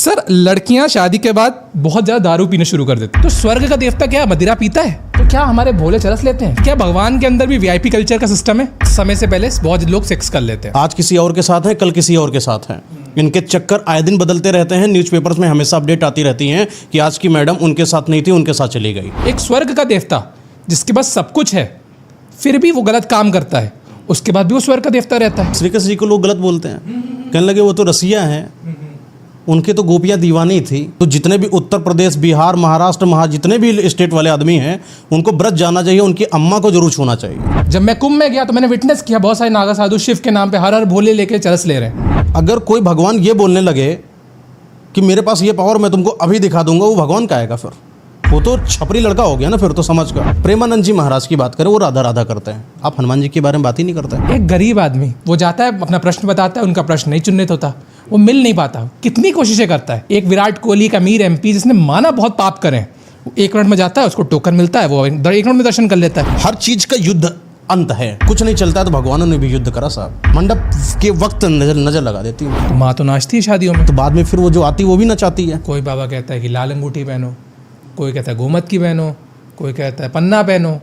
Sir लड़कियां शादी के बाद बहुत ज़्यादा दारू पीना शुरू कर देती हैं। तो स्वर्ग का देवता क्या मदिरा पीता है? तो क्या हमारे भोले चरस लेते हैं? क्या भगवान के अंदर भी वीआईपी कल्चर का सिस्टम है? समय से पहले बहुत लोग सेक्स कर लेते हैं। आज किसी और के साथ है, कल किसी और के साथ है। इनके चक्कर आए दिन बदलते रहते हैं। न्यूज़पेपर्स में हमेशा अपडेट आती रहती हैं कि आज की मैडम उनके साथ नहीं थी, उनके साथ चली गई। एक स्वर्ग का देवता जिसके पास सब कुछ है फिर भी वो गलत काम करता है, उसके बाद भी वो स्वर्ग का देवता रहता है। श्री कृष्ण जी को लोग गलत बोलते हैं, कहने लगे वो तो रसिया हैं, उनके तो गोपियाँ दीवानी थी। तो जितने भी उत्तर प्रदेश, बिहार, महाराष्ट्र, जितने भी स्टेट वाले आदमी हैं उनको ब्रज जाना चाहिए, उनकी अम्मा को जरूर छूना चाहिए। जब मैं कुंभ में गया तो मैंने विटनेस किया बहुत सारे नागा साधु शिव के नाम पे हर हर भोले लेके चरस ले रहे हैं। अगर कोई भगवान ये बोलने लगे कि मेरे पास ये पावर मैं तुमको अभी दिखा दूंगा, वो भगवान का आएगा फिर? वो तो छपरी लड़का हो गया ना फिर तो, समझ का। प्रेमानंद जी महाराज की बात करें, वो राधा राधा करते हैं। आप हनुमान जी के बारे में बात ही नहीं करते। एक गरीब आदमी वो जाता है, अपना प्रश्न बताता है, उनका प्रश्न नहीं चिन्हित होता, वो मिल नहीं पाता, कितनी कोशिशें करता है। एक विराट कोहली का मीर एमपी जिसने माना बहुत पाप करें, 1 मिनट में जाता है, उसको टोकन मिलता है, वो 1 मिनट में दर्शन कर लेता है। हर चीज का युद्ध अंत है, कुछ नहीं चलता है तो भगवानों ने भी युद्ध करा साहब। मंडप के वक्त नजर लगा देती है। तो माँ तो नाचती है शादियों में, तो बाद में फिर वो जो आती वो भी नचाती है। कोई बाबा कहता है कि लाल अंगूठी पहनो, कोई कहता है गोमत की पहनो, कोई कहता है पन्ना पहनो,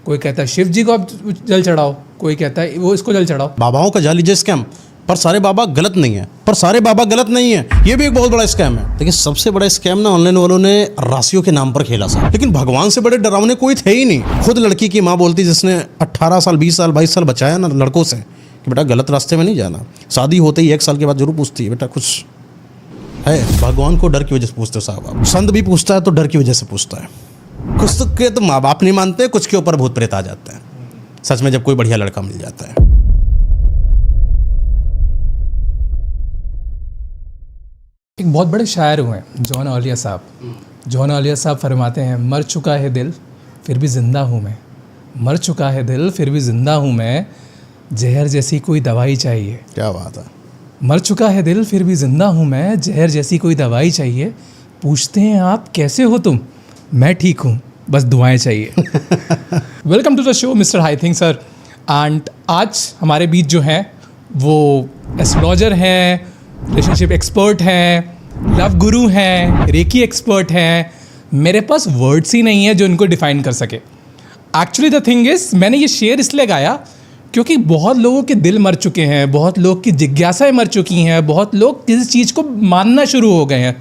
कोई कहता है शिव जी को आप जल चढ़ाओ, कोई कहता है वो इसको जल चढ़ाओ। बाबाओं का जाली जो स्कैम, पर सारे बाबा गलत नहीं है, पर सारे बाबा गलत नहीं है, ये भी एक बहुत बड़ा स्कैम है। लेकिन सबसे बड़ा स्कैम ना ऑनलाइन वालों ने राशियों के नाम पर खेला था। लेकिन भगवान से बड़े डरावने कोई थे ही नहीं। खुद लड़की की माँ बोलती, जिसने 18 साल 20 साल 22 साल बचाया ना लड़कों से, कि बेटा गलत रास्ते में नहीं जाना। शादी होते ही 1 साल के बाद जरूर पूछती है, बेटा कुछ है? भगवान को डर की वजह से पूछते साहब आप। संत भी पूछता है तो डर की वजह से पूछता है। कुछ तो के तो माँ बाप नहीं मानते, कुछ के ऊपर भूत प्रेत आ जाते हैं सच में जब कोई बढ़िया लड़का मिल जाता है। एक बहुत बड़े शायर हुए हैं जॉन ऑलिया साहब। जॉन ऑलिया साहब फरमाते हैं, मर चुका है दिल फिर भी जिंदा हूँ मैं, मर चुका है दिल फिर भी जिंदा हूँ मैं, जहर जैसी कोई दवाई चाहिए। क्या बात है। मर चुका है दिल फिर भी जिंदा हूँ मैं, जहर जैसी कोई दवाई चाहिए। पूछते हैं आप कैसे हो तुम, मैं ठीक हूँ बस दुआएं चाहिए। Welcome to the show mister high think sir. And आज हमारे बीच जो हैं वो एस्ट्रोलॉजर हैं, रिलेशनशिप एक्सपर्ट हैं, लव गुरु हैं, रेकी एक्सपर्ट हैं। मेरे पास वर्ड्स ही नहीं है जो इनको डिफाइन कर सके। एक्चुअली द थिंग इज़, मैंने ये शेयर इसलिए गाया क्योंकि बहुत लोगों के दिल मर चुके हैं, बहुत लोग की जिज्ञासाएं मर चुकी हैं, बहुत लोग किसी चीज़ को मानना शुरू हो गए हैं।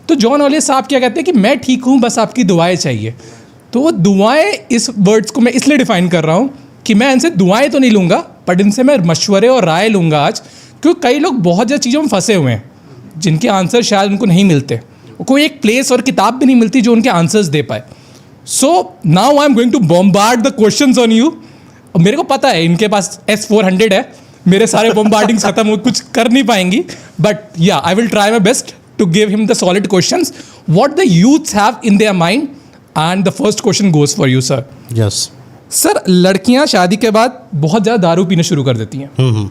तो जॉन ऑलिया साहब क्या कहते हैं कि मैं ठीक हूँ बस आपकी दुआएं चाहिए। तो वो दुआएं, इस वर्ड्स को मैं इसलिए डिफाइन कर रहा हूँ कि मैं इनसे दुआएं तो नहीं लूँगा, बट इनसे मैं मशवरे और राय लूँगा आज। क्योंकि कई लोग बहुत ज़्यादा चीज़ों में फंसे हुए हैं जिनके आंसर शायद उनको नहीं मिलते, कोई एक प्लेस और किताब भी नहीं मिलती जो उनके आंसर्स दे पाए। So now I am going to bombard the questions on you. मेरे को पता है इनके पास S-400 है, मेरे सारे बॉम्बार्डिंग्स खत्म हो, कुछ कर नहीं पाएंगी, बट या I will try my best to give him the solid questions what the youths have in their mind. And the first question goes for you, sir. Yes. Sir लड़कियां शादी के बाद बहुत ज़्यादा दारू पीना शुरू कर देती हैं,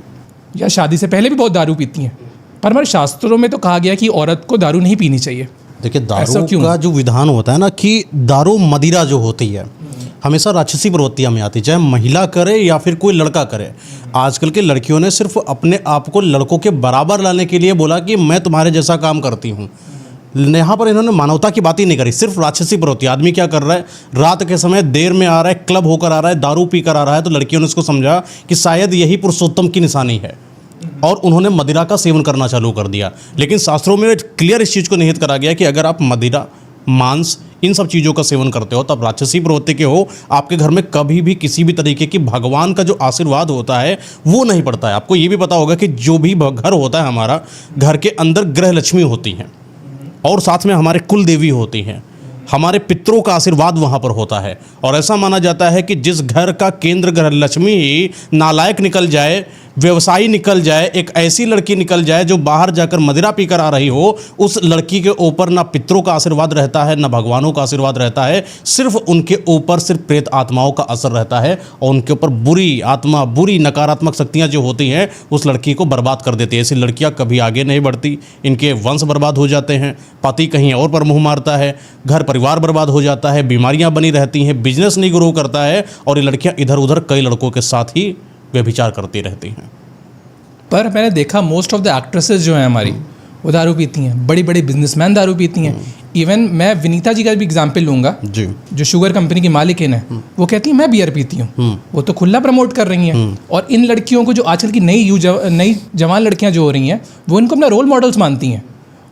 या शादी से पहले भी बहुत दारू पीती हैं, पर हमारे शास्त्रों में तो कहा गया कि औरत को दारू नहीं पीनी चाहिए। देखिए, दारू का जो विधान होता है ना, कि दारू मदिरा जो होती है हमेशा राक्षसी प्रवृत्तियाँ में आती है, चाहे महिला करे या फिर कोई लड़का करे। आजकल के लड़कियों ने सिर्फ अपने आप को लड़कों के बराबर लाने के लिए बोला कि मैं तुम्हारे जैसा काम करती हूँ। यहाँ पर इन्होंने मानवता की बात ही नहीं करी, सिर्फ राक्षसी प्रवृत्ति। आदमी क्या कर रहा है, रात के समय देर में आ रहा है, क्लब होकर आ रहा है, दारू पी कर आ रहा है, तो लड़कियों ने उसको समझा कि शायद यही पुरुषोत्तम की निशानी है, और उन्होंने मदिरा का सेवन करना चालू कर दिया। लेकिन शास्त्रों में क्लियर इस चीज़ को निहित करा गया कि अगर आप मदिरा, मांस, इन सब चीज़ों का सेवन करते हो तब राक्षसी प्रवृत्ति के हो। आपके घर में कभी भी किसी भी तरीके की भगवान का जो आशीर्वाद होता है वो नहीं पड़ता है। आपको ये भी पता होगा कि जो भी घर होता है हमारा, घर के अंदर ग्रह लक्ष्मी होती हैं और साथ में हमारे कुल देवी होती हैं, हमारे पितरों का आशीर्वाद वहाँ पर होता है। और ऐसा माना जाता है कि जिस घर का केंद्र ग्रह लक्ष्मी ही नालायक निकल जाए, व्यवसायी निकल जाए, एक ऐसी लड़की निकल जाए जो बाहर जाकर मदिरा पीकर आ रही हो, उस लड़की के ऊपर ना पितरों का आशीर्वाद रहता है, ना भगवानों का आशीर्वाद रहता है, सिर्फ उनके ऊपर सिर्फ प्रेत आत्माओं का असर रहता है। और उनके ऊपर बुरी आत्मा, बुरी नकारात्मक शक्तियाँ जो होती हैं उस लड़की को बर्बाद कर देती है। ऐसी लड़कियाँ कभी आगे नहीं बढ़ती, इनके वंश बर्बाद हो जाते हैं, पति कहीं और पर मुँह मारता है, घर परिवार बर्बाद हो जाता है, बीमारियाँ बनी रहती हैं, बिजनेस नहीं ग्रो करता है, और ये लड़कियाँ इधर उधर कई लड़कों के साथ ही व्यभिचार करती रहती हैं। पर मैंने देखा मोस्ट ऑफ द एक्ट्रेसेस जो हैं हमारी, वो दारू पीती हैं, बड़ी बड़ी बिजनेसमैन दारू पीती हैं। इवन मैं विनीता जी का भी एग्जाम्पल लूँगा, जी, जो शुगर कंपनी की मालिकिन है, वो कहती है मैं बियर पीती हूँ, वो तो खुला प्रमोट कर रही हैं। और इन लड़कियों को जो आजकल की नई जवान लड़कियाँ जो हो रही हैं, वो इनको अपना रोल मॉडल्स मानती हैं।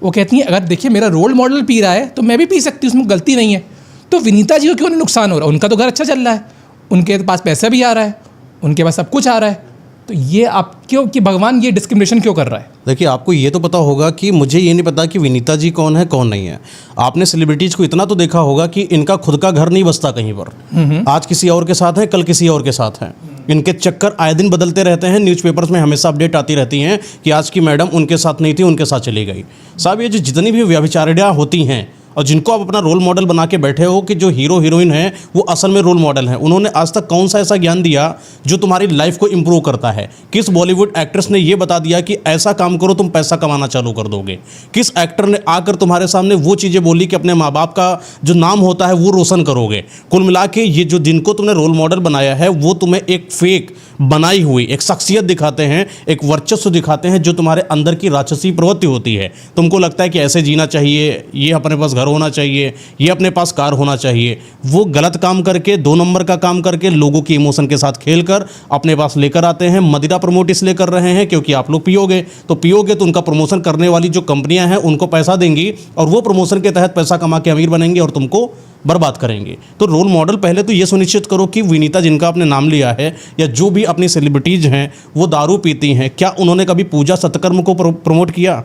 वो कहती हैं अगर देखिए मेरा रोल मॉडल पी रहा है तो मैं भी पी सकती हूँ, उसमें गलती नहीं है। तो विनीता जी को क्यों नहीं नुकसान हो रहा? उनका तो घर अच्छा चल रहा है, उनके पास पैसा भी आ रहा है, उनके पास सब कुछ आ रहा है। तो ये आप क्यों कि भगवान ये डिस्क्रिमिनेशन क्यों कर रहा है? देखिए, आपको ये तो पता होगा कि मुझे ये नहीं पता कि विनीता जी कौन है कौन नहीं है। आपने सेलिब्रिटीज़ को इतना तो देखा होगा कि इनका खुद का घर नहीं बसता कहीं पर। आज किसी और के साथ है, कल किसी और के साथ है। इनके चक्कर आए दिन बदलते रहते हैं। न्यूज़पेपर्स में हमेशा अपडेट आती रहती हैं कि आज की मैडम उनके साथ नहीं थी, उनके साथ चली गई। साहब, ये जो जितनी भी व्यभिचारिणियाँ होती हैं और जिनको आप अपना रोल मॉडल बना के बैठे हो कि जो हीरो हीरोइन है वो असल में रोल मॉडल हैं, उन्होंने आज तक कौन सा ऐसा ज्ञान दिया जो तुम्हारी लाइफ को इंप्रूव करता है? किस बॉलीवुड एक्ट्रेस ने ये बता दिया कि ऐसा काम करो तुम पैसा कमाना चालू कर दोगे? किस एक्टर ने आकर तुम्हारे सामने वो चीज़ें बोली कि अपने माँ बाप का जो नाम होता है वो रोशन करोगे? कुल मिला के ये जो जिनको तुमने रोल मॉडल बनाया है वो तुम्हें एक फेक बनाई हुई एक शख्सियत दिखाते हैं, एक वर्चस्व दिखाते हैं जो तुम्हारे अंदर की राक्षसी प्रवृत्ति होती है। तुमको लगता है कि ऐसे जीना चाहिए, ये अपने पास घर होना चाहिए, ये अपने पास कार होना चाहिए। वो गलत काम करके, 2 नंबर का काम करके, लोगों की इमोशन के साथ खेलकर अपने पास लेकर आते हैं। मदिरा प्रमोट इसलिए कर रहे हैं क्योंकि आप लोग पियोगे तो उनका प्रमोशन करने वाली जो कंपनियां हैं उनको पैसा देंगी और वो प्रमोशन के तहत पैसा कमा के अमीर बनेंगे और तुमको बर्बाद करेंगे। तो रोल मॉडल पहले तो ये सुनिश्चित करो कि विनीता जिनका आपने नाम लिया है या जो भी अपनी सेलिब्रिटीज़ हैं वो दारू पीती हैं, क्या उन्होंने कभी पूजा सत्कर्म को प्रमोट किया?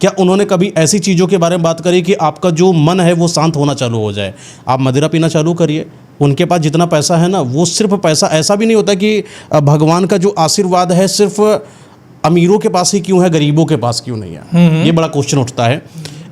क्या उन्होंने कभी ऐसी चीज़ों के बारे में बात करी कि आपका जो मन है वो शांत होना चालू हो जाए? आप मदिरा पीना चालू करिए। उनके पास जितना पैसा है ना, वो सिर्फ पैसा, ऐसा भी नहीं होता कि भगवान का जो आशीर्वाद है सिर्फ अमीरों के पास ही क्यों है, गरीबों के पास क्यों नहीं है? ये बड़ा क्वेश्चन उठता है।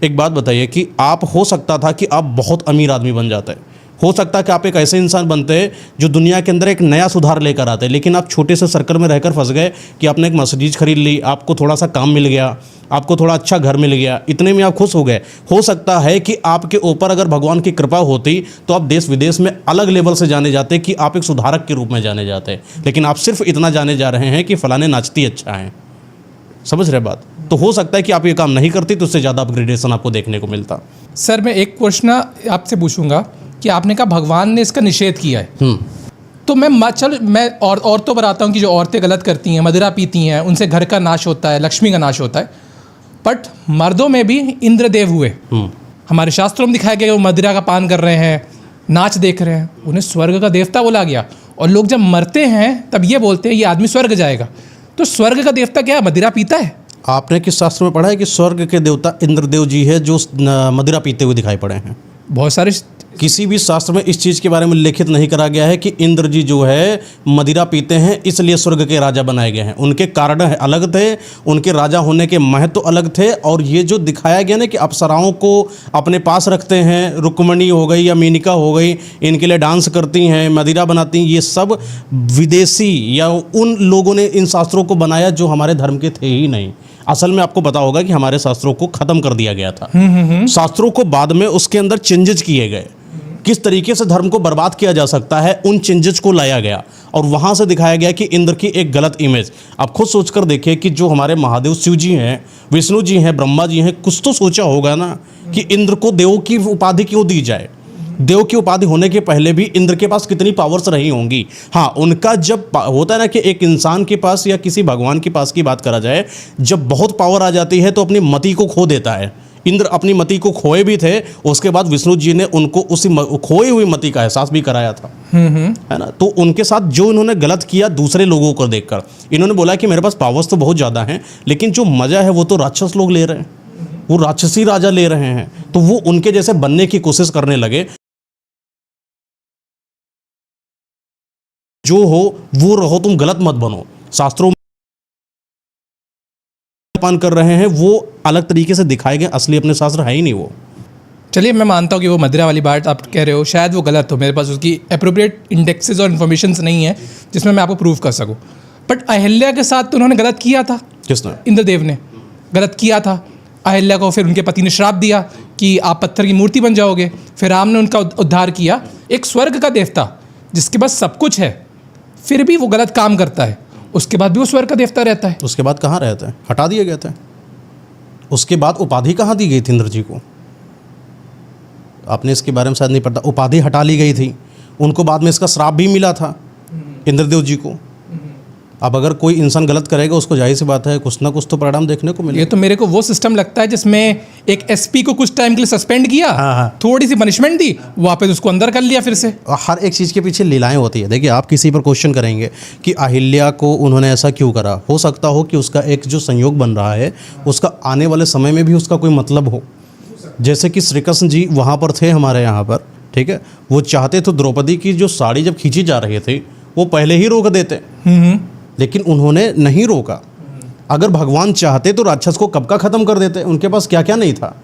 एक बात बताइए कि आप, हो सकता था कि आप बहुत अमीर आदमी बन जाते, हो सकता है कि आप एक ऐसे इंसान बनते जो दुनिया के अंदर एक नया सुधार लेकर आते, लेकिन आप छोटे से सर्कल में रहकर फंस गए कि आपने एक मर्सिडीज खरीद ली, आपको थोड़ा सा काम मिल गया, आपको थोड़ा अच्छा घर मिल गया, इतने में आप खुश हो गए। हो सकता है कि आपके ऊपर अगर भगवान की कृपा होती तो आप देश विदेश में अलग लेवल से जाने जाते, कि आप एक सुधारक के रूप में जाने जाते, लेकिन आप सिर्फ इतना जाने जा रहे हैं कि फलाने नाचती अच्छा है। समझ रहे बात? तो हो सकता है कि आप ये काम नहीं करती तो उससे ज़्यादा अपग्रेडेशन आपको देखने को मिलता। सर, मैं एक क्वेश्चन आपसे पूछूंगा कि आपने कहा भगवान ने इसका निषेध किया है, तो मैं औरतों पर आता हूँ कि जो औरतें गलत करती हैं, मदिरा पीती हैं, उनसे घर का नाश होता है, लक्ष्मी का नाश होता है। बट मर्दों में भी इंद्रदेव हुए, हमारे शास्त्रों में दिखाया गया वो मदिरा का पान कर रहे हैं, नाच देख रहे हैं, उन्हें स्वर्ग का देवता बोला गया। और लोग जब मरते हैं तब ये बोलते हैं ये आदमी स्वर्ग जाएगा। तो स्वर्ग का देवता क्या है? मदिरा पीता है? आपने किस शास्त्र में पढ़ा है कि स्वर्ग के देवता इंद्रदेव जी है जो मदिरा पीते हुए दिखाई पड़े हैं? बहुत सारे, किसी भी शास्त्र में इस चीज़ के बारे में लिखित नहीं करा गया है कि इंद्र जी जो है मदिरा पीते हैं इसलिए स्वर्ग के राजा बनाए गए हैं। उनके कारण अलग थे, उनके राजा होने के महत्व अलग थे। और ये जो दिखाया गया ना कि अप्सराओं को अपने पास रखते हैं, रुक्मणी हो गई या मेनिका हो गई, इनके लिए डांस करती हैं, मदिरा बनाती हैं, ये सब विदेशी या उन लोगों ने इन शास्त्रों को बनाया जो हमारे धर्म के थे ही नहीं। असल में आपको पता होगा कि हमारे शास्त्रों को ख़त्म कर दिया गया था। शास्त्रों को बाद में उसके अंदर चेंजेस किए गए, किस तरीके से धर्म को बर्बाद किया जा सकता है उन चेंजेस को लाया गया और वहाँ से दिखाया गया कि इंद्र की एक गलत इमेज। आप खुद सोचकर देखिए कि जो हमारे महादेव शिव जी हैं, विष्णु जी हैं, ब्रह्मा जी हैं, कुछ तो सोचा होगा ना कि इंद्र को देव की उपाधि क्यों दी जाए। देव की उपाधि होने के पहले भी इंद्र के पास कितनी पावर्स रही होंगी। हाँ, उनका जब होता है ना कि एक इंसान के पास या किसी भगवान के पास की बात करा जाए, जब बहुत पावर आ जाती है तो अपनी मति को खो देता है। इंद्र अपनी मति को खोए भी थे, उसके बाद विष्णु जी ने उनको उसी खोई हुई मति का एहसास भी कराया था, है ना। तो उनके साथ जो इन्होंने गलत किया दूसरे लोगों को देखकर, इन्होंने बोला कि मेरे पास पावर्स तो बहुत ज़्यादा हैं, लेकिन जो मज़ा है वो तो राक्षस लोग ले रहे हैं, वो राक्षसी राजा ले रहे हैं। तो वो उनके जैसे बनने की कोशिश करने लगे। जो हो वो रहो, तुम गलत मत बनो। शास्त्रों पान कर रहे हैं वो अलग तरीके से दिखाए गए, असली अपने शास्त्र है ही नहीं वो। चलिए, मैं मानता हूँ कि वो मदिरा वाली बात आप कह रहे हो शायद वो गलत हो, मेरे पास उसकी अप्रोप्रिएट इंडेक्सेस और इन्फॉर्मेशंस नहीं है जिसमें मैं आपको प्रूव कर सकूँ। बट अहिल्या के साथ तो उन्होंने गलत किया था। किसने? इंद्रदेव ने गलत किया था। अहिल्या को फिर उनके पति ने श्राप दिया कि आप पत्थर की मूर्ति बन जाओगे। फिर राम ने उनका उद्धार किया। एक स्वर्ग का देवता जिसके पास सब कुछ है फिर भी वो गलत काम करता है, उसके बाद भी वो स्वर्ग का देवता रहता है। उसके बाद कहाँ रहता है? हटा दिए गए थे। उसके बाद उपाधि कहाँ दी गई थी इंद्र जी को? आपने इसके बारे में शायद नहीं पता, उपाधि हटा ली गई थी उनको, बाद में इसका श्राप भी मिला था इंद्रदेव जी को। अब अगर कोई इंसान गलत करेगा उसको जाहिर सी बात है कुछ ना कुछ तो परिणाम देखने को मिलेगा। ये तो मेरे को वो सिस्टम लगता है जिसमें एक एसपी को कुछ टाइम के लिए सस्पेंड किया, थोड़ी सी पनिशमेंट दी, वापस उसको अंदर कर लिया फिर से। हर एक चीज़ के पीछे लीलाएं होती है। देखिए, आप किसी पर क्वेश्चन करेंगे कि अहिल्या को उन्होंने ऐसा क्यों करा, हो सकता हो कि उसका एक जो संयोग बन रहा है उसका आने वाले समय में भी उसका कोई मतलब हो। जैसे कि श्री कृष्ण जी वहाँ पर थे हमारे यहाँ पर, ठीक है, वो चाहते तो द्रौपदी की जो साड़ी जब खींची जा रही थी वो पहले ही रोक देते, लेकिन उन्होंने नहीं रोका। अगर भगवान चाहते तो राक्षस को कब का ख़त्म कर देते, उनके पास क्या क्या नहीं था,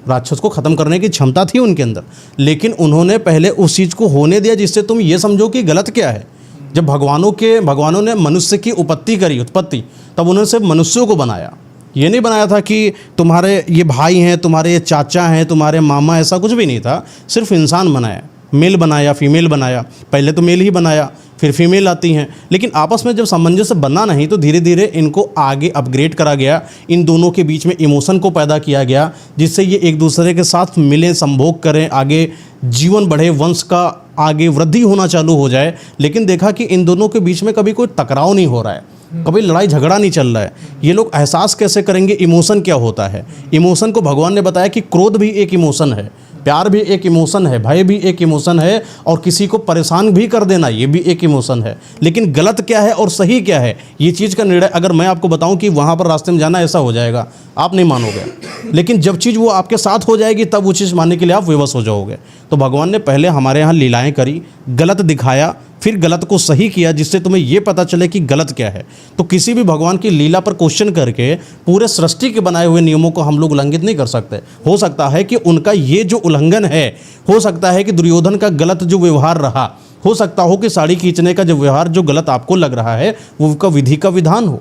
राक्षस को ख़त्म करने की क्षमता थी उनके अंदर, लेकिन उन्होंने पहले उस चीज़ को होने दिया जिससे तुम ये समझो कि गलत क्या है। जब भगवानों ने मनुष्य की उत्पत्ति तब उन्होंने सिर्फ मनुष्यों को बनाया, ये नहीं बनाया था कि तुम्हारे ये भाई हैं, तुम्हारे ये चाचा हैं, तुम्हारे मामा, ऐसा कुछ भी नहीं था। सिर्फ इंसान बनाया, मेल बनाया, फीमेल बनाया। पहले तो मेल ही बनाया, फिर फीमेल आती हैं, लेकिन आपस में जब सामंजस्य बना नहीं तो धीरे धीरे इनको आगे अपग्रेड करा गया। इन दोनों के बीच में इमोशन को पैदा किया गया जिससे ये एक दूसरे के साथ मिलें, संभोग करें, आगे जीवन बढ़े, वंश का आगे वृद्धि होना चालू हो जाए। लेकिन देखा कि इन दोनों के बीच में कभी कोई टकराव नहीं हो रहा है, कभी लड़ाई झगड़ा नहीं चल रहा है। ये लोग एहसास कैसे करेंगे इमोशन क्या होता है। इमोशन को भगवान ने बताया कि क्रोध भी एक इमोशन है, प्यार भी एक इमोशन है, भय भी एक इमोशन है, और किसी को परेशान भी कर देना ये भी एक इमोशन है। लेकिन गलत क्या है और सही क्या है, ये चीज़ का निर्णय अगर मैं आपको बताऊं कि वहाँ पर रास्ते में जाना ऐसा हो जाएगा, आप नहीं मानोगे। लेकिन जब चीज़ वो आपके साथ हो जाएगी तब वो चीज़ मानने के लिए आप विवश हो जाओगे। तो भगवान ने पहले हमारे यहाँ लीलाएँ करी, गलत दिखाया, फिर गलत को सही किया जिससे तुम्हें ये पता चले कि गलत क्या है। तो किसी भी भगवान की लीला पर क्वेश्चन करके पूरे सृष्टि के बनाए हुए नियमों को हम लोग उल्लंघित नहीं कर सकते। हो सकता है कि उनका ये जो उल्लंघन है, हो सकता है कि दुर्योधन का गलत जो व्यवहार रहा, हो सकता हो कि साड़ी खींचने का जो व्यवहार जो गलत आपको लग रहा है वो उसका विधि का विधान हो,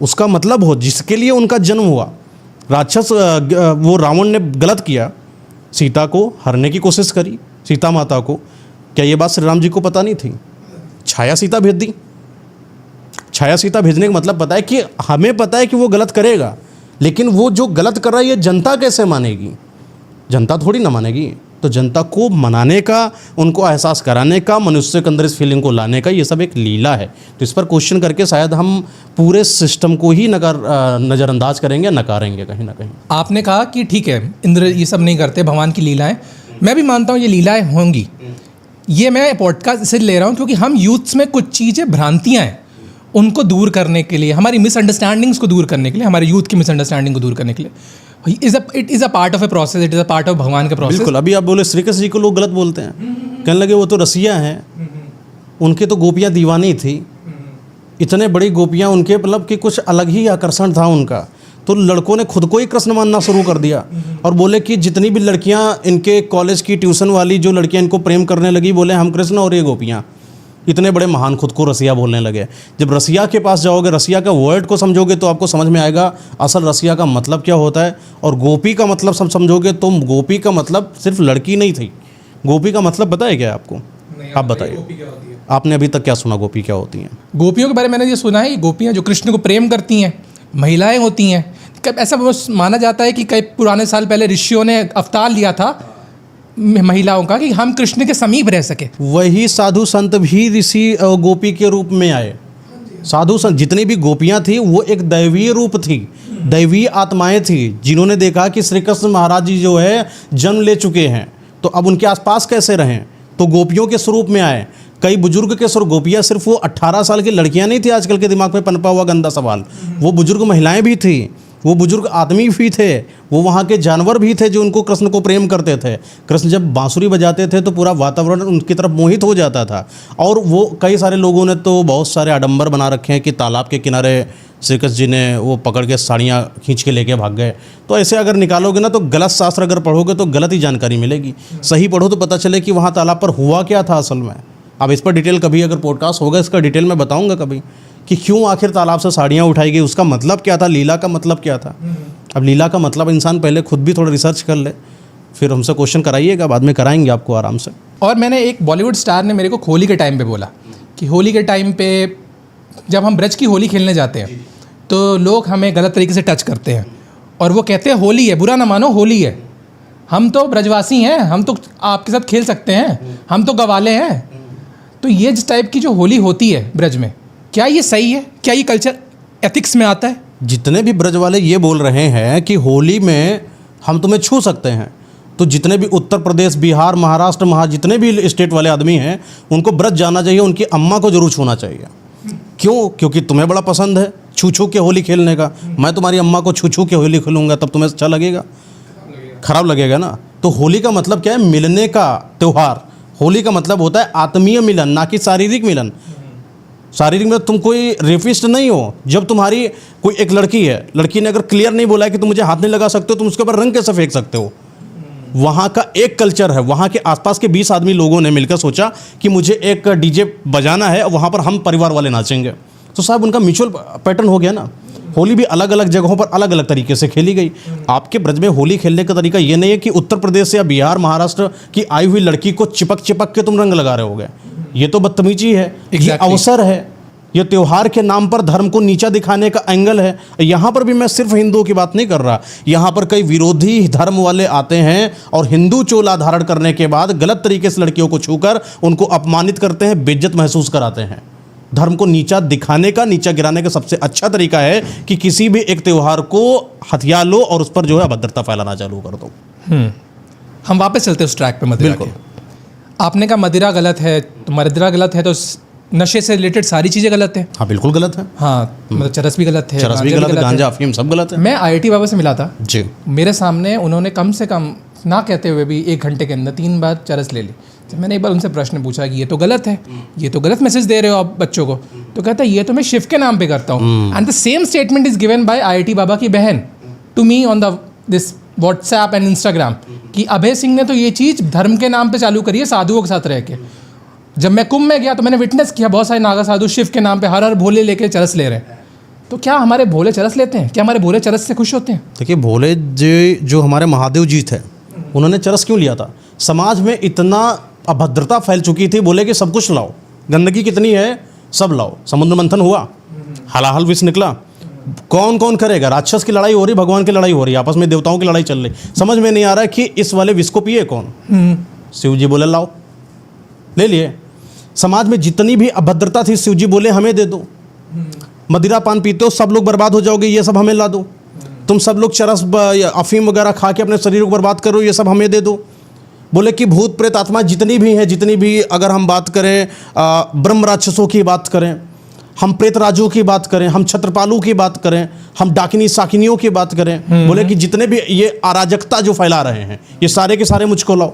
उसका मतलब हो जिसके लिए उनका जन्म हुआ। राक्षस वो रावण ने गलत किया, सीता को हरने की कोशिश करी, सीता माता को। क्या ये बात श्री राम जी को पता नहीं थी? छाया सीता भेज दी। छाया सीता भेजने का मतलब पता है कि हमें पता है कि वो गलत करेगा, लेकिन वो जो गलत कर रहा है ये जनता कैसे मानेगी? जनता थोड़ी ना मानेगी। तो जनता को मनाने का, उनको एहसास कराने का, मनुष्य के अंदर इस फीलिंग को लाने का, ये सब एक लीला है। तो इस पर क्वेश्चन करके शायद हम पूरे सिस्टम को ही नज़रअंदाज करेंगे, नकारेंगे कहीं ना कहीं। आपने कहा कि ठीक है इंद्र ये सब नहीं करते, भगवान की लीलाएं, मैं भी मानता हूँ ये लीलाएं होंगी। ये मैं पॉडकास्ट इसलिए ले रहा हूँ क्योंकि हम यूथ्स में कुछ चीज़ें, भ्रांतियाँ हैं, उनको दूर करने के लिए, हमारी मिसअंडरस्टैंडिंग्स को दूर करने के लिए, हमारे यूथ की मिसअंडरस्टैंडिंग को दूर करने के लिए, it is a part of a process, it is a part of भगवान का प्रोसेस। बिल्कुल। अभी आप बोले श्री कृष्ण जी को लोग गलत बोलते हैं, कहने लगे वो तो रसिया हैं, उनके तो गोपियाँ दीवानी थी, इतने बड़ी गोपियाँ उनके, मतलब कि कुछ अलग ही आकर्षण था उनका। तो लड़कों ने खुद को ही कृष्ण मानना शुरू कर दिया और बोले कि जितनी भी लड़कियां, इनके कॉलेज की ट्यूशन वाली जो लड़कियां इनको प्रेम करने लगी, बोले हम कृष्ण और ये गोपियां। इतने बड़े महान खुद को रसिया बोलने लगे। जब रसिया के पास जाओगे, रसिया का वर्ड को समझोगे तो आपको समझ में आएगा असल रसिया का मतलब क्या होता है। और गोपी का मतलब सब समझोगे तो गोपी का मतलब सिर्फ लड़की नहीं थी। गोपी का मतलब पता है क्या आपको? आप बताइए, आपने अभी तक क्या सुना गोपी क्या होती हैं? गोपियों के बारे में मैंने ये सुना है, गोपियाँ जो कृष्ण को प्रेम करती हैं, महिलाएं होती हैं। कब ऐसा माना जाता है कि कई पुराने साल पहले ऋषियों ने अवतार लिया था महिलाओं का कि हम कृष्ण के समीप रह सके। वही साधु संत भी ऋषि गोपी के रूप में आए। साधु संत जितनी भी गोपियाँ थी वो एक दैवीय रूप थी, दैवीय आत्माएं थी, जिन्होंने देखा कि श्री कृष्ण महाराज जी जो है जन्म ले चुके हैं, तो अब उनके आसपास कैसे रहें, तो गोपियों के स्वरूप में आए। कई बुजुर्ग के स्वरूप, गोपियाँ सिर्फ वो 18 साल की लड़कियाँ नहीं थी आजकल के दिमाग में पनपा हुआ गंदा सवाल, वो बुजुर्ग महिलाएं भी थी, वो बुजुर्ग आदमी भी थे, वो वहाँ के जानवर भी थे जो उनको कृष्ण को प्रेम करते थे। कृष्ण जब बांसुरी बजाते थे तो पूरा वातावरण उनकी तरफ मोहित हो जाता था। और वो कई सारे लोगों ने तो बहुत सारे आडंबर बना रखे हैं कि तालाब के किनारे श्री कृष्ण जी ने वो पकड़ के साड़ियाँ खींच के लेके भाग गए। तो ऐसे अगर निकालोगे ना तो गलत शास्त्र अगर पढ़ोगे तो गलत ही जानकारी मिलेगी। सही पढ़ो तो पता चले कि वहाँ तालाब पर हुआ क्या था असल में। अब इस पर डिटेल कभी अगर पॉडकास्ट होगा इसका डिटेल में बताऊँगा कभी कि क्यों आखिर तालाब से साड़ियाँ उठाई गई, उसका मतलब क्या था, लीला का मतलब क्या था। अब लीला का मतलब इंसान पहले खुद भी थोड़ा रिसर्च कर ले, फिर हमसे क्वेश्चन कराइएगा, बाद में कराएंगे आपको आराम से। और मैंने एक बॉलीवुड स्टार ने मेरे को होली के टाइम पे बोला कि होली के टाइम पे जब हम ब्रज की होली खेलने जाते हैं तो लोग हमें गलत तरीके से टच करते हैं और वो कहते हैं होली है, बुरा ना मानो होली है, हम तो ब्रजवासी हैं, हम तो आपके साथ खेल सकते हैं, हम तो गवाले हैं। तो ये जिस टाइप की जो होली होती है ब्रज में, क्या ये सही है? क्या ये कल्चर एथिक्स में आता है? जितने भी ब्रज वाले ये बोल रहे हैं कि होली में हम तुम्हें छू सकते हैं, तो जितने भी उत्तर प्रदेश, बिहार, महाराष्ट्र, जितने भी स्टेट वाले आदमी हैं, उनको ब्रज जाना चाहिए, उनकी अम्मा को जरूर छूना चाहिए। क्यों? क्योंकि तुम्हें बड़ा पसंद है छू छू के होली खेलने का। मैं तुम्हारी अम्मा को छू छू के होली खेलूंगा, तब तुम्हें अच्छा लगेगा? खराब लगेगा ना। तो होली का मतलब क्या है? मिलने का त्यौहार। होली का मतलब होता है आत्मीय मिलन, ना कि शारीरिक मिलन। शारीरिक में तुम कोई रेपिस्ट नहीं हो। जब तुम्हारी कोई एक लड़की है, लड़की ने अगर क्लियर नहीं बोला है कि तुम मुझे हाथ नहीं लगा सकते हो, तुम उसके ऊपर रंग कैसे फेंक सकते हो? वहाँ का एक कल्चर है, वहाँ के आसपास के 20 आदमी लोगों ने मिलकर सोचा कि मुझे एक डीजे बजाना है, वहाँ पर हम परिवार वाले नाचेंगे, तो साहब उनका म्यूचुअल पैटर्न हो गया ना। होली भी अलग अलग जगहों पर अलग अलग तरीके से खेली गई। आपके ब्रज में होली खेलने का तरीका ये नहीं है कि उत्तर प्रदेश या बिहार, महाराष्ट्र की आई हुई लड़की को चिपक चिपक के तुम रंग लगा रहे होगे। ये तो बदतमीजी है। ये अवसर है, ये त्यौहार के नाम पर धर्म को नीचा दिखाने का एंगल है। यहाँ पर भी मैं सिर्फ हिंदुओं की बात नहीं कर रहा, यहाँ पर कई विरोधी धर्म वाले आते हैं और हिंदू चोला धारण करने के बाद गलत तरीके से लड़कियों को छूकर उनको अपमानित करते हैं, बेइज्जत महसूस कराते हैं। धर्म को नीचा दिखाने का, नीचा गिराने का सबसे अच्छा तरीका है कि किसी भी एक त्यौहार को हथिया लो और उस पर जो है अभद्रता फैलाना चालू कर दो। हम वापस चलते हैं उस ट्रैक पे मदिरा के। आपने कहा मदिरा गलत है, तो मदिरा गलत है तो नशे से रिलेटेड सारी चीज़ें गलत है। हाँ बिल्कुल गलत है। हाँ मतलब चरस भी गलत है, चरस भी गलत है, गांजा अफीम सब गलत है। मैं IIT बाबा से मिला था जी, मेरे सामने उन्होंने कम से कम ना कहते हुए भी 1 घंटे के अंदर 3 बार चरस ले ली। जब मैंने एक बार उनसे प्रश्न पूछा कि ये तो गलत है, ये तो गलत मैसेज दे रहे हो आप बच्चों को, तो कहता है ये तो मैं शिव के नाम पे करता हूँ। And the same statement is given by IIT बाबा की बहन to me on the this WhatsApp and Instagram कि अभय सिंह ने तो ये चीज़ धर्म के नाम पे चालू करी है, साधुओं के साथ रह के। जब मैं कुंभ में गया तो मैंने विटनेस किया, बहुत सारे नागा साधु शिव के नाम पे हर हर भोले लेके चरस ले रहे हैं। तो क्या हमारे भोले चरस लेते हैं? क्या हमारे भोले चरस से खुश होते हैं? देखिए भोले जी जो हमारे महादेव जी थे, उन्होंने चरस क्यों लिया था? समाज में इतना अभद्रता फैल चुकी थी, बोले कि सब कुछ लाओ, गंदगी कितनी है सब लाओ। समुद्र मंथन हुआ, हलाहल विष निकला, कौन कौन करेगा? राक्षस की लड़ाई हो रही, भगवान की लड़ाई हो रही, आपस में देवताओं की लड़ाई चल रही। समझ में नहीं आ रहा है कि इस वाले विष को पिए कौन? शिव जी बोले लाओ, ले लिए। समाज में जितनी भी अभद्रता थी, शिव जी बोले हमें दे दो। मदिरा पान पीते हो, सब लोग बर्बाद हो जाओगे, ये सब हमें ला दो। तुम सब लोग चरस अफीम वगैरह खा के अपने शरीर को बर्बाद करो, ये सब हमें दे दो। बोले कि भूत प्रेत आत्मा जितनी भी हैं, जितनी भी, अगर हम बात करें ब्रह्म राक्षसों की बात करें, हम प्रेत राजों की बात करें, हम छत्रपालों की बात करें, हम डाकिनी साकिनियों की बात करें, बोले कि जितने भी ये अराजकता जो फैला रहे हैं, ये सारे के सारे मुझको लाओ।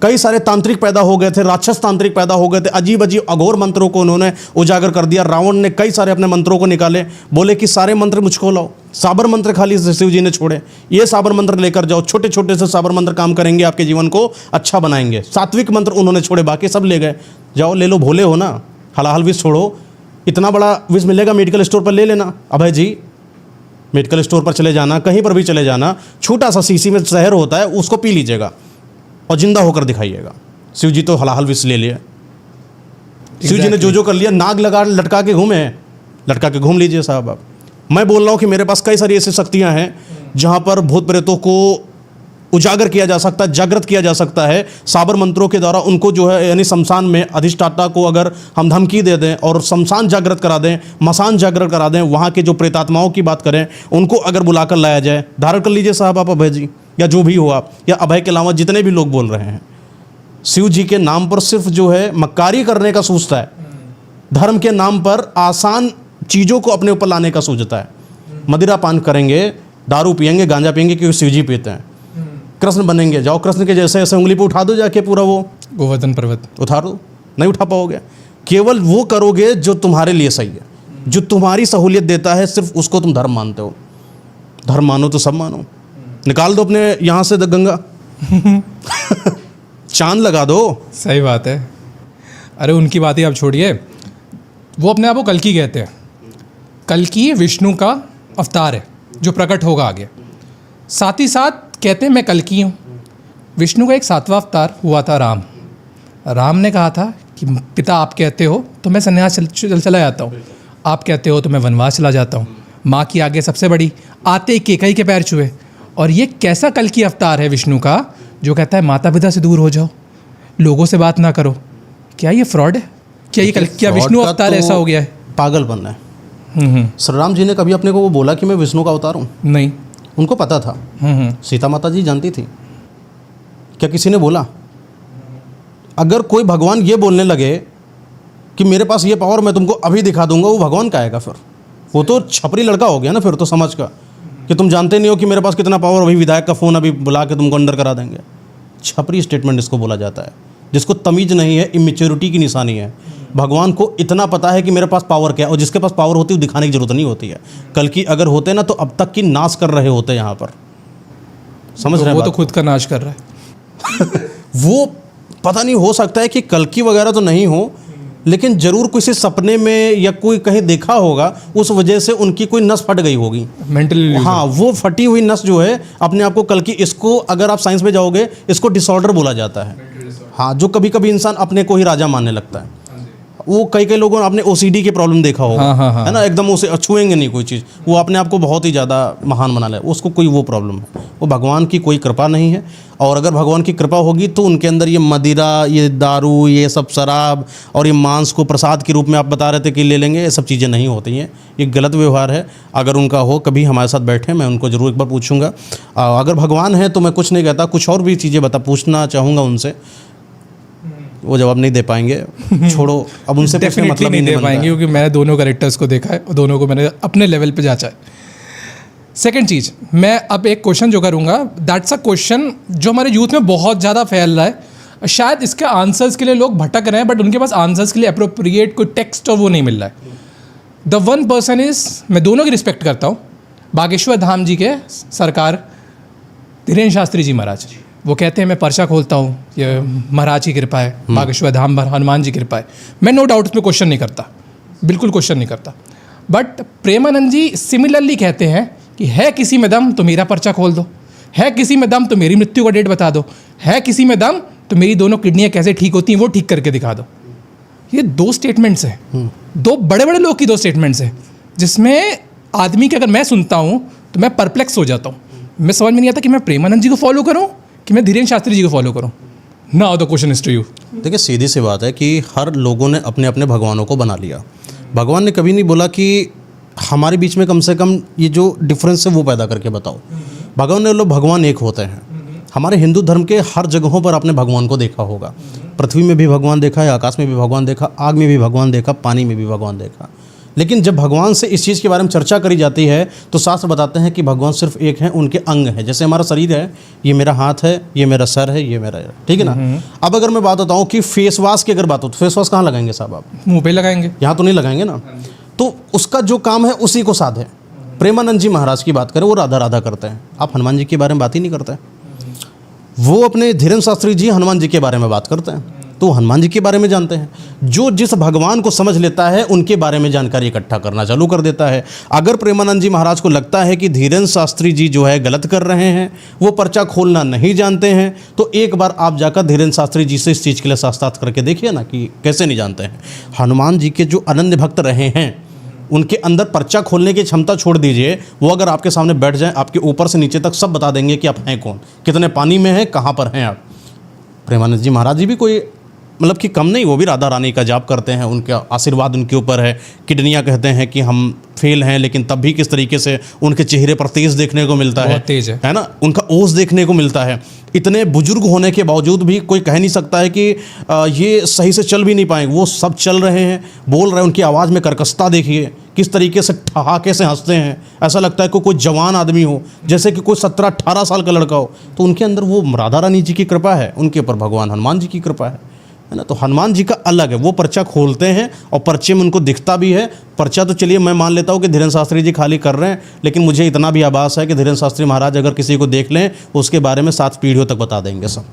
कई सारे तांत्रिक पैदा हो गए थे, राक्षस तांत्रिक पैदा हो गए थे, अजीब अजीब अघोर मंत्रों को उन्होंने उजागर कर दिया। रावण ने कई सारे अपने मंत्रों को निकाले, बोले कि सारे मंत्र मुझको लाओ। साबर मंत्र खाली शिव जी ने छोड़े, ये साबर मंत्र लेकर जाओ, छोटे छोटे से साबर मंत्र काम करेंगे, आपके जीवन को अच्छा बनाएंगे। सात्विक मंत्र उन्होंने छोड़े, बाकी सब ले गए। जाओ ले लो, भोले हो ना, हलाहल विष छोड़ो। इतना बड़ा विष मिलेगा मेडिकल स्टोर पर ले लेना। अभय जी मेडिकल स्टोर पर चले जाना, कहीं पर भी चले जाना, छोटा सा सीसी में जहर होता है, उसको पी लीजिएगा और जिंदा होकर दिखाइएगा। शिव जी तो हलाहल विष ले लिया। शिव जी ने जो कर लिया, नाग लगा लटका के घूमे, लटका के घूम लीजिए साहब आप। मैं बोल रहा हूँ कि मेरे पास कई सारी ऐसी शक्तियाँ हैं जहाँ पर भूत प्रेतों को उजागर किया जा सकता है, जागृत किया जा सकता है साबर मंत्रों के द्वारा। उनको जो है यानी शमशान में अधिष्ठाता को अगर हम धमकी दे दें और शमशान जागृत करा दें, मसान जागृत करा दें, वहाँ के जो प्रेतात्माओं की बात करें, उनको अगर बुलाकर लाया जाए। धारण कर लीजिए साहब आप अभय जी, या जो भी हो आप, या अभय के अलावा जितने भी लोग बोल रहे हैं। शिव जी के नाम पर सिर्फ जो है मक्कारी करने का सोचता है, धर्म के नाम पर आसान चीज़ों को अपने ऊपर लाने का सोचता है। मदिरा पान करेंगे, दारू पियेंगे, गांजा पियेंगे क्योंकि शिव जी पीते हैं। कृष्ण बनेंगे, जाओ कृष्ण के जैसे ऐसे उंगली पे उठा दो जाके पूरा वो गोवर्धन पर्वत उठा दो, नहीं उठा पाओगे। केवल वो करोगे जो तुम्हारे लिए सही है, जो तुम्हारी सहूलियत देता है, सिर्फ उसको तुम धर्म मानते हो। धर्म मानो तो सब मानो। निकाल दो अपने यहाँ से गंगा चांद लगा दो। सही बात है। अरे उनकी बात ही आप छोड़िए, वो अपने आप को कल्कि कहते हैं। कल्कि विष्णु का अवतार है जो प्रकट होगा आगे। साथ ही साथ कहते हैं मैं कल्कि हूँ। विष्णु का एक 7वां अवतार हुआ था राम। राम ने कहा था कि पिता आप कहते हो तो मैं संन्यास चला जाता हूँ, आप कहते हो तो मैं वनवास चला जाता हूँ। माँ की आगे सबसे बड़ी, आते ही केकई के पैर छुए। और ये कैसा कल की अवतार है विष्णु का जो कहता है माता पिता से दूर हो जाओ, लोगों से बात ना करो? क्या ये फ्रॉड है? क्या ये क्या विष्णु अवतार ऐसा हो गया है? पागलपन है। श्री राम जी ने कभी अपने को वो बोला कि मैं विष्णु का अवतार हूँ? नहीं, उनको पता था। सीता माता जी जानती थी? क्या किसी ने बोला? अगर कोई भगवान ये बोलने लगे कि मेरे पास ये पावर मैं तुमको अभी दिखा दूंगा, वो भगवान का आएगा फिर? वो तो छपरी लड़का हो गया ना फिर तो, समझ का कि तुम जानते नहीं हो कि मेरे पास कितना पावर, अभी विधायक का फ़ोन अभी बुला के तुमको अंदर करा देंगे। छपरी स्टेटमेंट इसको बोला जाता है, जिसको तमीज़ नहीं है, इमेच्योरिटी की निशानी है। भगवान को इतना पता है कि मेरे पास पावर क्या है, और जिसके पास पावर होती है वो दिखाने की जरूरत नहीं होती है। कल की अगर होते ना तो अब तक की नाश कर रहे होते यहाँ पर, समझ रहे हैं? वो तो खुद का नाश कर रहा है। वो पता नहीं, हो सकता है कि कल्कि वगैरह तो नहीं हो, लेकिन जरूर किसी सपने में या कोई कहीं देखा होगा, उस वजह से उनकी कोई नस फट गई होगी मेंटली। हाँ, वो फटी हुई नस जो है अपने आप को कल्कि, इसको अगर आप साइंस में जाओगे इसको डिसऑर्डर बोला जाता है। हाँ, जो कभी कभी इंसान अपने को ही राजा मानने लगता है। वो कई लोगों ने आपने ओसीडी की प्रॉब्लम देखा होगा। हाँ। है ना, एकदम उसे छुएंगे नहीं कोई चीज़, वो अपने आप को बहुत ही ज़्यादा महान बना ले, उसको कोई वो प्रॉब्लम है। वो भगवान की कोई कृपा नहीं है। और अगर भगवान की कृपा होगी तो उनके अंदर ये मदिरा, ये दारू, ये सब शराब और ये मांस को प्रसाद के रूप में आप बता रहे थे कि ले लेंगे, ये सब चीज़ें नहीं होती हैं। ये गलत व्यवहार है। अगर उनका हो, कभी हमारे साथ बैठे, मैं उनको ज़रूर एक बार पूछूंगा। अगर भगवान है तो मैं कुछ नहीं कहता, कुछ और भी चीज़ें पूछना चाहूँगा उनसे, वो जवाब नहीं दे पाएंगे। छोड़ो, अब उनसे डेफिनेटली नहीं दे पाएंगे, क्योंकि मैंने दोनों कैरेक्टर्स को देखा है और दोनों को मैंने अपने लेवल पे जांचा है। सेकंड चीज़, मैं अब एक क्वेश्चन जो करूँगा, दैट्स अ क्वेश्चन जो हमारे यूथ में बहुत ज़्यादा फैल रहा है। शायद इसके आंसर्स के लिए लोग भटक रहे हैं, बट उनके पास आंसर्स के लिए अप्रोप्रिएट कोई टेक्स्ट और वो नहीं मिल रहा है। द वन पर्सन इज़, मैं दोनों की रिस्पेक्ट करता हूँ, बागेश्वर धाम जी के सरकार धीरेन्द्र शास्त्री जी महाराज। वो कहते हैं मैं पर्चा खोलता हूँ, ये महाराज की कृपा है, बागेश्वर धाम हनुमान जी की कृपा है। मैं नो डाउट उसमें क्वेश्चन नहीं करता, बिल्कुल क्वेश्चन नहीं करता। बट प्रेमानंद जी सिमिलरली कहते हैं कि है किसी में दम तो मेरा पर्चा खोल दो, है किसी में दम तो मेरी मृत्यु का डेट बता दो, है किसी में दम तो मेरी दोनों किडनियाँ कैसे ठीक होती हैं वो ठीक करके दिखा दो। ये दो स्टेटमेंट्स हैं, दो बड़े बड़े लोग की दो स्टेटमेंट्स हैं, जिसमें आदमी के अगर मैं सुनता हूँ तो मैं परप्लेक्स हो जाता हूँ। मैं समझ में नहीं आता कि मैं प्रेमानंद जी को फॉलो करूँ कि मैं धीरेन्द्र शास्त्री जी को फॉलो करूँ। Now the question is to you. देखिए, सीधी सी बात है कि हर लोगों ने अपने अपने भगवानों को बना लिया। भगवान ने कभी नहीं बोला कि हमारे बीच में कम से कम ये जो डिफरेंस है वो पैदा करके बताओ। भगवान ने, लोग भगवान एक होते हैं। हमारे हिंदू धर्म के हर जगहों पर आपने भगवान को देखा होगा। पृथ्वी में भी भगवान देखा है, आकाश में भी भगवान देखा, आग में भी भगवान देखा, पानी में भी भगवान देखा। लेकिन जब भगवान से इस चीज़ के बारे में चर्चा करी जाती है तो शास्त्र बताते हैं कि भगवान सिर्फ एक है, उनके अंग हैं। जैसे हमारा शरीर है, ये मेरा हाथ है, ये मेरा सर है, ये मेरा, ठीक है ना। अब अगर मैं बात बताऊँ कि फेस वॉश की अगर बात हो तो फेस वॉश कहाँ लगाएंगे साहब आप? मुंह पे लगाएंगे, यहाँ तो नहीं लगाएंगे ना। तो उसका जो काम है उसी को साध है। प्रेमानंद जी महाराज की बात करें, वो राधा राधा करते हैं। आप हनुमान जी के बारे में बात ही नहीं करते। वो अपने धीरेन्द्र शास्त्री जी हनुमान जी के बारे में बात करते हैं, तो हनुमान जी के बारे में जानते हैं। जो जिस भगवान को समझ लेता है उनके बारे में जानकारी इकट्ठा करना चालू कर देता है। अगर प्रेमानंद जी महाराज को लगता है कि धीरेन्द्र शास्त्री जी जो है गलत कर रहे हैं, वो पर्चा खोलना नहीं जानते हैं, तो एक बार आप जाकर धीरेन्द्र शास्त्री जी से इस चीज़ के लिए साक्षात्कार करके देखिए ना कि कैसे नहीं जानते हैं। हनुमान जी के जो अनन्य भक्त रहे हैं, उनके अंदर पर्चा खोलने की क्षमता छोड़ दीजिए, वो अगर आपके सामने बैठ जाएं, आपके ऊपर से नीचे तक सब बता देंगे कि आप हैं कौन, कितने पानी में हैं, कहाँ पर हैं आप। प्रेमानंद जी महाराज जी भी कोई मतलब कि कम नहीं, वो भी राधा रानी का जाप करते हैं, उनका आशीर्वाद उनके ऊपर है। किडनियाँ कहते हैं कि हम फेल हैं, लेकिन तब भी किस तरीके से उनके चेहरे पर तेज देखने को मिलता है, तेज है ना, उनका ओस देखने को मिलता है। इतने बुजुर्ग होने के बावजूद भी कोई कह नहीं सकता है कि ये सही से चल भी नहीं पाएंगे। वो सब चल रहे हैं, बोल रहे हैं। उनकी आवाज़ में कर्कशता देखिए, किस तरीके से ठहाके से हंसते हैं। ऐसा लगता है कि कोई जवान आदमी हो, जैसे कि कोई 17-18 साल का लड़का हो। तो उनके अंदर वो राधा रानी जी की कृपा है, उनके ऊपर भगवान हनुमान जी की कृपा है ना। तो हनुमान जी का अलग है, वो पर्चा खोलते हैं और पर्चे में उनको दिखता भी है। पर्चा तो चलिए मैं मान लेता हूँ कि धीरेन्द्र शास्त्री जी खाली कर रहे हैं, लेकिन मुझे इतना भी आभास है कि धीरेन्द्र शास्त्री महाराज अगर किसी को देख लें उसके बारे में 7 पीढ़ियों तक बता देंगे सब।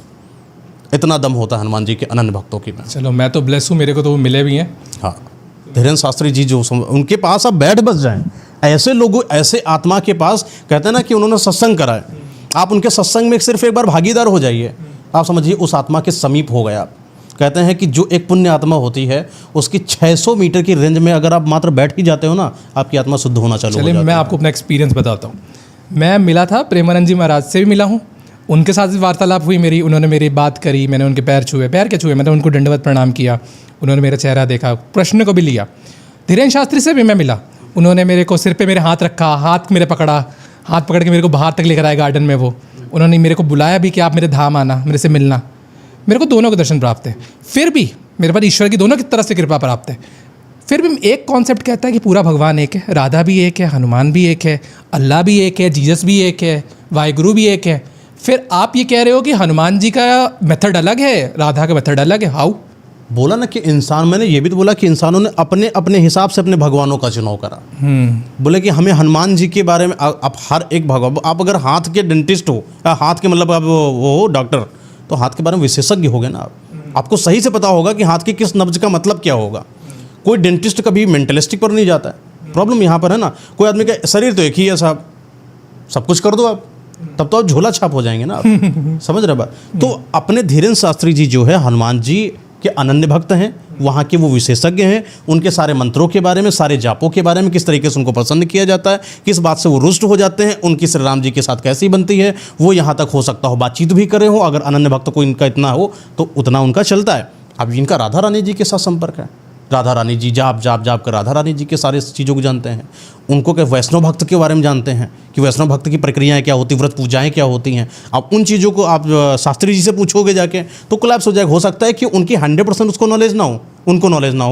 इतना दम होता है हनुमान जी के अनन्य भक्तों की। चलो, मैं तो ब्लेस हूँ, मेरे को तो वो मिले भी हैं। हाँ, धीरेन्द्र शास्त्री जी जो उनके पास आप बैठ बस जाएँ। ऐसे लोगों, ऐसे आत्मा के पास कहते हैं ना कि उन्होंने सत्संग करा है, आप उनके सत्संग में सिर्फ एक बार भागीदार हो जाइए, आप समझिए उस आत्मा के समीप हो गए आप। कहते हैं कि जो एक पुण्य आत्मा होती है उसकी 600 मीटर की रेंज में अगर आप मात्र बैठ ही जाते हो ना, आपकी आत्मा शुद्ध होना चालू हो जाती है। मैं आपको अपना एक्सपीरियंस बताता हूँ। मैं मिला था, प्रेमानंद जी महाराज से भी मिला हूँ, उनके साथ भी वार्तालाप हुई मेरी, उन्होंने मेरी बात करी, मैंने उनके पैर छुए, पैर के छुए, मैंने उनको दंडवत प्रणाम किया, उन्होंने मेरा चेहरा देखा, प्रश्न को भी लिया। धीरेन्द्र शास्त्री से भी मैं मिला, उन्होंने मेरे को सिर पे मेरे हाथ रखा, हाथ मेरे पकड़ा, हाथ पकड़ के मेरे को बाहर तक लेकर आए गार्डन में वो, उन्होंने मेरे को बुलाया भी कि आप मेरे धाम आना, मेरे से मिलना। मेरे को दोनों के दर्शन प्राप्त है, फिर भी मेरे पर ईश्वर की दोनों की तरफ से कृपा प्राप्त है। फिर भी एक कॉन्सेप्ट कहता है कि पूरा भगवान एक है, राधा भी एक है, हनुमान भी एक है, अल्लाह भी एक है, जीसस भी एक है, वाहिगुरु भी एक है। फिर आप ये कह रहे हो कि हनुमान जी का मेथड अलग है, राधा का मेथड अलग है, हाउ? बोला ना कि इंसान, मैंने ये भी तो बोला कि इंसानों ने अपने अपने हिसाब से अपने भगवानों का चुनाव करा। बोले कि हमें हनुमान जी के बारे में, आप हर एक भगवान, आप अगर हाथ के डेंटिस्ट हो, हाथ के मतलब आप वो हो डॉक्टर, तो हाथ के बारे में विशेषज्ञ हो गए ना आप, आपको सही से पता होगा कि हाथ के किस नब्ज का मतलब क्या होगा। कोई डेंटिस्ट कभी मेंटलिस्टिक पर नहीं जाता है। प्रॉब्लम यहाँ पर है ना, कोई आदमी का शरीर तो एक ही है साहब, सब कुछ कर दो आप, तब तो आप झोला छाप हो जाएंगे ना आप। समझ रहे बात? तो अपने धीरेन्द्र शास्त्री जी जो है हनुमान जी के अनन्य भक्त हैं, वहाँ के वो विशेषज्ञ हैं, उनके सारे मंत्रों के बारे में, सारे जापों के बारे में, किस तरीके से उनको पसंद किया जाता है, किस बात से वो रुष्ट हो जाते हैं, उनकी श्री राम जी के साथ कैसी बनती है, वो यहाँ तक हो सकता हो बातचीत भी करे हो। अगर अनन्य भक्त को इनका इतना हो तो उतना उनका चलता है। अब इनका राधा रानी जी के साथ संपर्क है, राधा रानी जी जाप जाप जाप कर राधा रानी जी के सारे चीज़ों को जानते हैं। उनको के वैष्णव भक्त के बारे में जानते हैं कि वैष्णव भक्त की प्रक्रियाएं क्या होती, व्रत पूजाएं क्या होती हैं। अब उन चीज़ों को आप शास्त्री जी से पूछोगे जाके तो कोलैप्स हो जाएगा। हो सकता है कि उनकी 100% उसको नॉलेज ना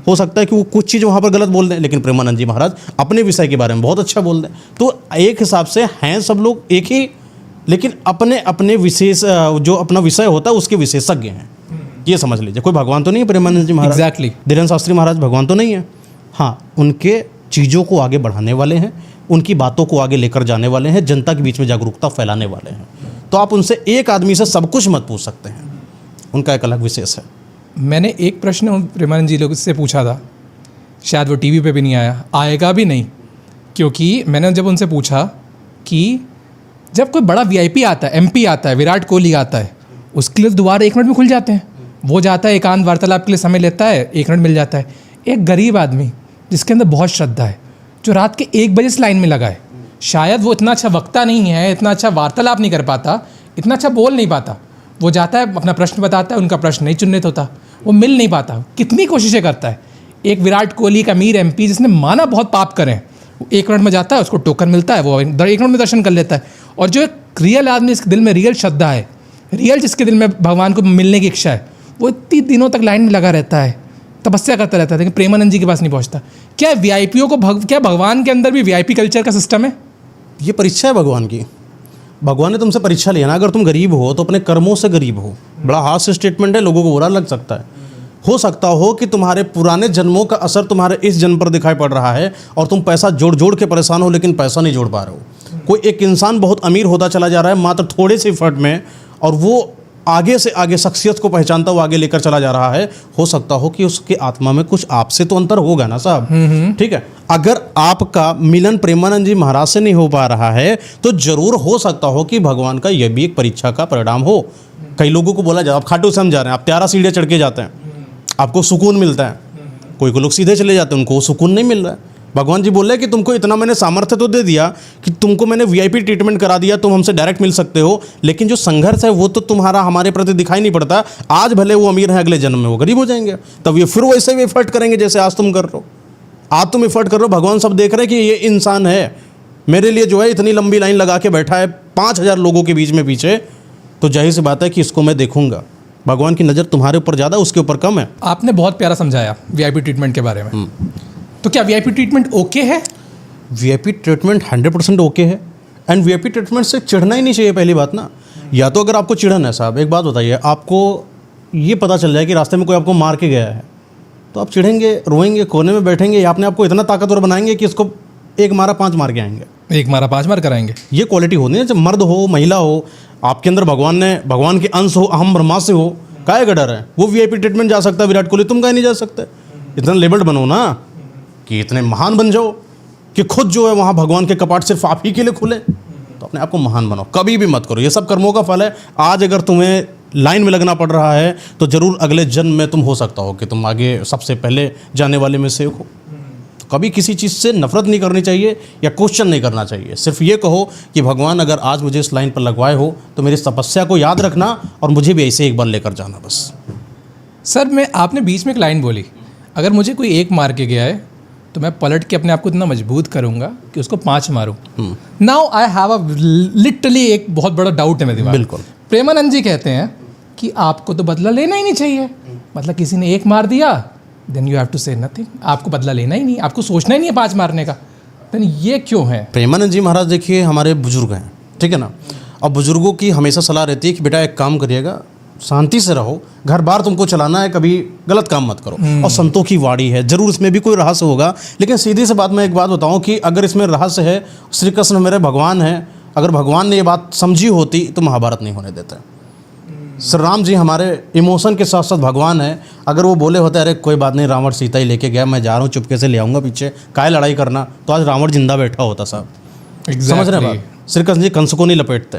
हो सकता है कि वो कुछ चीज़ वहाँ पर गलत बोल दें, लेकिन प्रेमानंद जी महाराज अपने विषय के बारे में बहुत अच्छा बोल दें। तो एक हिसाब से हैं सब लोग एक ही, लेकिन अपने अपने विशेष जो अपना विषय होता है उसके विशेषज्ञ हैं। ये समझ लीजिए, कोई भगवान तो नहीं है प्रेमानंद जी महाराज। एग्जैक्टली। धीरेन्द्र शास्त्री महाराज भगवान तो नहीं है। हाँ, उनके चीज़ों को आगे बढ़ाने वाले हैं, उनकी बातों को आगे लेकर जाने वाले हैं, जनता के बीच में जागरूकता फैलाने वाले हैं। तो आप उनसे एक आदमी से सब कुछ मत पूछ सकते हैं, उनका एक अलग विशेष है। मैंने एक प्रश्न प्रेमानंद जी लोग से पूछा था, शायद वो टीवी पे भी नहीं आया, आएगा भी नहीं, क्योंकि मैंने जब उनसे पूछा कि जब कोई बड़ा वीआईपी आता है, एमपी आता है, विराट कोहली आता है, उसके लिए द्वार 1 मिनट में खुल जाते हैं। वो जाता है, एकांत वार्तालाप के लिए समय लेता है, 1 मिनट मिल जाता है। एक गरीब आदमी जिसके अंदर बहुत श्रद्धा है, जो रात के 1 बजे से लाइन में लगा है, शायद वो इतना अच्छा वक्ता नहीं है, इतना अच्छा वार्तालाप नहीं कर पाता, इतना अच्छा बोल नहीं पाता, वो जाता है, अपना प्रश्न बताता है, उनका प्रश्न नहीं चिन्हित होता, वो मिल नहीं पाता, कितनी कोशिशें करता है। एक विराट कोहली, एक अमीर एमपी जिसने माना बहुत पाप करें, वो 1 मिनट में जाता है, उसको टोकन मिलता है, वो 1 मिनट में दर्शन कर लेता है। और जो एक रियल आदमी, जिसके दिल में रियल श्रद्धा है, रियल जिसके दिल में भगवान को मिलने की इच्छा है, वो इतनी दिनों तक लाइन में लगा रहता है, तपस्या करता रहता है, लेकिन प्रेमानंद जी के पास नहीं पहुंचता। क्या वीआईपीओ को क्या भगवान के अंदर भी वीआईपी कल्चर का सिस्टम है? ये परीक्षा है भगवान की। भगवान ने तुमसे परीक्षा लिया ना, अगर तुम गरीब हो तो अपने कर्मों से गरीब हो। बड़ा हार्श स्टेटमेंट है, लोगों को बुरा लग सकता है। हो सकता हो कि तुम्हारे पुराने जन्मों का असर तुम्हारे इस जन्म पर दिखाई पड़ रहा है और तुम पैसा जोड़ जोड़ के परेशान हो, लेकिन पैसा नहीं जोड़ पा रहे हो। कोई एक इंसान बहुत अमीर होता चला जा रहा है मात्र थोड़े से एफर्ट में, और वो आगे से आगे शख्सियत को पहचानता हुआ आगे लेकर चला जा रहा है। हो सकता हो कि उसके आत्मा में कुछ आपसे तो अंतर होगा ना साहब। ठीक है, अगर आपका मिलन प्रेमानंद जी महाराज से नहीं हो पा रहा है तो जरूर हो सकता हो कि भगवान का यह भी एक परीक्षा का परिणाम हो। कई लोगों को बोला जाए, आप खाटू श्याम जा रहे हैं, आप 13 सीढ़ियाँ चढ़ के जाते हैं, आपको सुकून मिलता है। कोई लोग सीधे चले जाते हैं, उनको सुकून नहीं मिल रहा है। भगवान जी बोल रहे हैं कि तुमको इतना मैंने सामर्थ्य तो दे दिया कि तुमको मैंने वीआईपी ट्रीटमेंट करा दिया, तुम हमसे डायरेक्ट मिल सकते हो, लेकिन जो संघर्ष है वो तो तुम्हारा हमारे प्रति दिखाई नहीं पड़ता। आज भले वो अमीर है, अगले जन्म में वो गरीब हो जाएंगे, तब ये फिर वैसे ही एफर्ट करेंगे जैसे आज तुम कर रहे हो। आज तुम एफर्ट कर रहे हो, भगवान सब देख रहे हैं कि ये इंसान है, मेरे लिए जो है इतनी लंबी लाइन लगा के बैठा है 5000 लोगों के बीच में पीछे, तो जाहिर सी बात है कि इसको मैं देखूंगा। भगवान की नज़र तुम्हारे ऊपर ज़्यादा, उसके ऊपर कम है। आपने बहुत प्यारा समझाया वीआईपी ट्रीटमेंट के बारे में। तो क्या वीआईपी ट्रीटमेंट ओके है? वीआईपी ट्रीटमेंट 100% ओके है। एंड वीआईपी ट्रीटमेंट से चिढ़ना ही नहीं चाहिए, पहली बात ना। या तो अगर आपको चिढ़न है साहब, एक बात बताइए, आपको ये पता चल जाए कि रास्ते में कोई आपको मार के गया है, तो आप चिढ़ेंगे, रोएंगे, कोने में बैठेंगे, या अपने आपको इतना ताकतवर बनाएंगे कि इसको 1 मारा 5 मार के आएंगे, 1 मारा 5 मार कराएंगे। ये क्वालिटी होती है। जब मर्द हो, महिला हो, आपके अंदर भगवान के अंश हो, अहम ब्रह्मास्म हो, काहे का डर है? वो वीआईपी ट्रीटमेंट जा सकता है विराट कोहली, तुम काहे नहीं जा सकते? इतना लेबल्ड बनो ना कि इतने महान बन जाओ कि खुद जो है वहाँ भगवान के कपाट सिर्फ आप ही के लिए खुले। तो अपने आप को महान बनाओ, कभी भी मत करो। ये सब कर्मों का फल है। आज अगर तुम्हें लाइन में लगना पड़ रहा है तो जरूर अगले जन्म में तुम हो सकता हो कि तुम आगे सबसे पहले जाने वाले में से हो। तो कभी किसी चीज़ से नफरत नहीं करनी चाहिए या क्वेश्चन नहीं करना चाहिए। सिर्फ ये कहो कि भगवान अगर आज मुझे इस लाइन पर लगवाए हो तो मेरी तपस्या को याद रखना और मुझे भी ऐसे एक बार लेकर जाना बस। सर आपने बीच में एक लाइन बोली, अगर मुझे कोई एक मार के गया है तो मैं पलट के अपने आप को इतना मजबूत करूंगा कि उसको 5 मारूं। Now I have a literally एक बहुत बड़ा डाउट है मेरे दिमाग में। बिल्कुल। प्रेमानंद जी कहते हैं कि आपको तो बदला लेना ही नहीं चाहिए, मतलब किसी ने एक मार दिया देन यू हैव टू से नथिंग, आपको बदला लेना ही नहीं, आपको सोचना ही नहीं है 5 मारने का। देन ये क्यों है? प्रेमानंद जी महाराज देखिए हमारे बुजुर्ग हैं, ठीक है ना। अब बुजुर्गों की हमेशा सलाह रहती है कि बेटा एक काम करिएगा, शांति से रहो, घर बार तुमको चलाना है, कभी गलत काम मत करो। और संतों की वाणी है, जरूर इसमें भी कोई रहस्य होगा, लेकिन सीधी सी बात मैं एक बात बताऊं कि अगर इसमें रहस्य है, श्री कृष्ण मेरे भगवान हैं, अगर भगवान ने ये बात समझी होती तो महाभारत नहीं होने देता। श्री राम जी हमारे इमोशन के साथ साथ भगवान है, अगर वो बोले होते अरे कोई बात नहीं रावण सीता ही लेके गया, मैं जा रहा हूँ चुपके से ले आऊँगा पीछे, काहे लड़ाई करना, तो आज रावण जिंदा बैठा होता साहब। समझ रहे हैं बात? श्री कृष्ण जी कंस को नहीं लपेटते,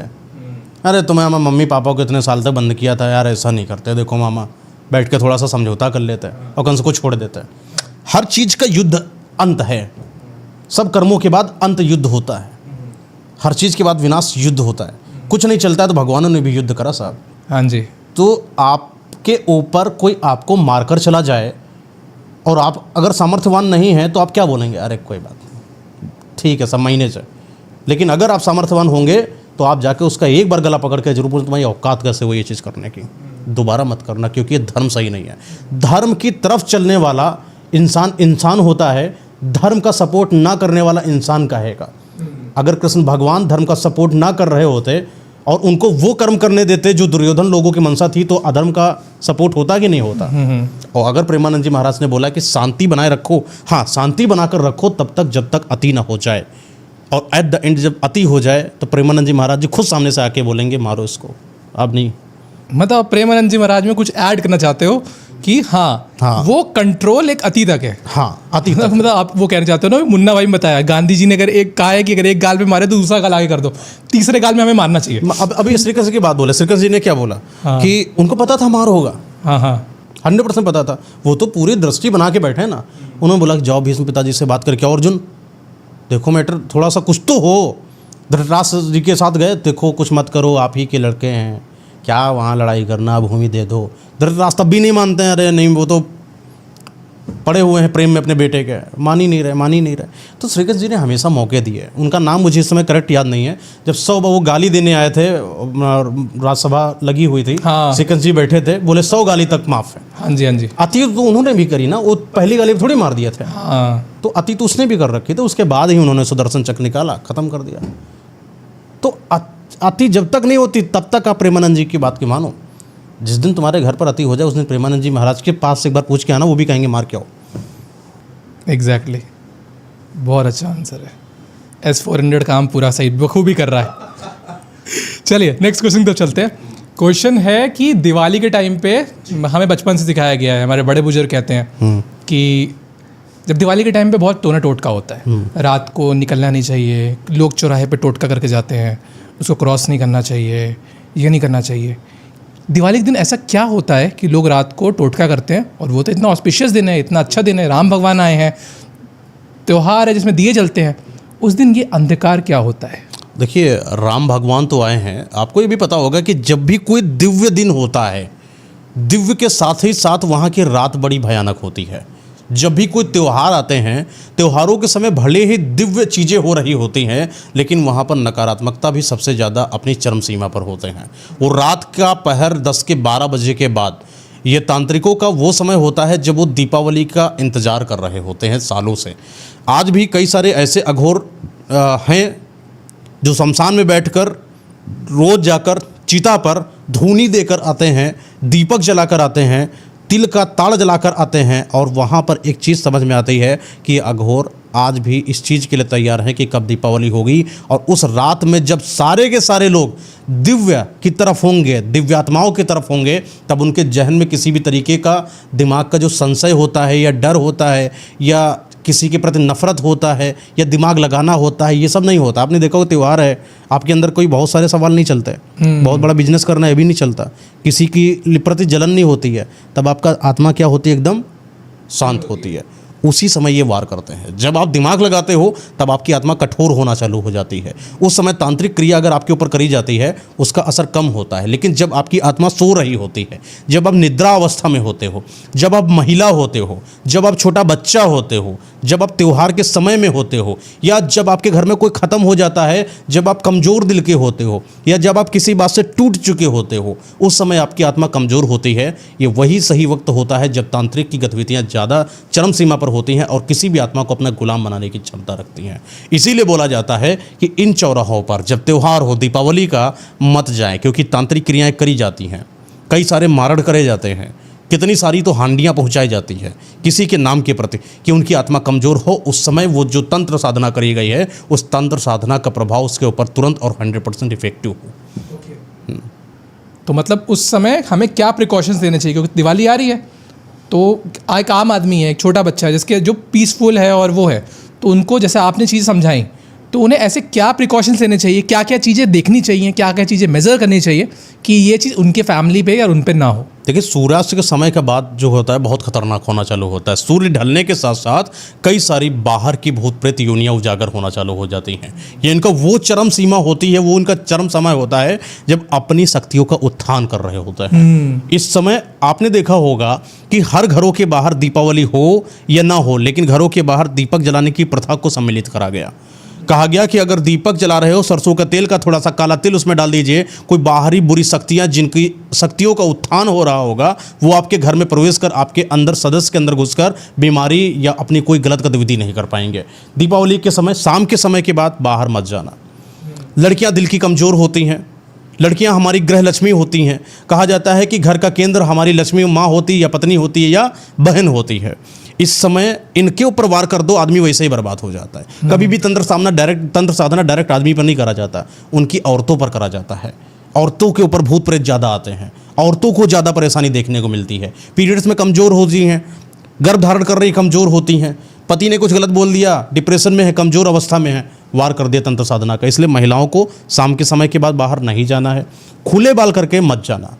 अरे तुम्हें मम्मी पापा को इतने साल तक बंद किया था यार, ऐसा नहीं करते, देखो मामा बैठ के थोड़ा सा समझौता कर लेते हैं और कंस को छोड़ देते हैं। हर चीज़ का युद्ध अंत है, सब कर्मों के बाद अंत युद्ध होता है, हर चीज़ के बाद विनाश युद्ध होता है। कुछ नहीं चलता है तो भगवानों ने भी युद्ध करा साहब। हाँ जी। तो आपके ऊपर कोई आपको मारकर चला जाए और आप अगर सामर्थ्यवान नहीं हैं तो आप क्या बोलेंगे, अरे कोई बात नहीं, ठीक है सब महीने से। लेकिन अगर आप सामर्थ्यवान होंगे तो आप जाके उसका एक बार गला पकड़ के जरूर बोलें तुम्हारी औकात कैसे हो ये चीज़ करने की, दोबारा मत करना, क्योंकि ये धर्म सही नहीं है। धर्म की तरफ चलने वाला इंसान होता है, धर्म का सपोर्ट ना करने वाला इंसान कहेगा। अगर कृष्ण भगवान धर्म का सपोर्ट ना कर रहे होते और उनको वो कर्म करने देते जो दुर्योधन लोगों की मनसा थी, तो अधर्म का सपोर्ट होता कि नहीं होता। और अगर प्रेमानंद जी महाराज ने बोला कि शांति बनाए रखो, हाँ शांति बनाकर रखो तब तक जब तक अति ना हो जाए, और एट द एंड जब अति हो जाए तो प्रेमानंद जी महाराज जी खुद सामने से आके बोलेंगे मारो इसको, अब नहीं। मतलब प्रेमानंद जी महाराज में कुछ ऐड करना चाहते हो कि हाँ वो कंट्रोल एक अति तक है। हाँ अति तक। मतलब आप वो कहना चाहते हो ना, मुन्ना भाई ने बताया गांधी जी ने अगर एक कहा है कि अगर एक गाल पे मारे तो दूसरा गाल आगे कर दो, तीसरे गाल में हमें मारना चाहिए। अब अभी श्रीकृष्ण की बात बोले, श्रीकृष्ण जी ने क्या बोला कि उनको पता था मार होगा। हाँ 100% पता था, वो तो पूरी दृष्टि बना के बैठे ना। उन्होंने बोला कि जाओ भीष्म पिताजी से बात करके, अर्जुन देखो मैटर थोड़ा सा कुछ तो हो। धृतराष्ट्र जी के साथ गए, देखो कुछ मत करो, आप ही के लड़के हैं, क्या वहाँ लड़ाई करना, भूमि दे दो। धृतराष्ट्र तब भी नहीं मानते हैं, अरे नहीं वो तो पड़े हुए हैं प्रेम में अपने बेटे के, मान ही नहीं रहे। तो श्रीकृष्ण जी ने हमेशा मौके दिए। उनका नाम मुझे इस समय करेक्ट याद नहीं है। जब वो गाली देने आए थे, राज्यसभा लगी हुई थी, श्रीकृष्ण जी बैठे थे, बोले 100 गाली तक माफ है। हाँ जी। अति तो उन्होंने भी करी ना, वो पहली गाली थोड़ी मार दिए थे। तो अति तो उसने भी कर रखी थी, उसके बाद ही उन्होंने सुदर्शन चक्र निकाला, खत्म कर दिया। तो अति जब तक नहीं होती तब तक आप प्रेमानंद जी की बात की मानो। जिस दिन तुम्हारे घर पर अति हो जाए उस दिन प्रेमानंद जी महाराज के पास से एक बार पूछ के आना, वो भी कहेंगे मार के आओ। एग्जैक्टली बहुत अच्छा आंसर है। S-400 काम पूरा सही बखूबी कर रहा है। चलिए नेक्स्ट क्वेश्चन तो चलते हैं। क्वेश्चन है कि दिवाली के टाइम पे हमें बचपन से सिखाया गया है, हमारे बड़े बुजुर्ग कहते हैं कि जब दिवाली के टाइम पे बहुत टोना टोटका होता है, रात को निकलना नहीं चाहिए, लोग चौराहे पे टोटका करके जाते हैं, उसको क्रॉस नहीं करना चाहिए, ये नहीं करना चाहिए। दिवाली के दिन ऐसा क्या होता है कि लोग रात को टोटका करते हैं? और वो तो इतना ऑस्पिशियस दिन है, इतना अच्छा दिन है, राम भगवान आए हैं, त्यौहार है जिसमें दिए जलते हैं, उस दिन ये अंधकार क्या होता है? देखिए राम भगवान तो आए हैं, आपको ये भी पता होगा कि जब भी कोई दिव्य दिन होता है, दिव्य के साथ ही साथ वहाँ की रात बड़ी भयानक होती है। जब भी कोई त्यौहार आते हैं, त्योहारों के समय भले ही दिव्य चीज़ें हो रही होती हैं, लेकिन वहाँ पर नकारात्मकता भी सबसे ज़्यादा अपनी चरम सीमा पर होते हैं। वो रात का पहर 10 के 12 बजे के बाद ये तांत्रिकों का वो समय होता है जब वो दीपावली का इंतज़ार कर रहे होते हैं सालों से। आज भी कई सारे ऐसे अघोर हैं जो शमशान में बैठकर रोज़ जाकर चिता पर धूनी देकर आते हैं, दीपक जलाकर आते हैं, तिल का ताड़ जलाकर आते हैं, और वहाँ पर एक चीज़ समझ में आती है कि अघोर आज भी इस चीज़ के लिए तैयार हैं कि कब दीपावली होगी। और उस रात में जब सारे के सारे लोग दिव्य की तरफ होंगे, दिव्यात्माओं की तरफ होंगे, तब उनके जहन में किसी भी तरीके का दिमाग का जो संशय होता है या डर होता है या किसी के प्रति नफरत होता है या दिमाग लगाना होता है, ये सब नहीं होता। आपने देखा होगा त्यौहार है, आपके अंदर कोई बहुत सारे सवाल नहीं चलते, बहुत बड़ा बिजनेस करना है भी नहीं चलता, किसी की प्रति जलन नहीं होती है, तब आपका आत्मा क्या होती है, एकदम शांत होती है। उसी समय ये वार करते हैं। जब आप दिमाग लगाते हो तब आपकी आत्मा कठोर होना चालू हो जाती है। उस समय तांत्रिक क्रिया अगर आपके ऊपर करी जाती है उसका असर कम होता है। लेकिन जब आपकी आत्मा सो रही होती है, जब आप निद्रा अवस्था में होते हो, जब आप महिला होते हो, जब आप छोटा बच्चा होते हो, जब आप त्यौहार के समय में होते हो, या जब आपके घर में कोई ख़त्म हो जाता है, जब आप कमज़ोर दिल के होते हो, या जब आप किसी बात से टूट चुके होते हो, उस समय आपकी आत्मा कमज़ोर होती है। ये वही सही वक्त होता है जब तांत्रिक की गतिविधियाँ ज़्यादा चरम सीमा पर होती हैं और किसी भी आत्मा को अपना गुलाम बनाने की क्षमता रखती हैं। इसीलिए बोला जाता है कि इन चौराहों पर जब त्यौहार हो, दीपावली का, मत जाएं, क्योंकि तांत्रिक क्रियाएं करी जाती हैं, कई सारे मारण करे जाते हैं, कितनी सारी तो हांडियाँ पहुंचाई जाती है किसी के नाम के प्रति कि उनकी आत्मा कमज़ोर हो। उस समय वो जो तंत्र साधना करी गई है उस तंत्र साधना का प्रभाव उसके ऊपर तुरंत और 100% इफेक्टिव हो। तो मतलब उस समय हमें क्या प्रिकॉशंस लेने चाहिए, क्योंकि दिवाली आ रही है तो एक आम आदमी है, एक छोटा बच्चा है जिसके जो पीसफुल है और वो है, तो उनको जैसे आपने चीज़ समझाई, तो उन्हें ऐसे क्या प्रिकॉशंस लेने चाहिए, क्या क्या चीज़ें देखनी चाहिए, क्या क्या चीज़ें मेज़र करनी चाहिए कि ये चीज़ उनके फैमिली पे या उन पे ना हो। देखिए, सूर्यास्त के समय के बाद जो होता है बहुत खतरनाक होना चालू होता है। सूर्य ढलने के साथ साथ कई सारी बाहर की भूत प्रेत योनियाँ उजागर होना चालू हो जाती हैं। ये इनका वो चरम सीमा होती है, वो उनका चरम समय होता है जब अपनी शक्तियों का उत्थान कर रहे होते हैं। इस समय आपने देखा होगा कि हर घरों के बाहर दीपावली हो या ना हो, लेकिन घरों के बाहर दीपक जलाने की प्रथा को सम्मिलित करा गया। कहा गया कि अगर दीपक जला रहे हो, सरसों का तेल का थोड़ा सा काला तिल उसमें डाल दीजिए। कोई बाहरी बुरी शक्तियां जिनकी शक्तियों का उत्थान हो रहा होगा वो आपके घर में प्रवेश कर आपके अंदर, सदस्य के अंदर घुसकर बीमारी या अपनी कोई गलत गतिविधि नहीं कर पाएंगे। दीपावली के समय, शाम के समय के बाद बाहर मत जाना। लड़कियां दिल की कमज़ोर होती हैं, लड़कियां हमारी गृह लक्ष्मी होती हैं। कहा जाता है कि घर का केंद्र हमारी लक्ष्मी माँ होती है या पत्नी होती है या बहन होती है। इस समय इनके ऊपर वार कर दो, आदमी वैसे ही बर्बाद हो जाता है। कभी भी तंत्र साधना डायरेक्ट आदमी पर नहीं करा जाता, उनकी औरतों पर करा जाता है। औरतों के ऊपर भूत प्रेत ज़्यादा आते हैं, औरतों को ज़्यादा परेशानी देखने को मिलती है। पीरियड्स में कमज़ोर होती हैं, गर्भ धारण कर रही कमज़ोर होती हैं, पति ने कुछ गलत बोल दिया, डिप्रेशन में है, कमज़ोर अवस्था में है, वार कर दिया तंत्र साधना का। इसलिए महिलाओं को शाम के समय के बाद बाहर नहीं जाना है, खुले बाल करके मत जाना।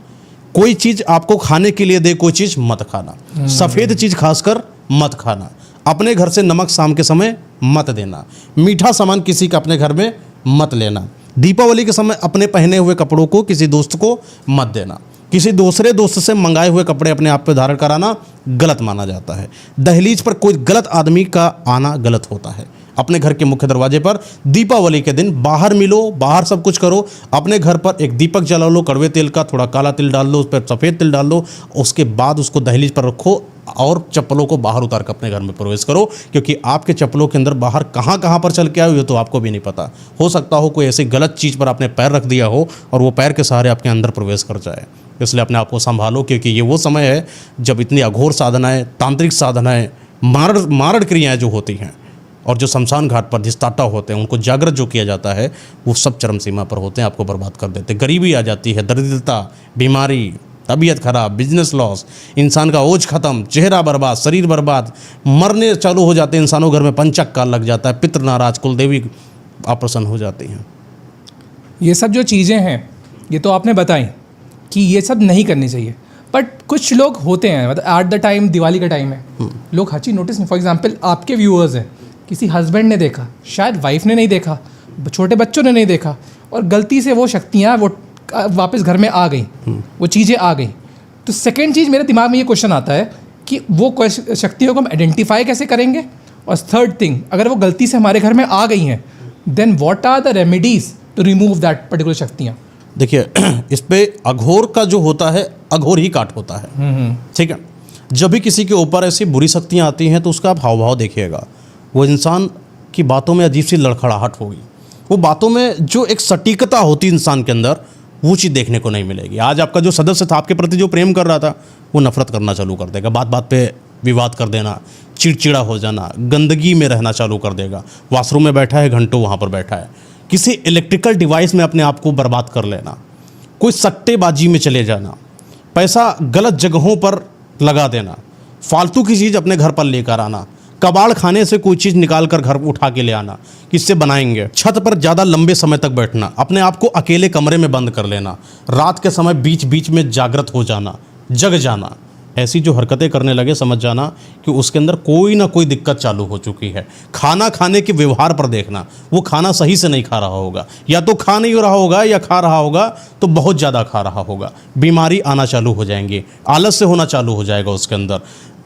कोई चीज़ आपको खाने के लिए दे, कोई चीज़ मत खाना, सफ़ेद चीज़ खासकर मत खाना। अपने घर से नमक शाम के समय मत देना, मीठा सामान किसी का अपने घर में मत लेना। दीपावली के समय अपने पहने हुए कपड़ों को किसी दोस्त को मत देना। किसी दूसरे दोस्त से मंगाए हुए कपड़े अपने आप पे धारण कराना गलत माना जाता है। दहलीज पर कोई गलत आदमी का आना गलत होता है। अपने घर के मुख्य दरवाजे पर दीपावली के दिन बाहर मिलो, बाहर सब कुछ करो। अपने घर पर एक दीपक जला लो, कड़वे तेल का, थोड़ा काला तिल डाल लो, उस पर सफ़ेद तिल डाल लो, उसके बाद उसको दहलीज पर रखो और चप्पलों को बाहर उतार कर अपने घर में प्रवेश करो, क्योंकि आपके चप्पलों के अंदर बाहर कहाँ कहाँ पर चल के आए हो तो आपको भी नहीं पता। हो सकता हो कोई ऐसी गलत चीज़ पर आपने पैर रख दिया हो और वो पैर के सहारे आपके अंदर प्रवेश कर जाए। इसलिए अपने आप को संभालो, क्योंकि ये वो समय है जब इतनी अघोर साधनाएँ, तांत्रिक साधनाएँ, मारण क्रियाएँ जो होती हैं और जो शमशान घाट पर जिस्ताटा होते हैं, उनको जागृत जो किया जाता है, वो सब चरम सीमा पर होते हैं, आपको बर्बाद कर देते हैं। गरीबी आ जाती है, दरिद्रता, बीमारी, तबीयत खराब, बिजनेस लॉस, इंसान का ओज खत्म, चेहरा बर्बाद, शरीर बर्बाद, मरने चालू हो जाते हैं इंसानों। घर में पंचक काल लग जाता है, पितृ नाराज, कुलदेवी अप्रसन्न हो जाती हैं। ये सब जो चीज़ें हैं ये तो आपने बताई कि ये सब नहीं करनी चाहिए, बट कुछ लोग होते हैं, मतलब एट द टाइम दिवाली का टाइम है, लोग हर चीज़ नोटिस नहीं। फॉर एग्जाम्पल आपके व्यूअर्स हैं, किसी हस्बैंड ने देखा, शायद वाइफ ने नहीं देखा, छोटे बच्चों ने नहीं देखा, और गलती से वो शक्तियाँ वो वापस घर में आ गई, वो चीज़ें आ गई। तो सेकेंड चीज़ मेरे दिमाग में ये क्वेश्चन आता है कि वो शक्तियों को हम आइडेंटिफाई कैसे करेंगे, और थर्ड थिंग, अगर वो गलती से हमारे घर में आ गई हैं, then what are the remedies to remove that particular शक्तियाँ। देखिए, इस पे अघोर का जो होता है, अघोर ही काट होता है, ठीक है। जब भी किसी के ऊपर ऐसी बुरी शक्तियाँ आती हैं तो उसका आप हाव भाव देखिएगा, वो इंसान की बातों में अजीब सी लड़खड़ाहट होगी, वो बातों में जो एक सटीकता होती इंसान के अंदर, वो चीज़ देखने को नहीं मिलेगी। आज आपका जो सदस्य था, आपके प्रति जो प्रेम कर रहा था, वो नफरत करना चालू कर देगा, बात बात पे विवाद कर देना, चिड़चिड़ा हो जाना, गंदगी में रहना चालू कर देगा। वॉशरूम में बैठा है, घंटों वहाँ पर बैठा है, किसी इलेक्ट्रिकल डिवाइस में अपने आप को बर्बाद कर लेना, कोई सट्टेबाजी में चले जाना, पैसा गलत जगहों पर लगा देना, फालतू की चीज़ अपने घर पर लेकर आना, कबाड़ खाने से कोई चीज़ निकाल कर घर उठा के ले आना, किससे बनाएंगे, छत पर ज़्यादा लंबे समय तक बैठना, अपने आप को अकेले कमरे में बंद कर लेना, रात के समय बीच बीच में जागृत हो जाना, जग जाना, ऐसी जो हरकतें करने लगे, समझ जाना कि उसके अंदर कोई ना कोई दिक्कत चालू हो चुकी है। खाना खाने के व्यवहार पर देखना, वो खाना सही से नहीं खा रहा होगा, या तो खा नहीं रहा होगा या खा रहा होगा तो बहुत ज़्यादा खा रहा होगा। बीमारी आना चालू हो जाएंगी, आलस्य होना चालू हो जाएगा, उसके अंदर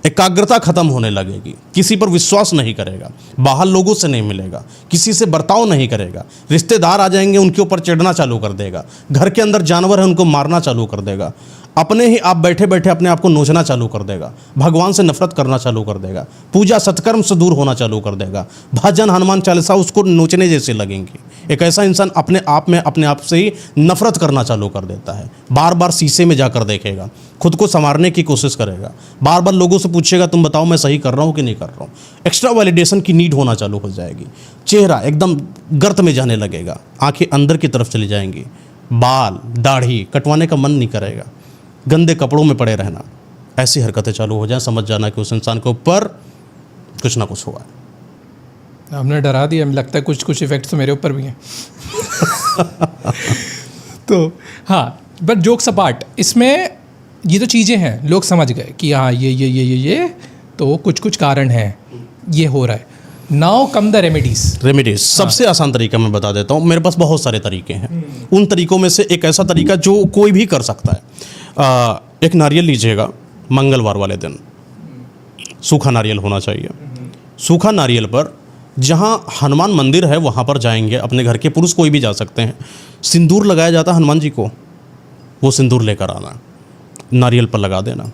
एकाग्रता खत्म होने लगेगी, किसी पर विश्वास नहीं करेगा, बाहर लोगों से नहीं मिलेगा, किसी से बर्ताव नहीं करेगा, रिश्तेदार आ जाएंगे उनके ऊपर चिढ़ना चालू कर देगा, घर के अंदर जानवर है उनको मारना चालू कर देगा, अपने ही आप बैठे बैठे अपने आप को नोचना चालू कर देगा, भगवान से नफरत करना चालू कर देगा, पूजा सत्कर्म से दूर होना चालू कर देगा, भजन हनुमान चालीसा उसको नोचने जैसे लगेंगे। एक ऐसा इंसान अपने आप से ही नफरत करना चालू कर देता है। बार बार शीशे में जाकर देखेगा, खुद को संवारने की कोशिश करेगा, बार बार लोगों से पूछेगा तुम बताओ मैं सही कर रहा हूँ कि नहीं कर रहा हूँ। एक्स्ट्रा वैलिडेशन की नीड होना चालू हो जाएगी, चेहरा एकदम गर्त में जाने लगेगा, आंखें अंदर की तरफ चली जाएंगी, बाल दाढ़ी कटवाने का मन नहीं करेगा, गंदे कपड़ों में पड़े रहना, ऐसी हरकतें चालू हो जाए, समझ जाना कि उस इंसान के ऊपर कुछ ना कुछ हुआ है। आपने डरा दिया, मुझे लगता है कुछ इफेक्ट्स तो मेरे ऊपर भी हैं। तो हाँ, बट जोक्स अपार्ट, इसमें ये तो चीज़ें हैं, लोग समझ गए कि हाँ ये तो कुछ कारण है, ये हो रहा है। Now come the remedies. सबसे आसान तरीका मैं बता देता हूँ, मेरे पास बहुत सारे तरीके हैं। उन तरीकों में से एक ऐसा तरीका जो कोई भी कर सकता है। एक नारियल लीजिएगा, मंगलवार वाले दिन सूखा नारियल होना चाहिए। सूखा नारियल पर जहाँ हनुमान मंदिर है वहाँ पर जाएंगे, अपने घर के पुरुष कोई भी जा सकते हैं। सिंदूर लगाया जाता है हनुमान जी को, वो सिंदूर लेकर आना, नारियल पर लगा देना,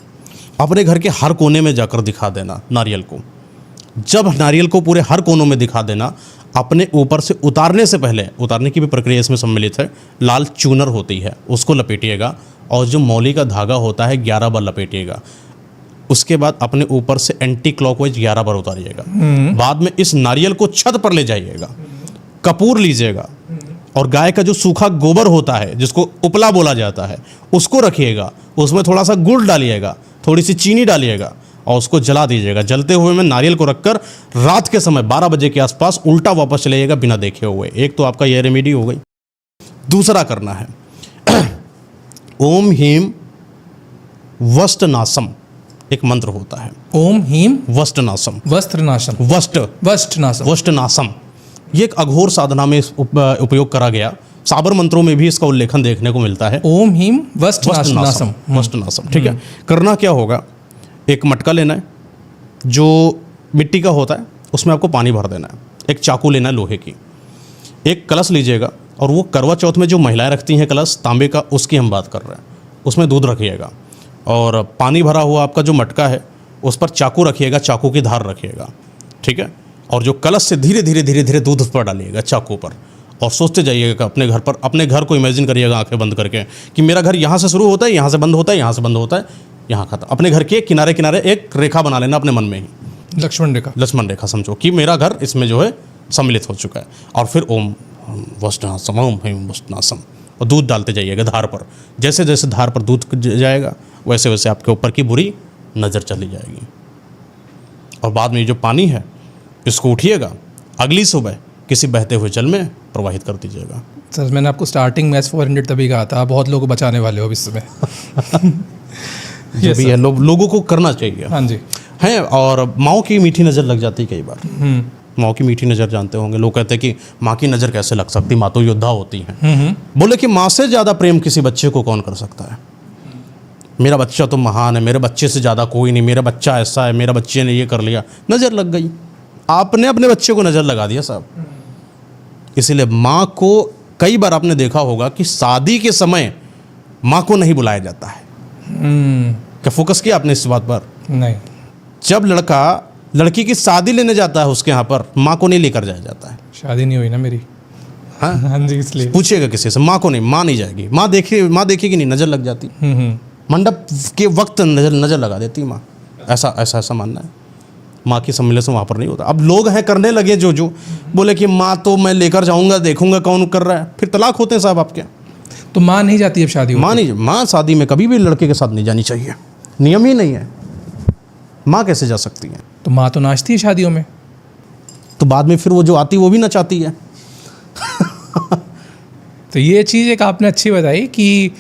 अपने घर के हर कोने में जाकर दिखा देना नारियल को। जब नारियल को पूरे हर कोनों में दिखा देना, अपने ऊपर से उतारने से पहले, उतारने की भी प्रक्रिया इसमें सम्मिलित है, लाल चूनर होती है उसको लपेटिएगा, और जो मौली का धागा होता है 11 बार लपेटिएगा। उसके बाद अपने ऊपर से एंटी क्लॉकवाइज 11 बार उतारिएगा। बाद में इस नारियल को छत पर ले जाइएगा, कपूर लीजिएगा और गाय का जो सूखा गोबर होता है जिसको उपला बोला जाता है उसको रखिएगा, उसमें थोड़ा सा गुड़ डालिएगा, थोड़ी सी चीनी डालिएगा और उसको जला दीजिएगा। जलते हुए में नारियल को रखकर रात के समय 12 बजे के आसपास उल्टा वापस चले जाइएगा बिना देखे हुए। एक तो आपका यह रेमेडी हो गई। दूसरा करना है ओम हीम वस्त्रनाशम, एक मंत्र होता है। ओम हीम वस्त्रनाशम, वस्त्रनाशम, ये एक अघोर साधना में उपयोग करा गया। साबर मंत्रों में भी इसका उल्लेखन देखने को मिलता है। ओम हीम वस्त्रनाशम। ठीक है, करना क्या होगा, एक मटका लेना है जो मिट्टी का होता है, उसमें आपको पानी भर देना है। एक चाकू लेना है लोहे की, एक कलश लीजिएगा, और वो करवा चौथ में जो महिलाएं रखती हैं कलश तांबे का, उसकी हम बात कर रहे हैं, उसमें दूध रखिएगा और पानी भरा हुआ आपका जो मटका है उस पर चाकू रखिएगा, चाकू की धार रखिएगा, ठीक है। और जो कलश से धीरे धीरे दूध उस पर डालिएगा चाकू पर, और सोचते जाइएगा अपने घर पर, अपने घर को इमेजिन करिएगा आंखें बंद करके कि मेरा घर यहाँ से शुरू होता है, यहाँ से बंद होता है, यहाँ से बंद होता है, यहाँ खत्म। अपने घर के किनारे किनारे एक रेखा बना लेना अपने मन में ही, लक्ष्मण रेखा समझो कि मेरा घर इसमें जो है सम्मिलित हो चुका है। और फिर ओम वस्त्रनाशम, ओम ह्रीम वस्त्रनाशम, और दूध डालते जाइएगा धार पर। जैसे जैसे धार पर दूध जाएगा वैसे वैसे आपके ऊपर की बुरी नज़र चली जाएगी। और बाद में जो पानी है इसको उठिएगा, अगली सुबह किसी बहते हुए जल में प्रवाहित कर दीजिएगा। सर मैंने आपको स्टार्टिंग में S400 तभी कहा था, बहुत लोगों को बचाने वाले हो इस समय। जो भी है लोगों को करना चाहिए। हाँ जी है। और माँ की मीठी नज़र लग जाती है कई बार। माँ की मीठी नज़र जानते होंगे, लोग कहते हैं कि माँ की नज़र कैसे लग सकती, माँ तो योद्धा होती हैं। बोले कि माँ से ज़्यादा प्रेम किसी बच्चे को कौन कर सकता है। मेरा बच्चा तो महान है, मेरे बच्चे से ज़्यादा कोई नहीं, मेरा बच्चा ऐसा है, मेरा बच्चे ने ये कर लिया, नज़र लग गई। आपने अपने बच्चे को नज़र लगा दिया साहब। इसीलिए माँ को कई बार आपने देखा होगा कि शादी के समय माँ को नहीं बुलाया जाता है। क्या फोकस किया आपने इस बात पर? नहीं। जब लड़का लड़की की शादी लेने जाता है उसके यहाँ पर माँ को नहीं लेकर जाया जाता है। शादी नहीं हुई ना मेरी। हाँ हाँ जी, इसलिए पूछिएगा किसी से, माँ को नहीं, माँ नहीं जाएगी। माँ देखेगी नहीं, नज़र लग जाती। मंडप के वक्त नज़र लगा देती माँ। ऐसा मानना है। माँ की सम्मिलन वहाँ पर नहीं होता। अब लोग हैं करने लगे जो बोले कि माँ तो मैं लेकर जाऊँगा, देखूंगा कौन कर रहा है, फिर तलाक होते हैं साहब आपके। तो माँ नहीं जाती अब शादी? माँ शादी में कभी भी लड़के के साथ नहीं जानी चाहिए, नियम ही नहीं है। माँ कैसे जा सकती है? तो माँ तो नाचती है शादियों में, तो बाद में फिर वो जो आती वो भी नचाती है। तो ये चीज़ एक आपने अच्छी बताई कि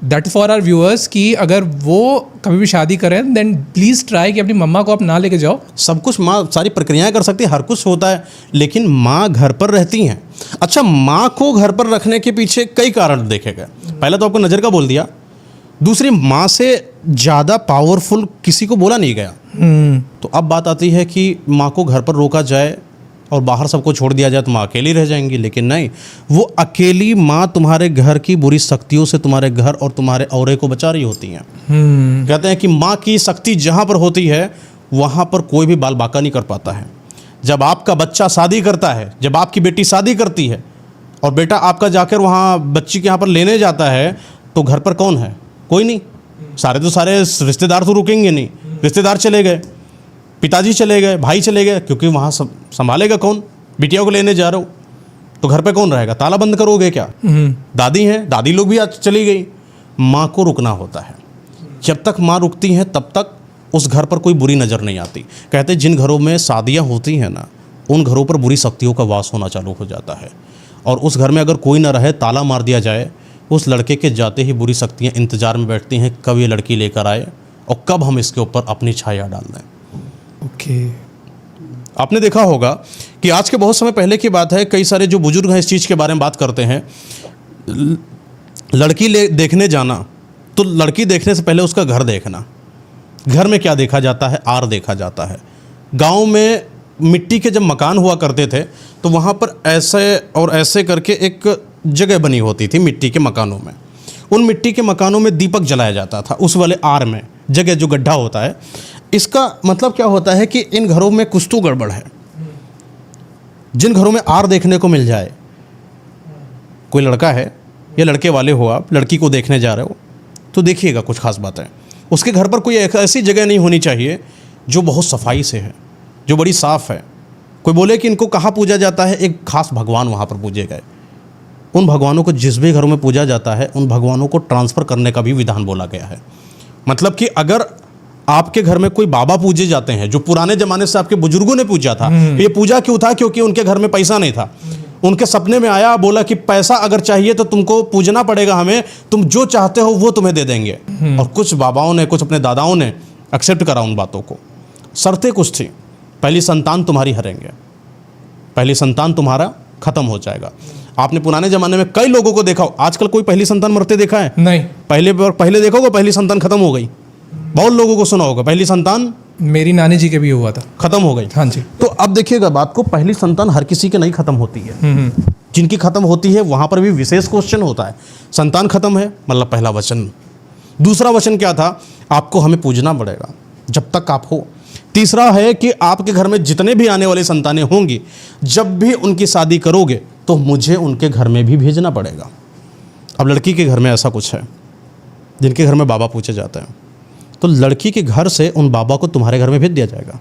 दैट फॉर आवर व्यूअर्स कि अगर वो कभी भी शादी करें देन प्लीज़ ट्राई कि अपनी मम्मा को आप ना लेके जाओ। सब कुछ माँ सारी प्रक्रियाएं कर सकती है, हर कुछ होता है, लेकिन माँ घर पर रहती हैं। अच्छा, माँ को घर पर रखने के पीछे कई कारण देखे गए। पहला तो आपको नज़र का बोल दिया, दूसरी माँ से ज़्यादा पावरफुल किसी को बोला नहीं गया। तो अब बात आती है कि माँ को घर पर रोका जाए और बाहर सबको छोड़ दिया जाए तो माँ अकेली रह जाएंगी, लेकिन नहीं, वो अकेली माँ तुम्हारे घर की बुरी शक्तियों से तुम्हारे घर और तुम्हारे औरे को बचा रही होती हैं। कहते हैं कि माँ की शक्ति जहाँ पर होती है वहाँ पर कोई भी बाल बाका नहीं कर पाता है। जब आपका बच्चा शादी करता है, जब आपकी बेटी शादी करती है और बेटा आपका जाकर वहाँ बच्ची के यहाँ पर लेने जाता है, तो घर पर कौन है? कोई नहीं। सारे रिश्तेदार तो रुकेंगे नहीं, रिश्तेदार चले गए, पिताजी चले गए, भाई चले गए, क्योंकि वहाँ सब संभालेगा कौन? बिटिया को लेने जा रहे हो तो घर पे कौन रहेगा? ताला बंद करोगे क्या? दादी हैं, दादी लोग भी आज चली गई। माँ को रुकना होता है। जब तक माँ रुकती हैं तब तक उस घर पर कोई बुरी नज़र नहीं आती। कहते जिन घरों में शादियाँ होती हैं ना, उन घरों पर बुरी शक्तियों का वास होना चालू हो जाता है। और उस घर में अगर कोई ना रहे, ताला मार दिया जाए, उस लड़के के जाते ही बुरी शक्तियाँ इंतज़ार में बैठती हैं कब ये लड़की लेकर आए और कब हम इसके ऊपर अपनी छाया डाल दें। ओके। आपने देखा होगा कि आज के बहुत समय पहले की बात है, कई सारे जो बुजुर्ग हैं इस चीज़ के बारे में बात करते हैं। लड़की देखने जाना तो लड़की देखने से पहले उसका घर देखना। घर में क्या देखा जाता है? आर देखा जाता है। गांव में मिट्टी के जब मकान हुआ करते थे तो वहाँ पर ऐसे और ऐसे करके एक जगह बनी होती थी मिट्टी के मकानों में। उन मिट्टी के मकानों में दीपक जलाया जाता था उस वाले आर में, जगह जो गड्ढा होता है। इसका मतलब क्या होता है कि इन घरों में कुछ तो गड़बड़ है। जिन घरों में आर देखने को मिल जाए, कोई लड़का है या लड़के वाले हो, आप लड़की को देखने जा रहे हो, तो देखिएगा कुछ खास बात है। उसके घर पर कोई ऐसी जगह नहीं होनी चाहिए जो बहुत सफाई से है, जो बड़ी साफ़ है। कोई बोले कि इनको कहाँ पूजा जाता है, एक खास भगवान वहाँ पर पूजे गए। उन भगवानों को जिस भी घरों में पूजा जाता है, उन भगवानों को ट्रांसफ़र करने का भी विधान बोला गया है। मतलब कि अगर आपके घर में कोई बाबा पूजे जाते हैं जो पुराने ज़माने से आपके बुजुर्गों ने पूजा था, ये पूजा क्यों था? क्योंकि उनके घर में पैसा नहीं था। उनके सपने में आया, बोला कि पैसा अगर चाहिए तो तुमको पूजना पड़ेगा हमें, तुम जो चाहते हो वो तुम्हें दे देंगे। और कुछ बाबाओं ने, कुछ अपने दादाओं ने एक्सेप्ट करा उन बातों को। शर्तें कुछ थी, पहली संतान तुम्हारी हरेंगे, पहली संतान तुम्हारा खत्म हो जाएगा। आपने पुराने ज़माने में कई लोगों को देखा हो, आजकल कोई पहली संतान मरते देखा है? नहीं। पहले देखोगे पहली संतान खत्म हो गई। बहुत लोगों को सुना होगा पहली संतान, मेरी नानी जी के भी हुआ था, खत्म हो गई। हाँ जी। तो अब देखिएगा बात को, पहली संतान हर किसी की नहीं खत्म होती है। जिनकी खत्म होती है वहां पर भी विशेष क्वेश्चन होता है। संतान खत्म है, मतलब पहला वचन। दूसरा वचन क्या था? आपको हमें पूजना पड़ेगा जब तक आप हो। तीसरा है कि आपके घर में जितने भी आने वाली संतानें होंगी, जब भी उनकी शादी करोगे तो मुझे उनके घर में भी भेजना पड़ेगा। अब लड़की के घर में ऐसा कुछ है, जिनके घर में बाबा पूछे जाते हैं, तो लड़की के घर से उन बाबा को तुम्हारे घर में भेज दिया जाएगा।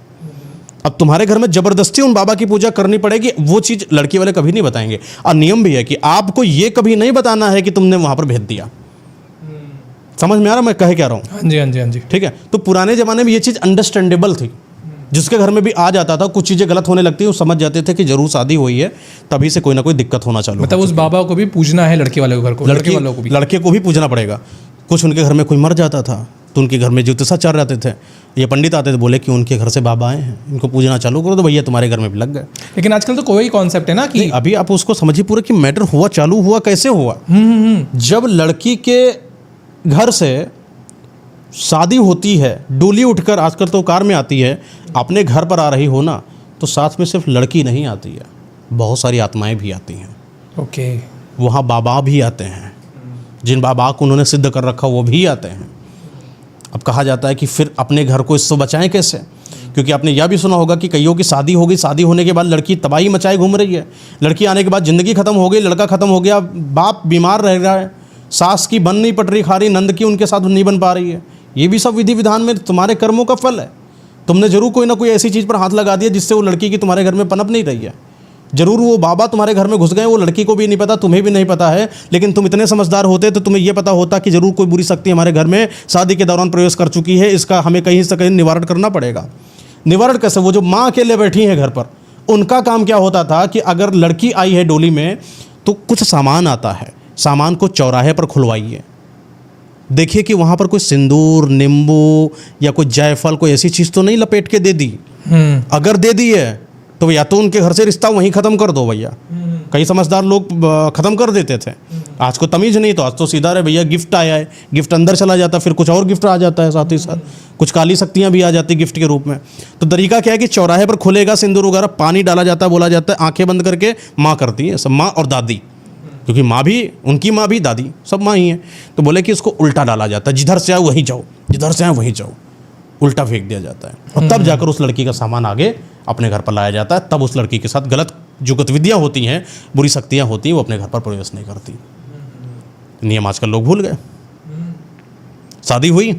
अब तुम्हारे घर में ज़बरदस्ती उन बाबा की पूजा करनी पड़ेगी, वो चीज़ लड़की वाले कभी नहीं बताएंगे। और नियम भी है कि आपको ये कभी नहीं बताना है कि तुमने वहाँ पर भेज दिया। समझ में आ रहा मैं कह क्या रहा हूँ? हाँ जी, हाँ जी, हाँ जी। ठीक है। तो पुराने ज़माने में ये चीज़ अंडरस्टैंडेबल थी। जिसके घर में भी आ जाता था, कुछ चीज़ें गलत होने लगती, वो समझ जाते थे कि जरूर शादी हुई है, तभी से कोई ना कोई दिक्कत होना चालू। मतलब उस बाबा को भी पूजना है, लड़के वाले को, घर को, लड़के वालों को भी, लड़के को भी पूजना पड़ेगा। कुछ उनके घर में कोई मर जाता था तो उनके घर में ज्योतिषा चल रहते थे, ये पंडित आते थे, बोले कि उनके घर से बाबा आए हैं, इनको पूजना चालू करो, तो भैया तुम्हारे घर में भी लग गए। लेकिन आजकल तो कोई कॉन्सेप्ट है ना कि अभी आप उसको समझिए पूरा कि मैटर हुआ चालू हुआ कैसे हुआ। जब लड़की के घर से शादी होती है, डोली उठकर, आजकल तो कार में आती है, अपने घर पर आ रही हो ना, तो साथ में सिर्फ लड़की नहीं आती है, बहुत सारी आत्माएं भी आती हैं। ओके। वहाँ बाबा भी आते हैं, जिन बाबा को उन्होंने सिद्ध कर रखा वो भी आते हैं। अब कहा जाता है कि फिर अपने घर को इससे बचाएं कैसे? क्योंकि आपने यह भी सुना होगा कि कईयों की शादी हो गई, शादी होने के बाद लड़की तबाही मचाए घूम रही है, लड़की आने के बाद ज़िंदगी खत्म हो गई, लड़का खत्म हो गया, बाप बीमार रह रहा है, सास की बन नहीं पट रही खा रही, नंद की उनके साथ नहीं बन पा रही है। ये भी सब विधि विधान में तुम्हारे कर्मों का फल है। तुमने जरूर कोई ना कोई ऐसी चीज़ पर हाथ लगा दिया जिससे वो लड़की की तुम्हारे घर में पनप नहीं रही है। जरूर वो बाबा तुम्हारे घर में घुस गए, वो लड़की को भी नहीं पता, तुम्हें भी नहीं पता है, लेकिन तुम इतने समझदार होते तो तुम्हें ये पता होता कि जरूर कोई बुरी शक्ति हमारे घर में शादी के दौरान प्रवेश कर चुकी है, इसका हमें कहीं से कहीं निवारण करना पड़ेगा। निवारण कैसे? वो जो माँ अकेले बैठी हैं घर पर, उनका काम क्या होता था कि अगर लड़की आई है डोली में तो कुछ सामान आता है, सामान को चौराहे पर खुलवाइए, देखिए कि वहाँ पर कोई सिंदूर, नींबू या कोई जायफल, कोई ऐसी चीज़ तो नहीं लपेट के दे दी। अगर दे दी है तो या तो उनके घर से रिश्ता वहीं ख़त्म कर दो भैया। कई समझदार लोग ख़त्म कर देते थे। आज को तमीज़ नहीं, तो आज तो सीधा रहे भैया, गिफ्ट आया है, गिफ्ट अंदर चला जाता, फिर कुछ और गिफ्ट आ जाता है साथ ही साथ, कुछ काली शक्तियाँ भी आ जाती गिफ्ट के रूप में। तो तरीका क्या है कि चौराहे पर खुलेगा सिंदूर वगैरह, पानी डाला जाता है, बोला जाता है आंखें बंद करके माँ करती है सब, माँ और दादी, क्योंकि माँ भी, उनकी माँ भी, दादी सब माँ ही है। तो बोले कि इसको उल्टा डाला जाता है, जिधर से आए वहीं जाओ, जिधर से आए वहीं जाओ, उल्टा फेंक दिया जाता है। और तब जाकर उस लड़की का सामान आगे अपने घर पर लाया जाता है। तब उस लड़की के साथ गलत जो गतिविधियाँ होती हैं, बुरी शक्तियाँ होती हैं, वो अपने घर पर प्रवेश नहीं करती। नियम आजकल लोग भूल गए। शादी हुई,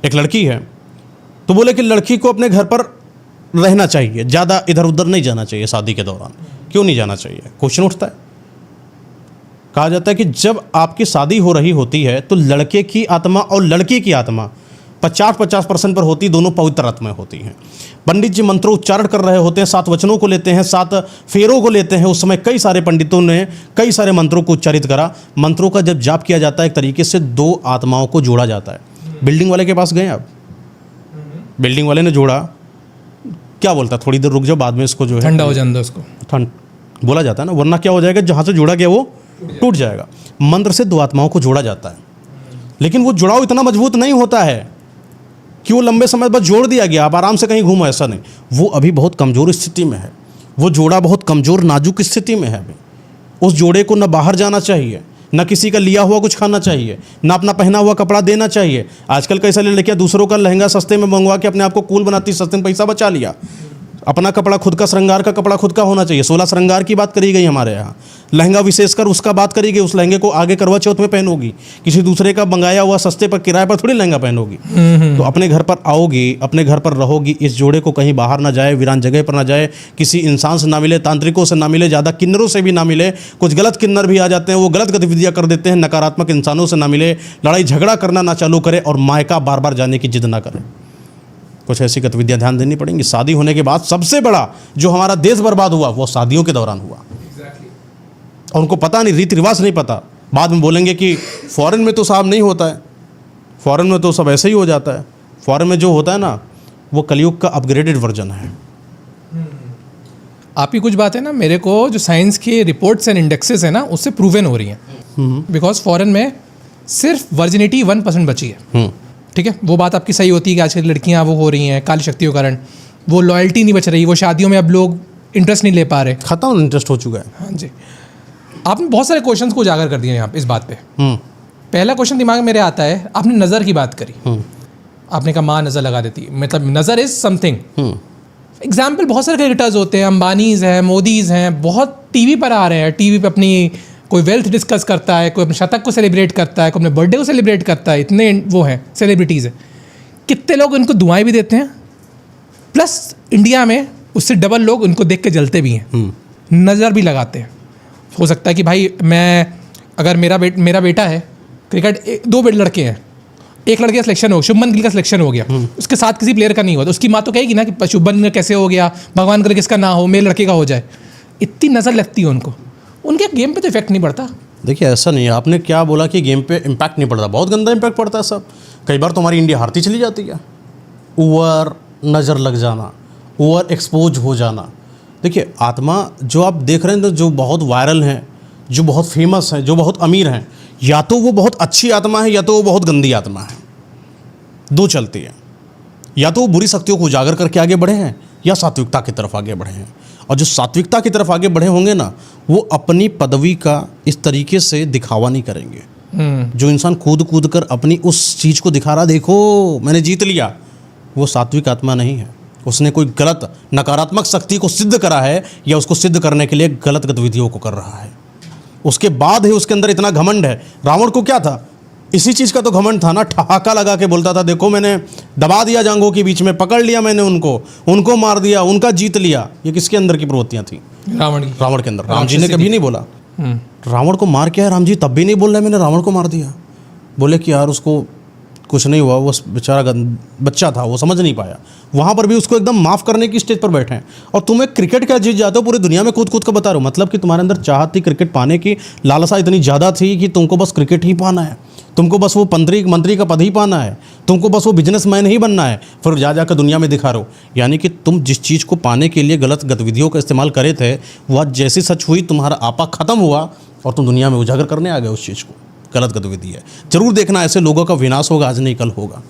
एक लड़की है, तो बोले कि लड़की को अपने घर पर रहना चाहिए, ज़्यादा इधर उधर नहीं जाना चाहिए शादी के दौरान। क्यों नहीं जाना चाहिए? क्वेश्चन उठता है। कहा जाता है कि जब आपकी शादी हो रही होती है तो लड़के की आत्मा और लड़की की आत्मा 50% पर होती, दोनों पवित्र आत्माएं होती हैं। पंडित जी मंत्रोच्चारण कर रहे होते हैं, 7 वचनों को लेते हैं, 7 फेरों को लेते हैं। उस समय कई सारे पंडितों ने कई सारे मंत्रों को उच्चारित करा। मंत्रों का जब जाप किया जाता है, एक तरीके से 2 आत्माओं को जोड़ा जाता है। बिल्डिंग वाले के पास गए आप, बिल्डिंग वाले ने जोड़ा, क्या बोलता है, थोड़ी देर रुक जाओ, बाद में इसको जो है ठंडा हो जाने दो उसको, ठंड बोला जाता है ना, वरना क्या हो जाएगा, जहाँ से जोड़ा गया वो टूट जाएगा। मंत्र से 2 आत्माओं को जोड़ा जाता है, लेकिन वो जुड़ाव इतना मजबूत नहीं होता है कि वो लंबे समय बाद जोड़ दिया गया, आप आराम से कहीं घूमो, ऐसा नहीं। वो अभी बहुत कमज़ोर स्थिति में है, वो जोड़ा बहुत कमज़ोर नाजुक स्थिति में है अभी। उस जोड़े को न बाहर जाना चाहिए, न किसी का लिया हुआ कुछ खाना चाहिए, न अपना पहना हुआ कपड़ा देना चाहिए। आजकल कई सारी लड़कियाँ दूसरों का लहंगा सस्ते में मंगवा के अपने आप को कूल बनाती, सस्ते में पैसा बचा लिया। अपना कपड़ा खुद का, श्रृंगार का कपड़ा खुद का होना चाहिए। 16 श्रृंगार की बात करी गई हमारे यहाँ, लहंगा विशेषकर उसका बात करी गई। उस लहंगे को आगे करवा चौथ में पहनोगी, किसी दूसरे का मंगाया हुआ सस्ते पर किराए पर थोड़ी लहंगा पहनोगी। तो अपने घर पर आओगी, अपने घर पर रहोगी, इस जोड़े को कहीं बाहर ना जाए, वीरान जगह पर ना जाए, किसी इंसान से ना मिले, तांत्रिकों से ना मिले, ज़्यादा किन्नरों से भी ना मिले। कुछ गलत किन्नर भी आ जाते हैं, वो गलत गतिविधियाँ कर देते हैं। नकारात्मक इंसानों से ना मिले, लड़ाई झगड़ा करना ना चालू करे, और मायका बार बार जाने की जिद ना करें। कुछ ऐसी गतिविधियां ध्यान देनी पड़ेंगी। शादी होने के बाद सबसे बड़ा जो हमारा देश बर्बाद हुआ वो शादियों के दौरान हुआ। और उनको पता नहीं, रीति रिवाज नहीं पता। बाद में बोलेंगे कि फॉरेन में तो साहब नहीं होता है, फॉरेन में तो सब ऐसे ही हो जाता है। फॉरेन में जो होता है ना, वो कलयुग का अपग्रेडेड वर्जन है। आप ही कुछ बात है ना, मेरे को जो साइंस के रिपोर्ट्स एंड इंडेक्सेस है ना, उससे प्रूवन हो रही हैं। बिकॉज फॉरेन में सिर्फ वर्जिनिटी 1% बची है। ठीक है, वो बात आपकी सही होती है कि आजकल लड़कियां वो हो रही हैं काली शक्तियों के कारण, वो लॉयल्टी नहीं बच रही, वो शादियों में अब लोग इंटरेस्ट नहीं ले पा रहे, खत्म इंटरेस्ट हो चुका है। हाँ जी, आपने बहुत सारे क्वेश्चंस को उजागर कर दिए यहाँ पे इस बात पे। पहला क्वेश्चन दिमाग में मेरे आता है, आपने नज़र की बात करी, आपने कहा माँ नज़र लगा देती है, मतलब नज़र इज समथिंग। एग्जाम्पल बहुत सारे क्रिकेटर्स होते हैं, अंबानीज़ हैं, मोदीज़ हैं, बहुत टीवी पर आ रहे हैं, टीवी पे अपनी कोई वेल्थ डिस्कस करता है, कोई अपने शतक को सेलिब्रेट करता है, कोई अपने बर्थडे को सेलिब्रेट करता है, इतने वो हैं सेलिब्रिटीज़ हैं। कितने लोग उनको दुआएं भी देते हैं, प्लस इंडिया में उससे डबल लोग उनको देख के जलते भी हैं, नज़र भी लगाते हैं। हो सकता है कि भाई मैं, अगर मेरा बेटा है क्रिकेट, 2 लड़के हैं, एक लड़के का सिलेक्शन हो, शुभमन गिल का सिलेक्शन हो गया, उसके साथ किसी प्लेयर का नहीं हुआ, तो उसकी माँ तो कहेगी ना कि शुभमन गिल कैसे हो गया, भगवान करे किसका ना हो, मेरे लड़के का हो जाए। इतनी नज़र लगती है उनको, उनके गेम पे तो इफेक्ट नहीं पड़ता। देखिए ऐसा नहीं है, आपने क्या बोला कि गेम पे इम्पैक्ट नहीं पड़ता, बहुत गंदा इम्पैक्ट पड़ता है सब। कई बार तो हमारी इंडिया हारती चली जाती है। ओवर नज़र लग जाना, ओवर एक्सपोज हो जाना। देखिए आत्मा जो आप देख रहे हैं, तो जो बहुत वायरल हैं, जो बहुत फेमस हैं, जो बहुत अमीर हैं, या तो वो बहुत अच्छी आत्मा है या तो वो बहुत गंदी आत्मा है। 2 चलती है, या तो वो बुरी शक्तियों को उजागर करके आगे बढ़े हैं या सात्विकता की तरफ आगे बढ़े हैं। और जो सात्विकता की तरफ आगे बढ़े होंगे ना, वो अपनी पदवी का इस तरीके से दिखावा नहीं करेंगे। जो इंसान कूद कर अपनी उस चीज़ को दिखा रहा, देखो मैंने जीत लिया, वो सात्विक आत्मा नहीं है। उसने कोई गलत नकारात्मक शक्ति को सिद्ध करा है, या उसको सिद्ध करने के लिए गलत गतिविधियों को कर रहा है। उसके बाद ही उसके अंदर इतना घमंड है। रावण को क्या था, इसी चीज़ का तो घमंड था ना, ठहाका लगा के बोलता था, देखो मैंने दबा दिया जांघों के बीच में, पकड़ लिया मैंने उनको मार दिया, उनका जीत लिया। ये किसके अंदर की प्रवृत्तियाँ थी? रावण के अंदर। राम जी ने कभी नहीं बोला रावण को मार क्या है, राम जी तब भी नहीं बोल रहे मैंने रावण को मार दिया। बोले कि यार उसको कुछ नहीं हुआ, वो बेचारा बच्चा था, वो समझ नहीं पाया, वहाँ पर भी उसको एकदम माफ़ करने की स्टेज पर बैठे हैं। और तुम्हें क्रिकेट क्या जीत जाते हो, पूरी दुनिया में कूद कूद कर बता रहे हो। मतलब कि तुम्हारे अंदर चाहत थी क्रिकेट पाने की, लालसा इतनी ज़्यादा थी कि तुमको बस क्रिकेट ही पाना है, तुमको बस वो मंत्री का पद ही पाना है, तुमको बस वो बिजनेसमैन ही बनना है, फिर जा दुनिया में दिखा रहे हो। यानी कि तुम जिस चीज़ को पाने के लिए गलत गतिविधियों का इस्तेमाल करे थे, वह जैसी सच हुई, तुम्हारा आपा ख़त्म हुआ और तुम दुनिया में उजागर करने आ गए उस चीज़ को। गलत गतिविधि है। जरूर देखना, ऐसे लोगों का विनाश होगा, आज नहीं कल होगा।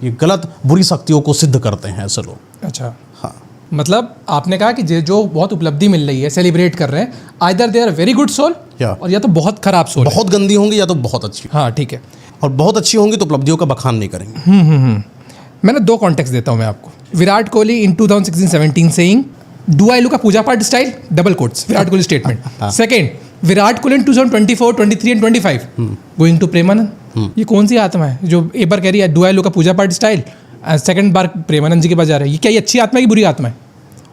ये गलत बुरी शक्तियों को सिद्ध करते हैं ऐसे लोग। अच्छा, हाँ, मतलब आपने कहा कि जो बहुत उपलब्धि मिल रही है, सेलिब्रेट कर रहे हैं, either they are very good soul और या तो बहुत खराब सोल, बहुत गंदी होंगी या तो बहुत अच्छी। हाँ ठीक है। और बहुत अच्छी होंगी तो उपलब्धियों का बखान नहीं करेंगे। मैंने 2 कॉन्टेक्स्ट देता हूँ मैं आपको। Virat Kohli in 2016-17 saying do I look a puja paath style, double quotes, Virat Kohli statement. Second, Virat Kohli in 2024, 23 and 25 going to Premanand. ये कौन सी आत्मा है जो एक बार कह रही है do I look a puja paath style, second बार प्रेमानंद जी के पास जा रहा है? ये क्या ये अच्छी आत्मा है कि बुरी आत्मा है?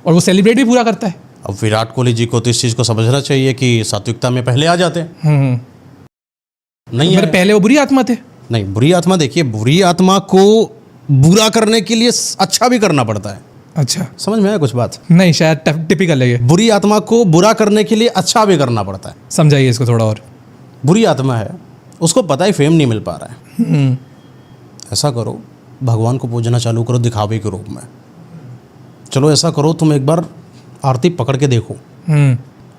और वो सेलिब्रेट भी पूरा करता है। अब विराट कोहली जी को तो इस चीज़ को समझना चाहिए कि सात्विकता में पहले आ जाते हैं। नहीं है, पहले वो बुरी आत्मा थे। नहीं, बुरी आत्मा, देखिए बुरी आत्मा को बुरा करने के लिए अच्छा भी करना पड़ता है। अच्छा, समझ में आया कुछ बात? नहीं, शायद टिपिकल है ये। बुरी आत्मा को बुरा करने के लिए अच्छा भी करना पड़ता है। समझाइए इसको थोड़ा और। बुरी आत्मा है, उसको पता ही फेम नहीं मिल पा रहा है। ऐसा करो, भगवान को पूजना चालू करो दिखावे के रूप में। चलो ऐसा करो, तुम एक बार आरती पकड़ के देखो,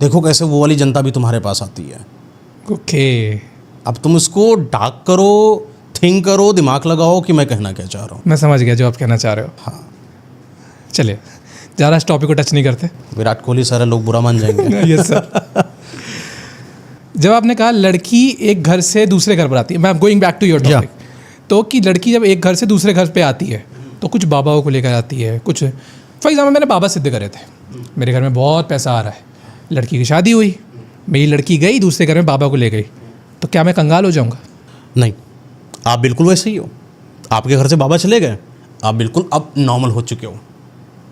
देखो कैसे वो वाली जनता भी तुम्हारे पास आती है। ओके, अब तुम इसको डार्क करो, थिंक करो, दिमाग लगाओ कि मैं कहना क्या चाह रहा हूँ। मैं समझ गया जो आप कहना चाह रहे हो। हाँ, चलिए, ज़्यादा इस टॉपिक को टच नहीं करते। विराट कोहली सारे लोग बुरा मान जाएंगे। Yes sir. जब आपने कहा लड़की एक घर से दूसरे घर पर आती है, मैं going back to your topic, तो कि लड़की जब एक घर से दूसरे घर पे आती है तो कुछ बाबाओं को लेकर आती है, कुछ फॉर एग्जाम्पल मैंने बाबा सिद्ध करे थे, मेरे घर में बहुत पैसा आ रहा है, लड़की की शादी हुई, मेरी लड़की गई दूसरे घर में बाबा को ले गई, तो क्या मैं कंगाल हो जाऊँगा? नहीं, आप बिल्कुल वैसे ही हो। आपके घर से बाबा चले गए, आप बिल्कुल अब नॉर्मल हो चुके हो,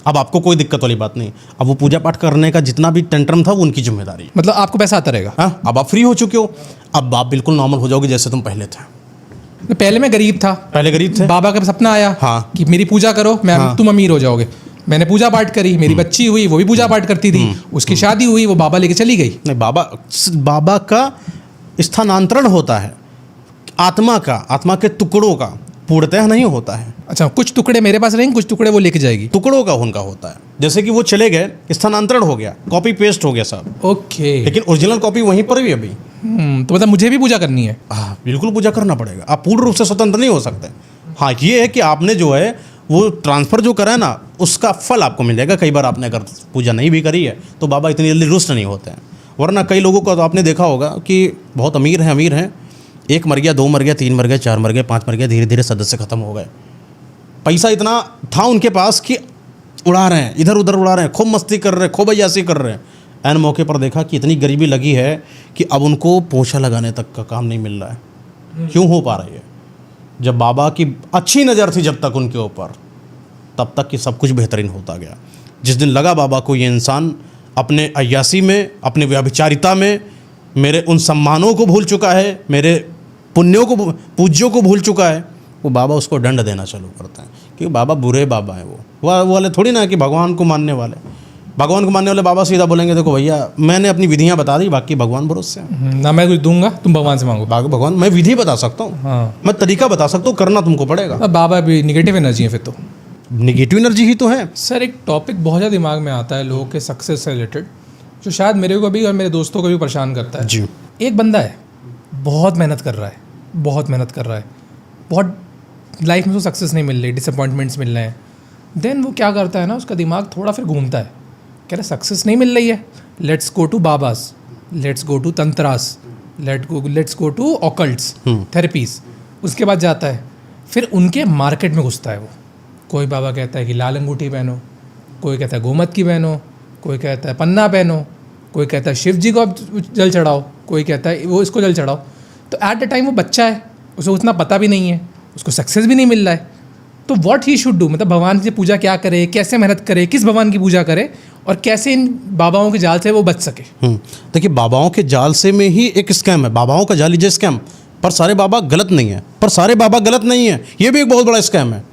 अब आपको कोई दिक्कत वाली बात नहीं। अब वो पूजा पाठ करने का जितना भी टेंट्रम था वो उनकी जिम्मेदारी। मतलब आपको पैसा आता रहेगा? हाँ, अब आप फ्री हो चुके हो, अब आप बिल्कुल नॉर्मल हो जाओगे जैसे तुम पहले थे। पहले मैं गरीब था, पहले गरीब थे, बाबा का सपना आया हाँ, कि मेरी पूजा करो, मैं तुम अमीर हो जाओगे। मैंने पूजा पाठ करी, मेरी बच्ची हुई, वो भी पूजा पाठ करती थी, उसकी शादी हुई, वो बाबा लेके चली गई। नहीं, बाबा का स्थानांतरण होता है, आत्मा के टुकड़ों का पूर्णतः नहीं होता है। अच्छा, कुछ टुकड़े मेरे पास रहेंगे, कुछ टुकड़े वो लेके जाएगी। टुकड़ों का उनका होता है, जैसे कि वो चले गए, स्थानांतरण हो गया, कॉपी पेस्ट हो गया सब। ओके, लेकिन ओरिजिनल कॉपी वहीं पर भी अभी। तो मतलब मुझे भी पूजा करनी है? हाँ, बिल्कुल पूजा करना पड़ेगा। आप पूर्ण रूप से स्वतंत्र नहीं हो सकते। हाँ, ये है कि आपने जो है वो ट्रांसफ़र जो करा है ना, उसका फल आपको मिलेगा। कई बार आपने अगर पूजा नहीं भी करी है तो बाबा इतनी जल्दी रुष्ट नहीं होते हैं। वरना कई लोगों को तो आपने देखा होगा कि बहुत अमीर हैं, एक मर गया, 2 मर गया, 3 मर गए, 4 मर गए, 5 मर गए, धीरे धीरे सदस्य खत्म हो गए। पैसा इतना था उनके पास कि उड़ा रहे हैं, इधर उधर उड़ा रहे हैं, खूब मस्ती कर रहे हैं, खूब अय्यासी कर रहे हैं। ऐन मौके पर देखा कि इतनी गरीबी लगी है कि अब उनको पोछा लगाने तक का काम नहीं मिल रहा है। क्यों हो पा रही है? जब बाबा की अच्छी नज़र थी जब तक उनके ऊपर, तब तक कि सब कुछ बेहतरीन होता गया। जिस दिन लगा बाबा को ये इंसान अपने अय्यासी में, अपने व्यभिचारिता में, मेरे उन सम्मानों को भूल चुका है, मेरे पुण्यों को, पूज्यों को भूल चुका है, वो बाबा उसको दंड देना चालू करता है। क्योंकि बाबा बुरे बाबा हैं। वो वाले थोड़ी ना कि भगवान को मानने वाले बाबा सीधा बोलेंगे देखो भैया मैंने अपनी विधियाँ बता दी, बाकी भगवान भरोसे ना मैं कुछ दूंगा, तुम भगवान से मांगो। भगवान, मैं विधि बता सकता हूँ, हाँ, मैं तरीका बता सकता हूँ, करना तुमको पड़ेगा। अब बाबा भी निगेटिव एनर्जी है फिर तो। निगेटिव एनर्जी ही तो है सर। एक टॉपिक बहुत ज़्यादा दिमाग में आता है लोगों के सक्सेस से रिलेटेड, जो शायद मेरे को भी और मेरे दोस्तों को भी परेशान करता है जी। एक बंदा है, बहुत मेहनत कर रहा है, बहुत लाइफ में उसको सक्सेस नहीं मिल रही, डिसअपॉइंटमेंट्स मिल रहे हैं। देन वो क्या करता है ना, उसका दिमाग थोड़ा फिर घूमता है, कह रहा सक्सेस नहीं मिल रही है, let's go to babas, let's go to tantras, let's go to occults therapies. उसके बाद जाता है, फिर उनके मार्केट में घुसता है वो। कोई बाबा कहता है कि लाल अंगूठी पहनो, कोई कहता है गोमत की पहनो, कोई कहता है पन्ना पहनो, कोई कहता है शिव जी को आप जल चढ़ाओ, कोई कहता है वो इसको जल चढ़ाओ। तो एट द टाइम वो बच्चा है, उसे उतना पता भी नहीं है, उसको सक्सेस भी नहीं मिल रहा है। तो व्हाट ही शुड डू, मतलब भगवान की पूजा क्या करे, कैसे मेहनत करे, किस भगवान की पूजा करे, और कैसे इन बाबाओं के जाल से वो बच सके। देखिए, बाबाओं के जाल से में ही एक स्कैम है। बाबाओं का जाल लीजिए स्कैम, पर सारे बाबा गलत नहीं है, पर सारे बाबा गलत नहीं है, ये भी एक बहुत बड़ा स्कैम है।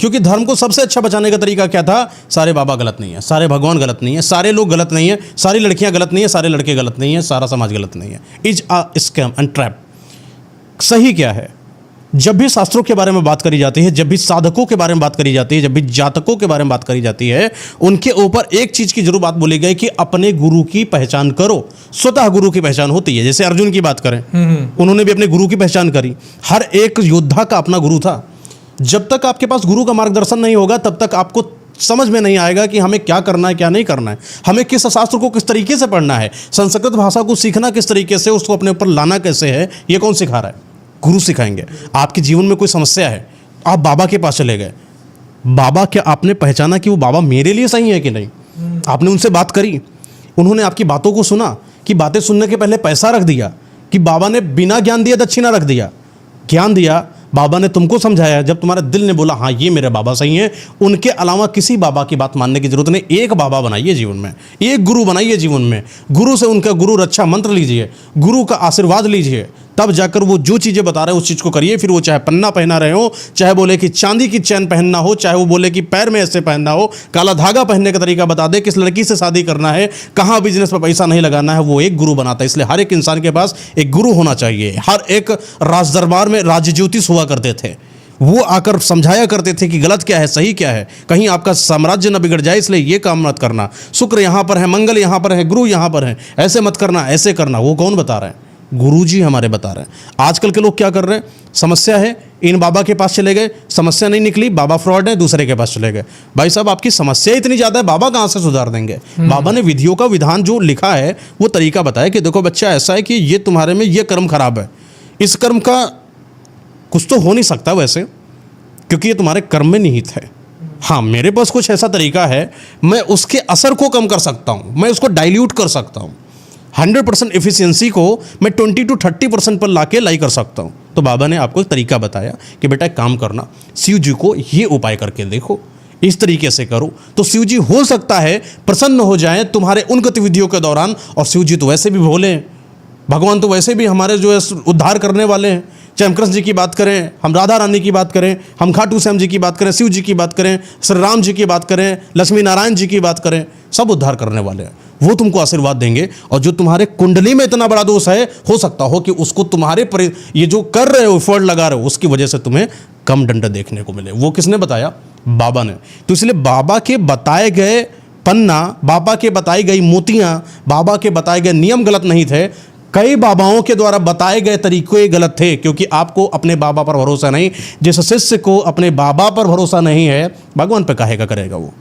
क्योंकि धर्म को सबसे अच्छा बचाने का तरीका क्या था? सारे बाबा गलत नहीं है, सारे भगवान गलत नहीं है, सारे लोग गलत नहीं है, सारी लड़कियां गलत नहीं है, सारे लड़के गलत नहीं है, सारा समाज गलत नहीं है। Is a scam and trap. सही क्या है? जब भी शास्त्रों के बारे में बात करी जाती है, जब भी साधकों के बारे में बात करी जाती है, जब भी जातकों के बारे में बात करी जाती है, उनके ऊपर एक चीज की जरूर बात बोली गई कि अपने गुरु की पहचान करो। स्वतः गुरु की पहचान होती है। जैसे अर्जुन की बात करें, उन्होंने भी अपने गुरु की पहचान करी। हर एक योद्धा का अपना गुरु था। जब तक आपके पास गुरु का मार्गदर्शन नहीं होगा, तब तक आपको समझ में नहीं आएगा कि हमें क्या करना है, क्या नहीं करना है, हमें किस शास्त्र को किस तरीके से पढ़ना है, संस्कृत भाषा को सीखना किस तरीके से, उसको अपने ऊपर लाना कैसे है, ये कौन सिखा रहा है? गुरु सिखाएंगे। आपके जीवन में कोई समस्या है, आप बाबा के पास चले गए, बाबा, क्या आपने पहचाना कि वो बाबा मेरे लिए सही है कि नहीं? आपने उनसे बात करी, उन्होंने आपकी बातों को सुना कि बातें सुनने के पहले पैसा रख दिया, कि बाबा ने बिना ज्ञान दिए दक्षिणा रख दिया? ज्ञान दिया, बाबा ने तुमको समझाया, जब तुम्हारे दिल ने बोला हाँ ये मेरे बाबा सही हैं, उनके अलावा किसी बाबा की बात मानने की जरूरत नहीं। एक बाबा बनाइए जीवन में, एक गुरु बनाइए जीवन में, गुरु से उनका गुरु रक्षा मंत्र लीजिए, गुरु का आशीर्वाद लीजिए, तब जाकर वो जो चीज़ें बता रहे हैं उस चीज़ को करिए। फिर वो चाहे पन्ना पहना रहे हो, चाहे बोले कि चांदी की चैन पहनना हो, चाहे वो बोले कि पैर में ऐसे पहनना हो, काला धागा पहनने का तरीका बता दे, किस लड़की से शादी करना है, कहाँ बिजनेस पर पैसा नहीं लगाना है, वो एक गुरु बनाता है। इसलिए हर एक इंसान के पास एक गुरु होना चाहिए। हर एक राज दरबार में राज ज्योतिष हुआ करते थे, वो आकर समझाया करते थे कि गलत क्या है, सही क्या है, कहीं आपका साम्राज्य न बिगड़ जाए, इसलिए ये काम मत करना, शुक्र यहाँ पर है, मंगल यहाँ पर है, गुरु यहाँ पर है, ऐसे मत करना, ऐसे करना। वो कौन बता रहे हैं? गुरुजी हमारे बता रहे हैं। आजकल के लोग क्या कर रहे हैं? समस्या है, इन बाबा के पास चले गए, समस्या नहीं निकली, बाबा फ्रॉड है, दूसरे के पास चले गए। भाई साहब, आपकी समस्या इतनी ज़्यादा है, बाबा कहाँ से सुधार देंगे? बाबा ने विधियों का विधान जो लिखा है, वो तरीका बताया कि देखो बच्चा, ऐसा है कि ये तुम्हारे में ये कर्म खराब है, इस कर्म का कुछ तो हो नहीं सकता वैसे, क्योंकि ये तुम्हारे कर्म में निहित है। हाँ, मेरे पास कुछ ऐसा तरीका है, मैं उसके असर को कम कर सकता हूँ, मैं उसको डाइल्यूट कर सकता हूँ, 100% एफिशिएंसी को मैं 20 to 30% पर लाके लाई कर सकता हूँ। तो बाबा ने आपको एक तरीका बताया कि बेटा एक काम करना, शिव जी को ये उपाय करके देखो, इस तरीके से करो, तो शिव जी हो सकता है प्रसन्न हो जाएं तुम्हारे उन गतिविधियों के दौरान। और शिव जी तो वैसे भी भोले हैं, भगवान तो वैसे भी हमारे जो है उद्धार करने वाले हैं। चाहे हम कृष्ण जी की बात करें, हम राधा रानी की बात करें, हम खाटू श्याम जी की बात करें, शिव जी की बात करें, श्री राम जी की बात करें, लक्ष्मी नारायण जी की बात करें, सब उद्धार करने वाले हैं। वो तुमको आशीर्वाद देंगे। और जो तुम्हारे कुंडली में इतना बड़ा दोष है, हो सकता हो कि उसको तुम्हारे ये जो कर रहे हो, एफर्ट लगा रहे हो, उसकी वजह से तुम्हें कम दंड देखने को मिले। वो किसने बताया? बाबा ने। तो इसलिए बाबा के बताए गए पन्ना, बाबा के बताई गई मोतियां, बाबा के बताए गए नियम गलत नहीं थे। कई बाबाओं के द्वारा बताए गए तरीके गलत थे, क्योंकि आपको अपने बाबा पर भरोसा नहीं। जिस शिष्य को अपने बाबा पर भरोसा नहीं है, भगवान पे काहे का करेगा वो?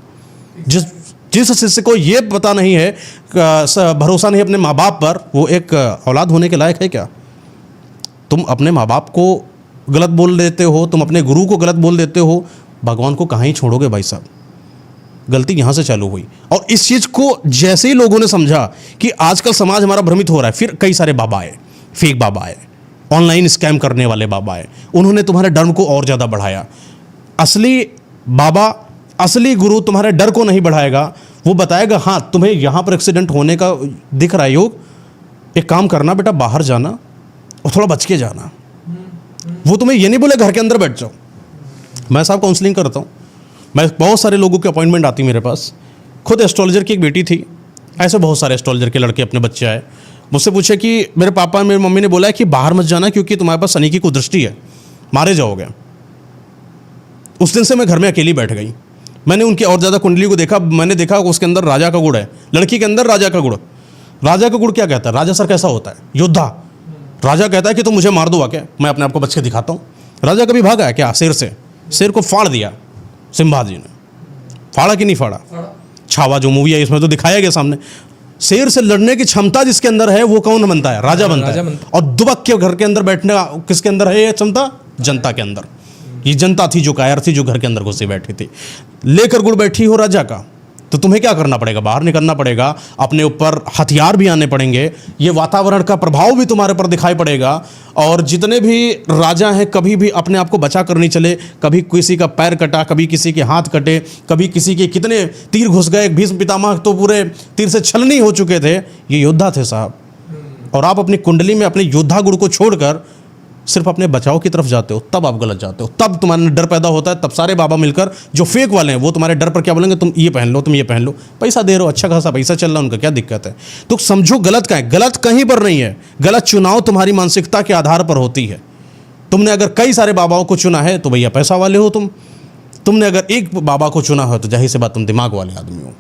जिस शिष्य को ये पता नहीं है, भरोसा नहीं अपने माँ बाप पर, वो एक औलाद होने के लायक है क्या? तुम अपने माँ बाप को गलत बोल देते हो, तुम अपने गुरु को गलत बोल देते हो, भगवान को कहाँ ही छोड़ोगे भाई साहब? गलती यहाँ से चालू हुई। और इस चीज़ को जैसे ही लोगों ने समझा कि आजकल समाज हमारा भ्रमित हो रहा है, फिर कई सारे बाबा आए, फेक बाबा आए, ऑनलाइन स्कैम करने वाले बाबा आए, उन्होंने तुम्हारे डर को और ज़्यादा बढ़ाया। असली बाबा, असली गुरु तुम्हारे डर को नहीं बढ़ाएगा, वो बताएगा हाँ तुम्हें यहाँ पर एक्सीडेंट होने का दिख रहा है योग, एक काम करना बेटा, बाहर जाना और थोड़ा बच के जाना। वो तुम्हें ये नहीं बोले घर के अंदर बैठ जाओ। मैं साहब काउंसलिंग करता हूँ, मैं बहुत सारे लोगों की अपॉइंटमेंट आती मेरे पास। खुद एस्ट्रोलॉजर की एक बेटी थी, ऐसे बहुत सारे एस्ट्रोलॉजर के लड़के अपने बच्चे आए, मुझसे पूछे कि मेरे पापा मेरी मम्मी ने बोला है कि बाहर मत जाना क्योंकि तुम्हारे पास शनि की कुदृष्टि है, मारे जाओगे। उस दिन से मैं घर में अकेली बैठ गई। मैंने उनकी और ज़्यादा कुंडली को देखा, मैंने देखा उसके अंदर राजा का गुण है, लड़की के अंदर राजा का गुण। राजा का गुण क्या कहता है? राजा सर कैसा होता है? योद्धा। राजा कहता है कि तुम मुझे मार दो आके, मैं अपने आप को बच के दिखाता हूँ। राजा कभी भागा है क्या? शेर से, शेर को फाड़ दिया सिंबाजी ने। फाड़ा कि नहीं फाड़ा? छावा जो मूवी है इसमें तो दिखाया गया सामने। शेर से लड़ने की क्षमता जिसके अंदर है वो कौन बनता है? राजा बनता है। और दुबक के घर के अंदर बैठने किसके अंदर है ये क्षमता? जनता के अंदर। ये जनता थी जो कायर थी, जो घर के अंदर घुसी बैठी थी। लेकर गुड़ बैठी हो राजा का, तो तुम्हें क्या करना पड़ेगा? बाहर निकलना पड़ेगा, अपने ऊपर हथियार भी आने पड़ेंगे, ये वातावरण का प्रभाव भी तुम्हारे ऊपर दिखाई पड़ेगा। और जितने भी राजा हैं कभी भी अपने आप को बचा कर नहीं चले। कभी किसी का पैर कटा, कभी किसी के हाथ कटे, कभी किसी के कितने तीर घुस गए। भीष्म पितामह तो पूरे तीर से छलनी हो चुके थे। ये योद्धा थे साहब। और आप अपनी कुंडली में अपने योद्धा गुण को छोड़कर सिर्फ अपने बचाव की तरफ जाते हो तब आप गलत जाते हो। तब तुम्हारे डर पैदा होता है, तब सारे बाबा मिलकर जो फेक वाले हैं वो तुम्हारे डर पर क्या बोलेंगे, तुम ये पहन लो, तुम ये पहन लो, पैसा दे रहे हो, अच्छा खासा पैसा चल रहा है, उनका क्या दिक्कत है। तो समझो गलत कहाँ है, गलत कहीं पर नहीं है, गलत चुनाव तुम्हारी मानसिकता के आधार पर होती है। तुमने अगर कई सारे बाबाओं को चुना है तो भैया पैसा वाले हो तुमने अगर एक बाबा को चुना हो तो जाहिर सी बात तुम दिमाग वाले आदमी हो।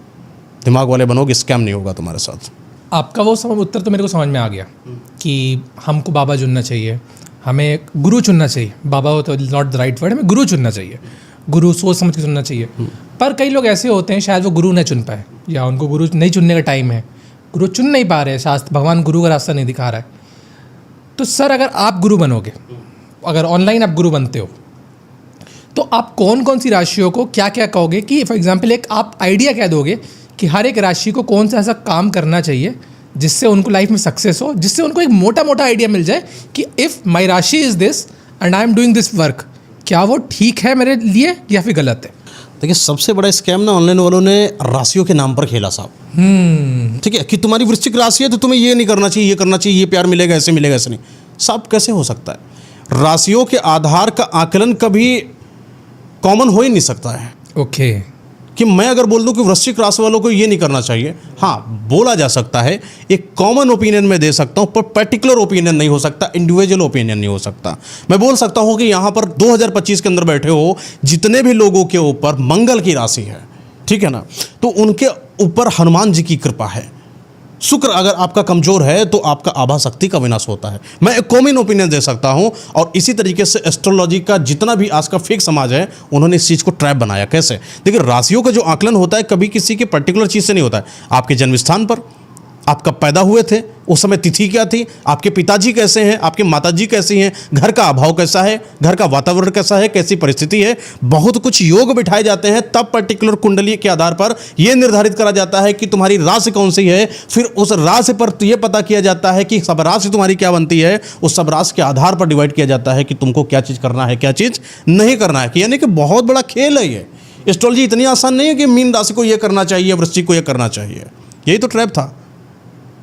दिमाग वाले बनोगे, स्कैम नहीं होगा तुम्हारे साथ। आपका वो उत्तर तो मेरे को समझ में आ गया कि हमको बाबा चुनना चाहिए, हमें गुरु चुनना चाहिए। बाबा हो तो नॉट द राइट वर्ड, हमें गुरु चुनना चाहिए, गुरु सोच समझ के चुनना चाहिए। पर कई लोग ऐसे होते हैं शायद वो गुरु नहीं चुन पाए, या उनको गुरु नहीं चुनने का टाइम है, गुरु चुन नहीं पा रहे हैं, शास्त्र भगवान गुरु का रास्ता नहीं दिखा रहा है। तो सर अगर आप गुरु बनोगे, अगर ऑनलाइन आप गुरु बनते हो, तो आप कौन कौन सी राशियों को क्या क्या कहोगे कि फॉर एग्जांपल एक आप आइडिया क्या दोगे कि हर एक राशि को कौन सा ऐसा काम करना चाहिए जिससे उनको लाइफ में सक्सेस हो, जिससे उनको एक मोटा मोटा आइडिया मिल जाए कि इफ़ माई राशि is this and I am doing this work, क्या वो ठीक है मेरे लिए या फिर गलत है। देखिए सबसे बड़ा स्कैम ना ऑनलाइन वालों ने राशियों के नाम पर खेला साहब। ठीक है कि तुम्हारी वृश्चिक राशि है तो तुम्हें ये नहीं करना चाहिए, ये करना चाहिए, ये प्यार मिलेगा, ऐसे मिलेगा, ऐसे नहीं। साहब कैसे हो सकता है, राशियों के आधार का आकलन कभी कॉमन हो ही नहीं सकता है। ओके कि मैं अगर बोल दूं कि वृश्चिक राशि वालों को ये नहीं करना चाहिए, हाँ बोला जा सकता है, एक कॉमन ओपिनियन में दे सकता हूं, पर पर्टिकुलर ओपिनियन नहीं हो सकता, इंडिविजुअल ओपिनियन नहीं हो सकता। मैं बोल सकता हूं कि यहाँ पर 2025 के अंदर बैठे हो जितने भी लोगों के ऊपर मंगल की राशि है, ठीक है ना, तो उनके ऊपर हनुमान जी की कृपा है। शुक्र अगर आपका कमजोर है तो आपका आभा शक्ति का विनाश होता है। मैं एक कॉमन ओपिनियन दे सकता हूं। और इसी तरीके से एस्ट्रोलॉजी का जितना भी आज का फेक समाज है उन्होंने इस चीज़ को ट्रैप बनाया। कैसे? देखिए राशियों का जो आकलन होता है कभी किसी के पर्टिकुलर चीज़ से नहीं होता है। आपके जन्म स्थान पर आप कब पैदा हुए थे, उस समय तिथि क्या थी, आपके पिताजी कैसे हैं, आपके माताजी कैसी हैं, घर का अभाव कैसा है, घर का वातावरण कैसा है, कैसी परिस्थिति है, बहुत कुछ योग बिठाए जाते हैं। तब पर्टिकुलर कुंडली के आधार पर यह निर्धारित करा जाता है कि तुम्हारी राशि कौन सी है। फिर उस राशि पर यह पता किया जाता है कि सब राशि तुम्हारी क्या बनती है। उस सब राशि के आधार पर डिवाइड किया जाता है कि तुमको क्या चीज़ करना है, क्या चीज़ नहीं करना है। यानी कि बहुत बड़ा खेल है ये। एस्ट्रोलॉजी इतनी आसान नहीं है कि मीन राशि को यह करना चाहिए, वृश्चिक को यह करना चाहिए। यही तो ट्रैप था।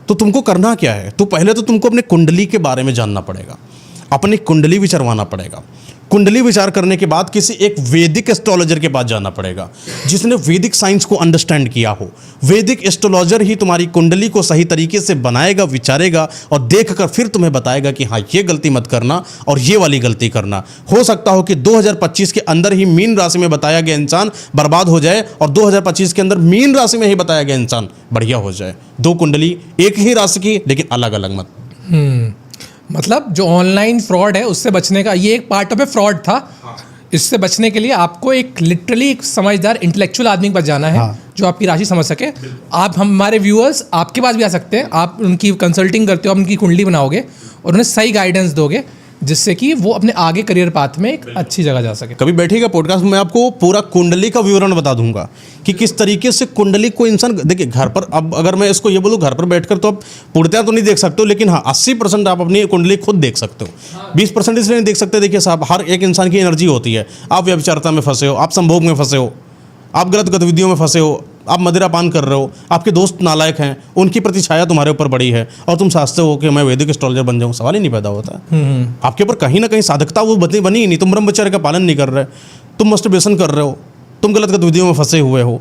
तो तुमको करना क्या है, तो पहले तो तुमको अपने कुंडली के बारे में जानना पड़ेगा, अपनी कुंडली विचारवाना पड़ेगा। कुंडली विचार करने के बाद किसी एक वैदिक एस्ट्रोलॉजर के पास जाना पड़ेगा जिसने वैदिक साइंस को अंडरस्टैंड किया हो। वैदिक एस्ट्रोलॉजर ही तुम्हारी कुंडली को सही तरीके से बनाएगा, विचारेगा और देखकर फिर तुम्हें बताएगा कि हाँ ये गलती मत करना और ये वाली गलती करना। हो सकता हो कि 2025 के अंदर ही मीन राशि में बताया गया इंसान बर्बाद हो जाए और 2025 के अंदर मीन राशि में ही बताया गया इंसान बढ़िया हो जाए। दो कुंडली एक ही राशि की लेकिन अलग अलग मत। मतलब जो ऑनलाइन फ्रॉड है उससे बचने का ये एक पार्ट ऑफ ए फ्रॉड था। इससे बचने के लिए आपको एक लिटरली एक समझदार इंटेलेक्चुअल आदमी के पास जाना है जो आपकी राशि समझ सके। आप हमारे व्यूअर्स आपके पास भी आ सकते हैं, आप उनकी कंसल्टिंग करते हो, आप उनकी कुंडली बनाओगे और उन्हें सही गाइडेंस दोगे जिससे कि वो अपने आगे करियर पाथ में एक अच्छी जगह जा सके। कभी बैठिएगा पॉडकास्ट में मैं आपको पूरा कुंडली का विवरण बता दूंगा कि किस तरीके से कुंडली को इंसान देखिए घर पर। अब अगर मैं इसको ये बोलूँ घर पर बैठकर तो आप पूर्णतः तो नहीं देख सकते हो, लेकिन हाँ 80% आप अपनी कुंडली खुद देख सकते हो। 20% इसलिए नहीं देख सकते। देखिए साहब हर एक इंसान की एनर्जी होती है। आप व्यभिचारता में फंसे हो, आप संभोग में फंसे हो, आप गलत गतिविधियों में फंसे हो, आप मदिरा पान कर रहे हो, आपके दोस्त नालायक हैं, उनकी प्रतिछाया तुम्हारे ऊपर बड़ी है और तुम सोचते हो कि मैं वैदिक एस्ट्रोलॉजर बन जाऊँ। सवाल ही नहीं पैदा होता। आपके ऊपर कहीं ना कहीं साधकता वो बनी ही नहीं। तुम ब्रह्मचर्य का पालन नहीं कर रहे, तुम मस्टरबेशन कर रहे हो, तुम गलत गतिविधियों में फंसे हुए हो,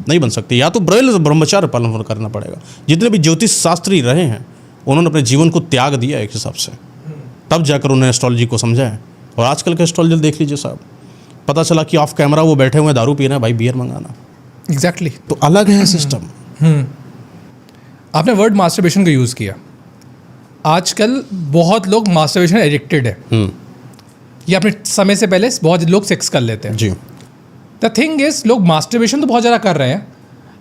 नहीं बन सकती। या तो ब्रह्मचर्य पालन करना पड़ेगा। जितने भी ज्योतिष शास्त्री रहे हैं उन्होंने अपने जीवन को त्याग दिया एक हिसाब से, तब जाकर उन्हें एस्ट्रोलॉजी को समझा है। और आजकल के एस्ट्रोलॉजर देख लीजिए साहब, पता चला कि ऑफ कैमरा वो बैठे हुए दारू पी रहे हैं, भाई बियर मंगाना। एग्जैक्टली तो अलग है सिस्टम। आपने वर्ड मास्टरबेशन का यूज़ किया। आजकल बहुत लोग मास्टरबेशन एडिक्टेड है। ये अपने समय से पहले बहुत लोग सेक्स कर लेते हैं। जी। द थिंग इज लोग मास्टरबेशन तो बहुत ज़्यादा कर रहे हैं।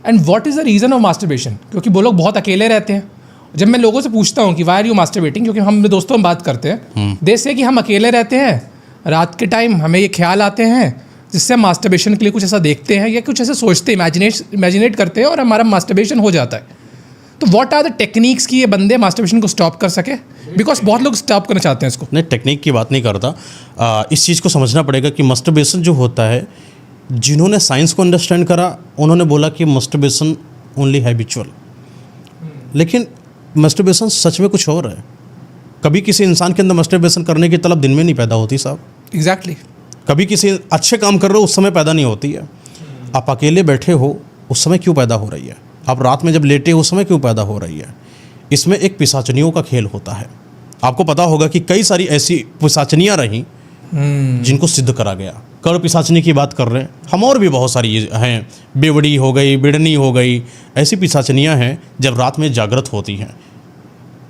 And what is the reason of masturbation? क्योंकि वो लोग बहुत अकेले रहते हैं। जब मैं लोगों से पूछता हूँ कि वाई आर यू मास्टरबेटिंग, क्योंकि हम दोस्तों में बात करते हैं, जैसे कि हम अकेले रहते हैं, रात के टाइम हमें ये ख्याल आते हैं जिससे हम मास्टरबेशन के लिए कुछ ऐसा देखते हैं या कुछ ऐसा सोचते हैं, इमेजिनेट करते हैं और हमारा मास्टरबेशन हो जाता है। तो व्हाट आर द टेक्निक्स कि ये बंदे मास्टरबेशन को स्टॉप कर सके? बिकॉज बहुत लोग स्टॉप करना चाहते हैं इसको। नहीं, टेक्निक की बात नहीं करता। इस चीज़ को समझना पड़ेगा कि मास्टरबेशन जो होता है, जिन्होंने साइंस को अंडरस्टैंड करा उन्होंने बोला कि मास्टरबेशन ओनली हैबिचुअल, लेकिन मास्टरबेशन सच में कुछ और है। कभी किसी इंसान के अंदर मस्टरबेशन करने की तलब दिन में नहीं पैदा होती साहब। एग्जैक्टली। कभी किसी अच्छे काम कर रहे हो उस समय पैदा नहीं होती है। आप अकेले बैठे हो उस समय क्यों पैदा हो रही है? आप रात में जब लेटे हो उस समय क्यों पैदा हो रही है? इसमें एक पिशाचनियों का खेल होता है। आपको पता होगा कि कई सारी ऐसी पिशाचनियाँ रहीं जिनको सिद्ध करा गया। कर्ण पिशाचनी की बात कर रहे हैं हम, और भी बहुत सारी हैं। बेवड़ी हो गई, बिड़नी हो गई, ऐसी पिशाचनियाँ हैं जब रात में जागृत होती हैं।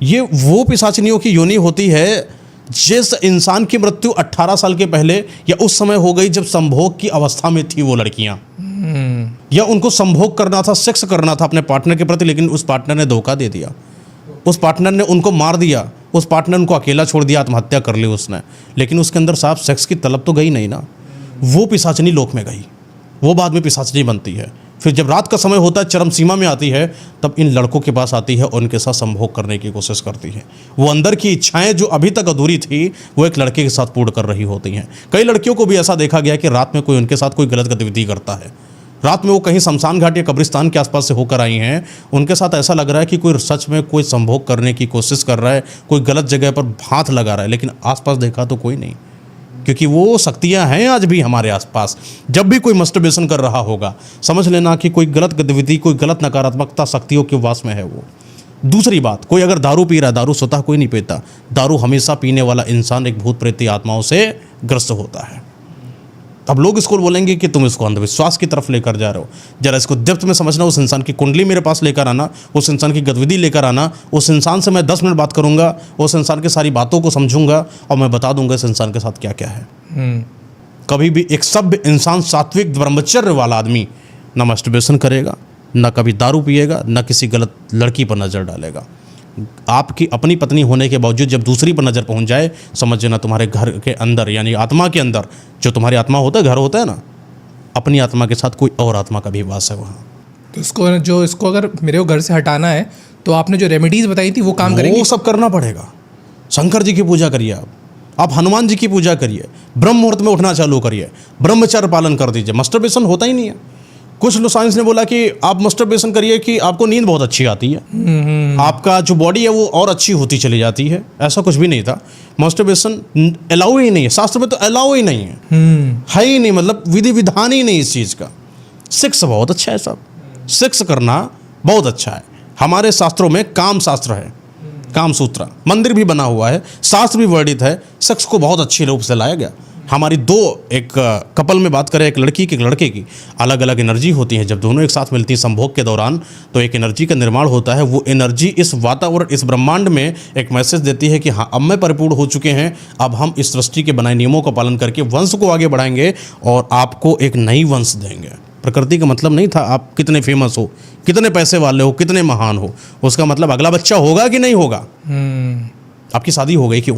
ये वो पिशाचनियों की योनि होती है जिस इंसान की मृत्यु 18 साल के पहले या उस समय हो गई जब संभोग की अवस्था में थी वो लड़कियां, या उनको संभोग करना था, सेक्स करना था अपने पार्टनर के प्रति, लेकिन उस पार्टनर ने धोखा दे दिया, उस पार्टनर ने उनको मार दिया, उस पार्टनर उनको अकेला छोड़ दिया, आत्महत्या कर ली उसने, लेकिन उसके अंदर साफ सेक्स की तलब तो गई नहीं ना, वो पिशाचनी लोक में गई, वो बाद में पिशाचनी बनती है। फिर जब रात का समय होता है, चरम सीमा में आती है, तब इन लड़कों के पास आती है और उनके साथ संभोग करने की कोशिश करती है। वो अंदर की इच्छाएं जो अभी तक अधूरी थी वो एक लड़के के साथ पूर्ण कर रही होती हैं। कई लड़कियों को भी ऐसा देखा गया कि रात में कोई उनके साथ कोई गलत गतिविधि करता है, रात में वो कहीं शमशान घाट या कब्रिस्तान के आसपास से होकर आई हैं, उनके साथ ऐसा लग रहा है कि कोई सच में कोई संभोग करने की कोशिश कर रहा है, कोई गलत जगह पर हाथ लगा रहा है, लेकिन आसपास देखा तो कोई नहीं, क्योंकि वो शक्तियां हैं आज भी हमारे आसपास। जब भी कोई मस्टरबेशन कर रहा होगा समझ लेना कि कोई गलत गतिविधि, कोई गलत नकारात्मकता शक्तियों के वास में है वो। दूसरी बात, कोई अगर दारू पी रहा है, दारू स्वतः कोई नहीं पीता, दारू हमेशा पीने वाला इंसान एक भूत प्रेती आत्माओं से ग्रस्त होता है। अब लोग इसको बोलेंगे कि तुम इसको अंधविश्वास की तरफ लेकर जा रहे हो, जरा इसको डेप्थ में समझना। उस इंसान की कुंडली मेरे पास लेकर आना, उस इंसान की गतिविधि लेकर आना, उस इंसान से मैं 10 मिनट बात करूंगा, उस इंसान की सारी बातों को समझूंगा और मैं बता दूंगा इस इंसान के साथ क्या क्या है। कभी भी एक सभ्य इंसान, सात्विक ब्रह्मचर्य वाला आदमी ना मस्टरबेशन करेगा, ना कभी दारू पिएगा, ना किसी गलत लड़की पर नज़र डालेगा। आपकी अपनी पत्नी होने के बावजूद जब दूसरी पर नज़र पहुंच जाए, समझ लेना तुम्हारे घर के अंदर, यानी आत्मा के अंदर, जो तुम्हारी आत्मा होता है, घर होता है ना, अपनी आत्मा के साथ कोई और आत्मा का भी वास है वहाँ। तो इसको अगर मेरे को घर से हटाना है तो आपने जो रेमेडीज बताई थी वो काम करेंगी? वो सब करना पड़ेगा। शंकर जी की पूजा करिए, आप हनुमान जी की पूजा करिए, ब्रह्म मुहूर्त में उठना चालू करिए, ब्रह्मचर्य पालन कर दीजिए। मस्टरबेशन होता ही नहीं है। कुछ लोग साइंस ने बोला कि आप मस्टरबेशन करिए कि आपको नींद बहुत अच्छी आती है, आपका जो बॉडी है वो और अच्छी होती चली जाती है। ऐसा कुछ भी नहीं था। मस्टरबेशन अलाउ ही नहीं है, शास्त्र में तो अलाउ ही नहीं है ही नहीं, मतलब विधि विधान ही नहीं इस चीज़ का। सेक्स बहुत अच्छा है साहब, सेक्स करना बहुत अच्छा है। हमारे शास्त्रों में काम शास्त्र है, काम सूत्र, मंदिर भी बना हुआ है, शास्त्र भी वर्णित है। सेक्स को बहुत अच्छे रूप से लाया गया। हमारी दो, एक कपल में बात करें, एक लड़की की एक लड़के की, अलग अलग एनर्जी होती है। जब दोनों एक साथ मिलती है संभोग के दौरान तो एक एनर्जी का निर्माण होता है। वो एनर्जी इस वातावरण, इस ब्रह्मांड में एक मैसेज देती है कि हाँ, अब मैं परिपूर्ण हो चुके हैं, अब हम इस सृष्टि के बनाए नियमों का पालन करके वंश को आगे बढ़ाएंगे और आपको एक नई वंश देंगे। प्रकृति का मतलब नहीं था आप कितने फेमस हो, कितने पैसे वाले हो, कितने महान हो। उसका मतलब अगला बच्चा होगा कि नहीं होगा। आपकी शादी हो गई, क्यों?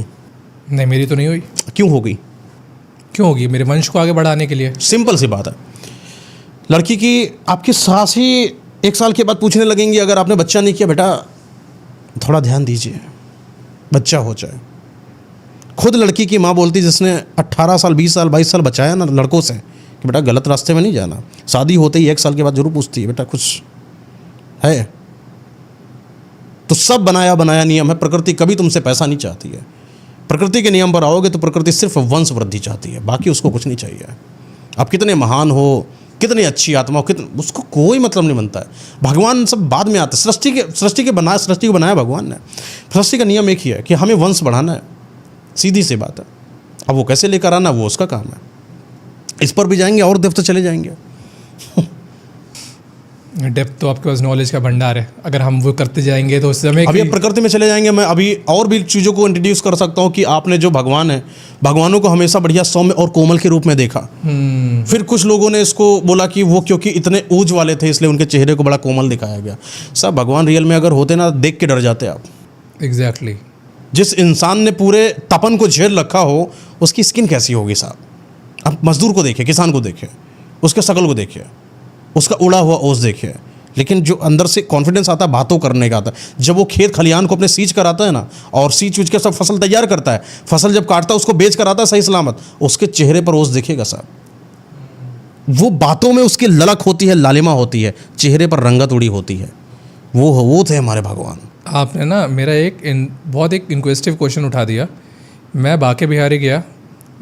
नहीं, मेरी तो नहीं हुई। क्यों हो गई? क्यों होगी? मेरे वंश को आगे बढ़ाने के लिए। सिंपल सी बात है। लड़की की आपकी सास ही 1 साल के बाद पूछने लगेंगी, अगर आपने बच्चा नहीं किया, बेटा थोड़ा ध्यान दीजिए, बच्चा हो जाए। खुद लड़की की माँ बोलती, जिसने 18 साल 20 साल 22 साल बचाया ना लड़कों से, कि बेटा गलत रास्ते में नहीं जाना। शादी होते ही 1 साल के बाद जरूर पूछती है, बेटा कुछ है? तो सब बनाया बनाया नियम है। प्रकृति कभी तुमसे पैसा नहीं चाहती है। प्रकृति के नियम पर आओगे तो प्रकृति सिर्फ वंश वृद्धि चाहती है, बाकी उसको कुछ नहीं चाहिए। आप कितने महान हो, कितनी अच्छी आत्मा हो, कितने, उसको कोई मतलब नहीं बनता है। भगवान सब बाद में आते। सृष्टि को बनाया भगवान ने। सृष्टि का नियम एक ही है कि हमें वंश बढ़ाना है, सीधी सी बात है। अब वो कैसे लेकर आना, वो उसका काम है। इस पर भी जाएंगे और डेप्थ चले जाएंगे। डेप्थ तो आपके पास नॉलेज का भंडार है। अगर हम वो करते जाएंगे तो उस समय अभी प्रकृति में चले जाएंगे। मैं अभी और भी चीज़ों को इंट्रोड्यूस कर सकता हूँ कि आपने जो भगवान है, भगवानों को हमेशा बढ़िया सौम्य और कोमल के रूप में देखा। फिर कुछ लोगों ने इसको बोला कि वो क्योंकि इतने ऊंच वाले थे इसलिए उनके चेहरे को बड़ा कोमल दिखाया गया। सब भगवान रियल में अगर होते ना, देख के डर जाते आप। एग्जैक्टली। जिस इंसान ने पूरे तपन को झेल रखा हो, उसकी स्किन कैसी होगी साहब? आप मजदूर को देखिए, किसान को देखिए, उसके शकल को देखिए, उसका उड़ा हुआ ओस देखिए। लेकिन जो अंदर से कॉन्फिडेंस आता है बातों करने का आता है, जब वो खेत खलिहान को अपने सींच कर आता है ना, और सींच उच के सब फसल तैयार करता है, फसल जब काटता है उसको बेच कर आता है सही सलामत, उसके चेहरे पर ओस दिखेगा साहब। वो बातों में उसकी ललक होती है, लालिमा होती है, चेहरे पर रंगत उड़ी होती है। वो थे हमारे भगवान। आपने ना मेरा बहुत एक इंक्वेस्टिव क्वेश्चन उठा दिया। मैं बांके बिहारी गया,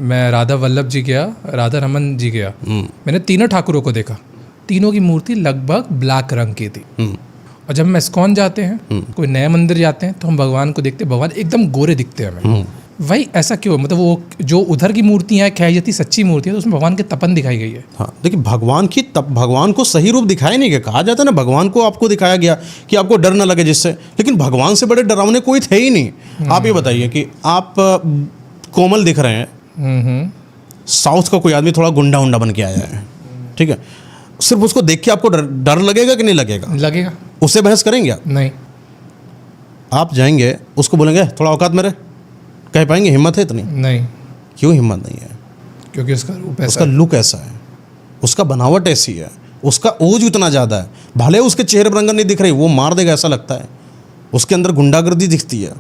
मैं राधा वल्लभ जी गया, राधा रमन जी गया, मैंने तीनों ठाकुरों को देखा। तीनों की मूर्ति लगभग ब्लैक रंग की थी। और जब हम इस्कॉन जाते हैं, कोई नए मंदिर जाते हैं, तो हम भगवान को देखते हैं, भगवान एकदम गोरे दिखते हैं हमें। भाई ऐसा क्यों? मतलब वो जो उधर की मूर्तियाँ हैं कह जाती सच्ची मूर्ति है, तो उसमें भगवान की तपन दिखाई गई है। हाँ, देखिए भगवान को सही रूप दिखाया नहीं गया। कहा जाता है ना, भगवान को आपको दिखाया गया कि आपको डर ना लगे जिससे, लेकिन भगवान से बड़े डरावने कोई थे ही नहीं। आप ये बताइए कि आप कोमल दिख रहे हैं, साउथ का कोई आदमी थोड़ा गुंडा उंडा बन के आया है, ठीक है, सिर्फ उसको देख के आपको डर लगेगा कि नहीं लगेगा? लगेगा। उससे बहस करेंगे आप? नहीं। आप जाएंगे उसको बोलेंगे थोड़ा औकात मेरे, कह पाएंगे? हिम्मत है इतनी? नहीं। क्यों हिम्मत नहीं है? क्योंकि उसका रूप ऐसा उसका लुक ऐसा है, उसका बनावट ऐसी है, उसका ओज उतना ज़्यादा है। भले उसके चेहरे पर रंगन नहीं दिख रही, वो मार देगा ऐसा लगता है। उसके अंदर गुंडागर्दी दिखती है।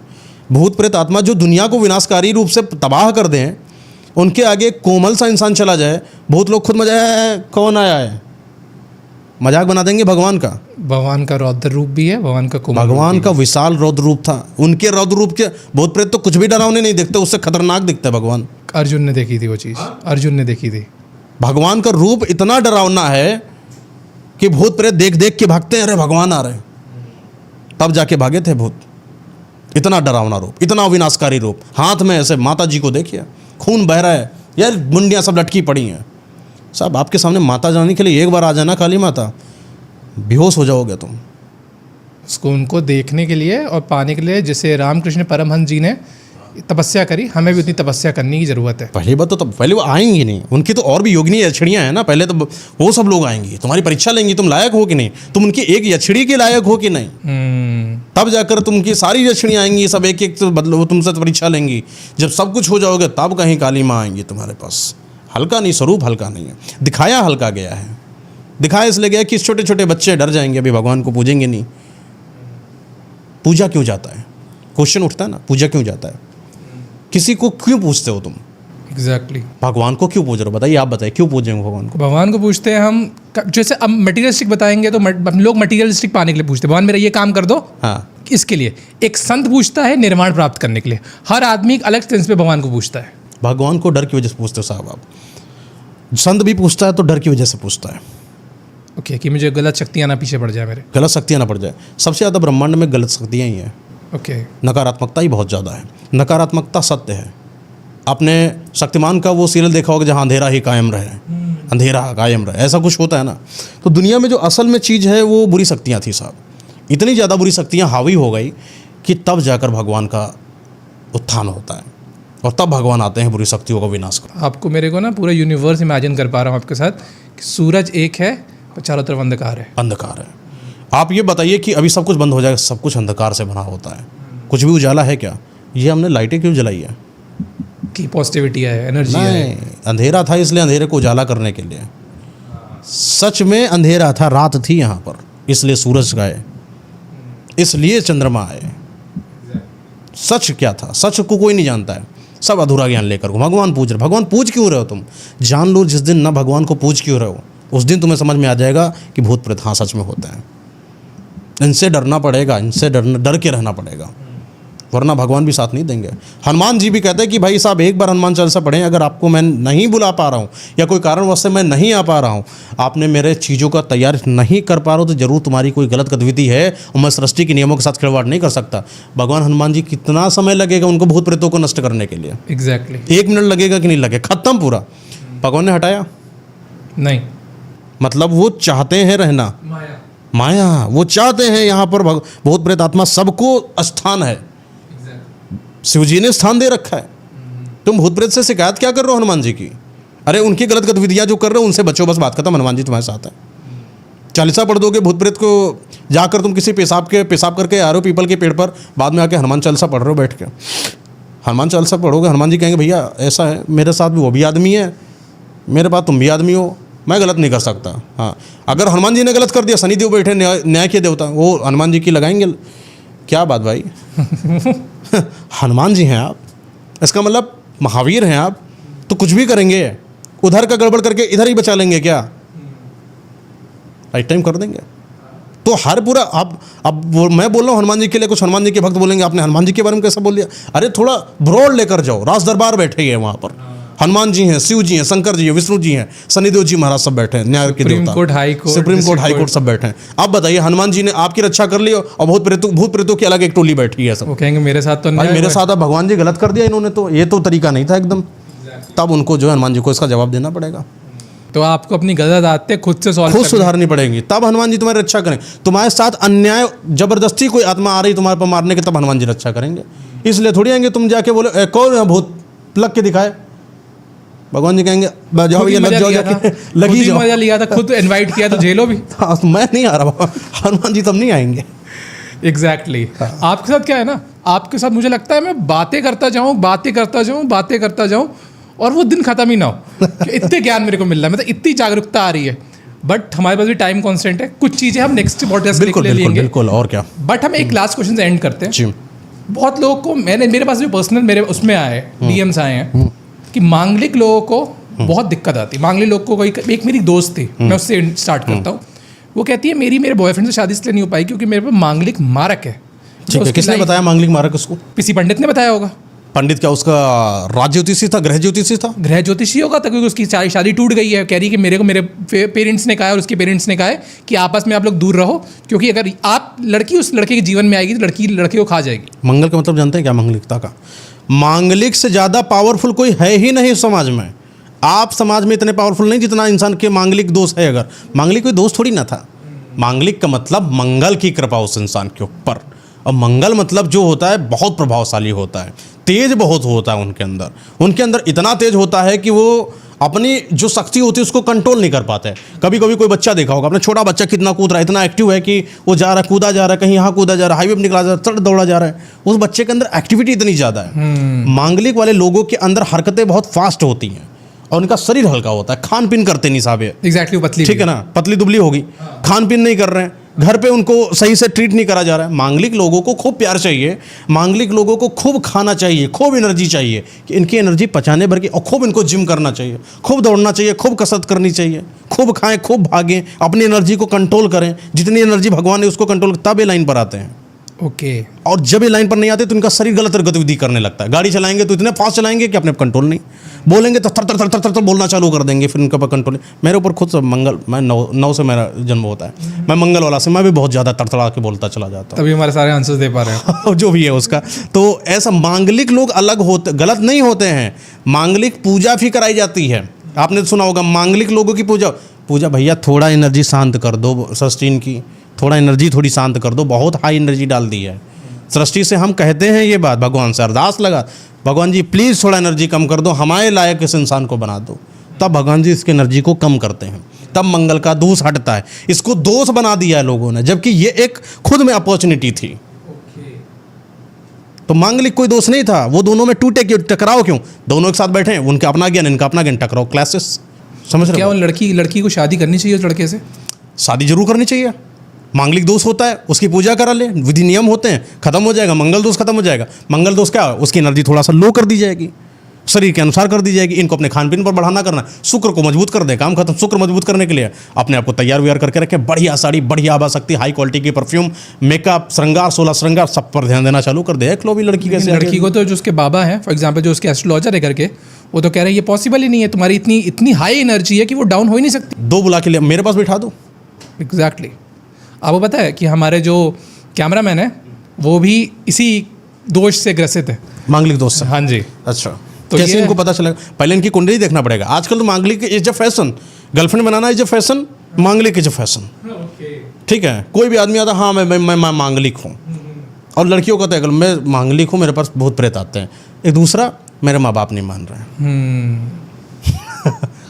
भूत प्रेत आत्मा जो दुनिया को विनाशकारी रूप से तबाह कर दें, उनके आगे कोमल सा इंसान चला जाए, बहुत लोग खुद कौन आया है, मजाक बना देंगे भगवान का। भगवान का रौद्र रूप भी है, भगवान का कोमल भगवान का विशाल रौद्र रूप था। उनके रौद्र रूप के भूत प्रेत तो कुछ भी डरावने नहीं दिखते, उससे खतरनाक दिखते हैं भगवान। अर्जुन ने देखी थी वो चीज़, अर्जुन ने देखी थी। भगवान का रूप इतना डरावना है कि भूत प्रेत देख देख के भागते हैं, अरे भगवान आ रहे, तब जाके भागे थे भूत। इतना डरावना रूप, इतना विनाशकारी रूप। हाथ में ऐसे माता जी को देखिए, खून बह रहा है यार, मुंडियाँ सब लटकी पड़ी हैं। साहब आपके सामने माता जाने के लिए एक बार आ जाना, काली माता, बेहोश हो जाओगे तुम। उसको उनको देखने के लिए और पाने के लिए, जैसे रामकृष्ण परमहंस जी ने तपस्या करी, हमें भी उतनी तपस्या करने की ज़रूरत है। पहली बात तो तब पहले वो आएंगी नहीं, उनकी तो और भी योगिनी यक्षिणियाँ हैं ना। पहले तो वो सब लोग आएंगी, तुम्हारी परीक्षा लेंगी, तुम लायक हो कि नहीं, तुम उनकी एक यक्षिणी के लायक हो कि नहीं, तब जाकर तुमकी सारी यक्षिणियाँ आएंगी, सब एक एक बदलो तुमसे परीक्षा लेंगी। जब सब कुछ हो जाओगे तब कहीं काली माँ आएंगी तुम्हारे पास। हल्का नहीं, स्वरूप हल्का नहीं है, दिखाया हल्का गया है। दिखाया इसलिए गया कि छोटे छोटे बच्चे डर जाएंगे, अभी भगवान को पूजेंगे नहीं। पूजा क्यों जाता है? क्वेश्चन उठता है ना, पूजा क्यों जाता है? किसी को क्यों पूछते हो तुम? एग्जैक्टली। भगवान को क्यों पूज रहे हो? बताइए, आप बताइए क्यों पूजेंगे भगवान को? भगवान को पूछते हैं हम, जैसे अब मटीरियलिस्टिक बताएंगे तो हम लोग मटीरियलिस्टिक पाने के लिए पूछते हैं, भगवान मेरा ये काम कर दो। हाँ, इसके लिए एक संत पूछता है निर्माण प्राप्त करने के लिए। हर आदमी एक अलग सेंस पे भगवान को पूछता है। भगवान को डर की वजह से पूछते हो साहब आप। संत भी पूछता है तो डर की वजह से पूछता है। ओके, कि मुझे गलत शक्तियाँ ना पीछे पड़ जाए, मेरे गलत शक्तियाँ ना पड़ जाए। सबसे ज़्यादा ब्रह्मांड में गलत शक्तियाँ ही हैं। ओके। नकारात्मकता ही बहुत ज़्यादा है। नकारात्मकता सत्य है। आपने शक्तिमान का वो सीरियल देखा होगा जहाँ अंधेरा ही कायम रहे, अंधेरा कायम रहे, ऐसा कुछ होता है ना। तो दुनिया में जो असल में चीज़ है वो बुरी शक्तियाँ थी साहब। इतनी ज़्यादा बुरी शक्तियाँ हावी हो गई कि तब जाकर भगवान का उत्थान होता है और तब भगवान आते हैं बुरी शक्तियों का विनाश कर। आपको मेरे को ना पूरा यूनिवर्स इमेजिन कर पा रहा हूँ आपके साथ कि सूरज एक है पर चारों तरफ अंधकार है। अंधकार है। आप ये बताइए कि अभी सब कुछ बंद हो जाएगा, सब कुछ अंधकार से बना होता है, कुछ भी उजाला है क्या? ये हमने लाइटें क्यों जलाई है? कि पॉजिटिविटी है, एनर्जी है। नहीं, अंधेरा था इसलिए अंधेरे को उजाला करने के लिए। सच में अंधेरा था, रात थी यहाँ पर, इसलिए सूरज गए, इसलिए चंद्रमा आए। सच क्या था? सच को कोई नहीं जानता है, सब अधूरा ज्ञान लेकर भगवान पूज रहे। भगवान पूज क्यों रहे हो तुम? जान लो जिस दिन ना भगवान को पूज क्यों रहे हो, उस दिन तुम्हें समझ में आ जाएगा कि भूत प्रेत हाँ सच में होते हैं। इनसे डरना पड़ेगा, इनसे डर के रहना पड़ेगा, वरना भगवान भी साथ नहीं देंगे। हनुमान जी भी कहते हैं कि भाई साहब एक बार हनुमान चालीसा पढ़ें, अगर आपको मैं नहीं बुला पा रहा हूँ या कोई कारणवश से मैं नहीं आ पा रहा हूँ, आपने मेरे चीज़ों का तैयार नहीं कर पा रहे हो, तो ज़रूर तुम्हारी कोई गलत गतिविधि है और मैं सृष्टि के नियमों के साथ खिलवाड़ नहीं कर सकता। भगवान हनुमान जी कितना समय लगेगा उनको भूत प्रेतों को नष्ट करने के लिए? एग्जैक्टली। 1 मिनट लगेगा कि नहीं लगेगा? खत्म पूरा। भगवान ने हटाया? नहीं। मतलब वो चाहते हैं रहना, माया वो चाहते हैं यहाँ पर भूत प्रेत आत्मा सबको स्थान है। शिव जी ने स्थान दे रखा है। तुम भूत प्रेत से शिकायत क्या कर रहे हो हनुमान जी की? अरे उनकी गलत गतिविधियाँ जो कर रहे हो उनसे बचो, बस बात खत्म। हनुमान जी तुम्हारे साथ है। चालीसा पढ़ दोगे, भूत प्रेत को जाकर तुम किसी पेशाब करके आ रहे हो पीपल के पेड़ पर, बाद में आके हनुमान चालीसा पढ़ रहे हो बैठ के। हनुमान चालीसा पढ़ोगे, हनुमान जी कहेंगे भैया ऐसा है, मेरे साथ भी वो भी आदमी है, मेरे पास तुम भी आदमी हो, मैं गलत नहीं कर सकता। हाँ, अगर हनुमान जी ने गलत कर दिया, शनिदेव बैठे न्याय के देवता, वो हनुमान जी की लगाएंगे। क्या बात भाई? हनुमान जी हैं आप, इसका मतलब महावीर हैं आप, तो कुछ भी करेंगे, उधर का गड़बड़ करके इधर ही बचा लेंगे क्या? राइट टाइम कर देंगे। तो हर पूरा अब मैं बोल रहा हूँ हनुमान जी के लिए, कुछ हनुमान जी के भक्त बोलेंगे आपने हनुमान जी के बारे में कैसा बोल दिया। अरे थोड़ा ब्रॉड लेकर जाओ, राज दरबार बैठे हैं वहाँ पर, हनुमान जी हैं, शिव जी हैं, शंकर जी हैं, विष्णु जी हैं, शनिदेव जी महाराज सब बैठे हैं, न्याय के देवता, सुप्रीम कोर्ट हाई कोर्ट सब बैठे हैं। आप बताइए हनुमान जी ने आपकी रक्षा कर ली और भूत प्रेतों की अलग एक टोली बैठी है सब। वो कहेंगे मेरे साथ तो भाई मेरे साथ भगवान जी गलत कर दिया इन्होंने, तो ये तो तरीका नहीं था एकदम। तब उनको जो है हनुमान जी को इसका जवाब देना पड़ेगा। तो आपको अपनी गलत आदतें खुद से खुद सुधारनी पड़ेंगी, तब हनुमान जी तुम्हारी रक्षा करें। तुम्हारे साथ अन्याय जबरदस्ती कोई आत्मा आ रही तुम्हारे पर मारने के, तब हनुमान जी रक्षा करेंगे। इसलिए थोड़ी आएंगे तुम जाके बोले कौन भूत लग के दिखाए, भगवान जी कहेंगे जाओ ये लग जाओ, जाके लगी जाओ। मजा लिया था, खुद इनवाइट किया तो झेलो भी। मैं नहीं आ रहा, हनुमान जी तब नहीं आएंगे। एग्जैक्टली आपके साथ क्या है ना, आपके साथ मुझे लगता है मैं बातें करता जाऊं और वो दिन खत्म ही ना हो कि इतने ज्ञान मेरे को मिल रहा है, मतलब इतनी जागरूकता आ रही है। बट हमारे पास भी टाइम कॉन्स्टेंट है, कुछ चीज़ें हम नेक्स्ट पॉडकास्ट के लिए लेंगे। बिल्कुल, और क्या। बट हम एक लास्ट क्वेश्चन से एंड करते हैं। जी। बहुत लोगों को मेरे पास भी पर्सनल मेरे उसमें आए DMs आए हैं कि मांगलिक लोगों को बहुत दिक्कत आती है। मांगलिक लोग को एक मेरी दोस्त थी, मैं उससे स्टार्ट करता हूँ। वो कहती है मेरे बॉयफ्रेंड से शादी इसलिए नहीं हो पाई क्योंकि मेरे पे मांगलिक मारक है। ठीक है, किसने बताया मांगलिक मारक उसको? किसी पंडित ने बताया होगा। पंडित क्या उसका राज ज्योतिषी था, ग्रह ज्योतिषी था? ग्रह ज्योतिषी होगा, क्योंकि उसकी शादी टूट गई है। कह रही कि मेरे पेरेंट्स ने कहा और उसके पेरेंट्स ने कहा है कि आपस में आप लोग दूर रहो, क्योंकि अगर आप लड़की उस लड़के के जीवन में आएगी तो लड़के को खा जाएगी। मंगल का मतलब जानते हैं क्या? मांगलिकता का, मांगलिक से ज़्यादा पावरफुल कोई है ही नहीं समाज में। आप समाज में इतने पावरफुल नहीं जितना इंसान के मांगलिक दोष है। अगर मांगलिक कोई दोष थोड़ी ना था, मांगलिक का मतलब मंगल की कृपा उस इंसान के ऊपर। और मंगल मतलब जो होता है बहुत प्रभावशाली होता है, तेज बहुत होता है उनके अंदर इतना तेज होता है कि वो अपनी जो शक्ति होती है उसको कंट्रोल नहीं कर पाते हैं। कभी कभी कोई बच्चा देखा होगा, अपना छोटा बच्चा कितना कूद रहा है, इतना एक्टिव है कि वो जा रहा है, कूदा जा रहा है, कहीं यहाँ कूदा जा रहा है, हाईवे पर निकला जा रहा है, दौड़ा जा रहा है। उस बच्चे के अंदर एक्टिविटी इतनी ज़्यादा है। मांगलिक वाले लोगों के अंदर हरकतें बहुत फास्ट होती हैं और उनका शरीर हल्का होता है, खान पीन करते नहीं साहब। एग्जैक्टली, पतली, ठीक है ना, पतली दुबली होगी, खान पीन नहीं कर रहे हैं, घर पे उनको सही से ट्रीट नहीं करा जा रहा है। मांगलिक लोगों को खूब प्यार चाहिए, मांगलिक लोगों को खूब खाना चाहिए, खूब एनर्जी चाहिए कि इनकी एनर्जी पचाने भर की, और खूब इनको जिम करना चाहिए, खूब दौड़ना चाहिए, खूब कसरत करनी चाहिए, खूब खाएं, खूब भागें, अपनी एनर्जी को कंट्रोल करें। जितनी एनर्जी भगवान ने उसको कंट्रोल, तब ये लाइन पर आते हैं। ओके। और जब ये लाइन पर नहीं आते तो इनका शरीर गलत गतिविधि करने लगता है। गाड़ी चलाएंगे तो इतने फास्ट चलाएंगे कि अपने कंट्रोल नहीं, बोलेंगे तो थर थर थर थर थर थर बोलना चालू कर देंगे, फिर इनका पर कंट्रोल नहीं। मेरे ऊपर खुद से मंगल, मैं 9 से मेरा जन्म होता है, मैं मंगल वाला से मैं भी बहुत ज़्यादा तड़तड़ा के बोलता चला जाता हूँ। तभी हमारे सारे आंसर्स दे पा रहे हैं जो भी है उसका। तो ऐसा मांगलिक लोग अलग होते, गलत नहीं होते हैं। मांगलिक पूजा भी कराई जाती है, आपने सुना होगा मांगलिक लोगों की पूजा भैया थोड़ा एनर्जी शांत कर दो, सृष्टि की थोड़ा एनर्जी थोड़ी शांत कर दो, बहुत हाई एनर्जी डाल दी है सृष्टि से। हम कहते हैं ये बात, भगवान से अरदास लगा, भगवान जी प्लीज़ थोड़ा एनर्जी कम कर दो, हमारे लायक इस इंसान को बना दो। तब भगवान जी इसकी एनर्जी को कम करते हैं, तब मंगल का दोष हटता है। इसको दोष बना दिया है लोगों ने, जबकि ये एक खुद में अपॉर्चुनिटी थी। तो मांगलिक कोई दोष नहीं था, वो दोनों में टूटे क्यों, टकराओ क्यों? दोनों एक साथ बैठे हैं, उनका अपना ज्ञान, इनका अपना ज्ञान, टकराओ, क्लासेस। समझ रहे हो? क्या लड़की को शादी करनी चाहिए उस लड़के से? शादी जरूर करनी चाहिए। मांगलिक दोष होता है, उसकी पूजा करा ले, विधि नियम होते हैं, खत्म हो जाएगा, मंगल दोष खत्म हो जाएगा। मंगल दोष क्या है? उसकी एनर्जी थोड़ा सा लो कर दी जाएगी, शरीर के अनुसार कर दी जाएगी। इनको अपने खान पीन पर बढ़ाना करना, शुक्र को मजबूत कर दे, काम खत्म। शुक्र मजबूत करने के लिए अपने आप को तैयार व्यार करके रखें, बढ़िया साड़ी, बढ़िया आभा शक्ति, हाई क्वालिटी की परफ्यूम, मेकअप, श्रृंगार, 16 श्रृंगार, सब पर ध्यान देना चालू कर दे। एक लो भी लड़की कैसे, लड़की को तो जो उसके बाबा हैं, फॉर एग्जाम्पल जो उसके एस्ट्रोलॉजर है करके, वो तो कह रहे हैं ये पॉसिबल ही नहीं है, तुम्हारी इतनी हाई एनर्जी है कि वो डाउन हो ही नहीं सकती। 2 बुला के लिए मेरे पास बैठा दो। एग्जैक्टली। आपको पता है कि हमारे जो कैमरामैन है वो भी इसी दोष से ग्रसित है, मांगलिक दोष से। हाँ जी। अच्छा, तो कैसे इनको पता चलेगा? पहले इनकी कुंडली देखना पड़ेगा। आजकल तो मांगलिक is a fashion, girlfriend banana is a fashion, मांगलिक इज अ फैशन। ठीक है, कोई भी आदमी आता, हाँ मैं मांगलिक हूँ, और लड़कियों का तो मैं मांगलिक हूँ, मेरे पास बहुत प्रेत आते हैं। एक दूसरा, मेरे माँ बाप नहीं मान रहे हैं।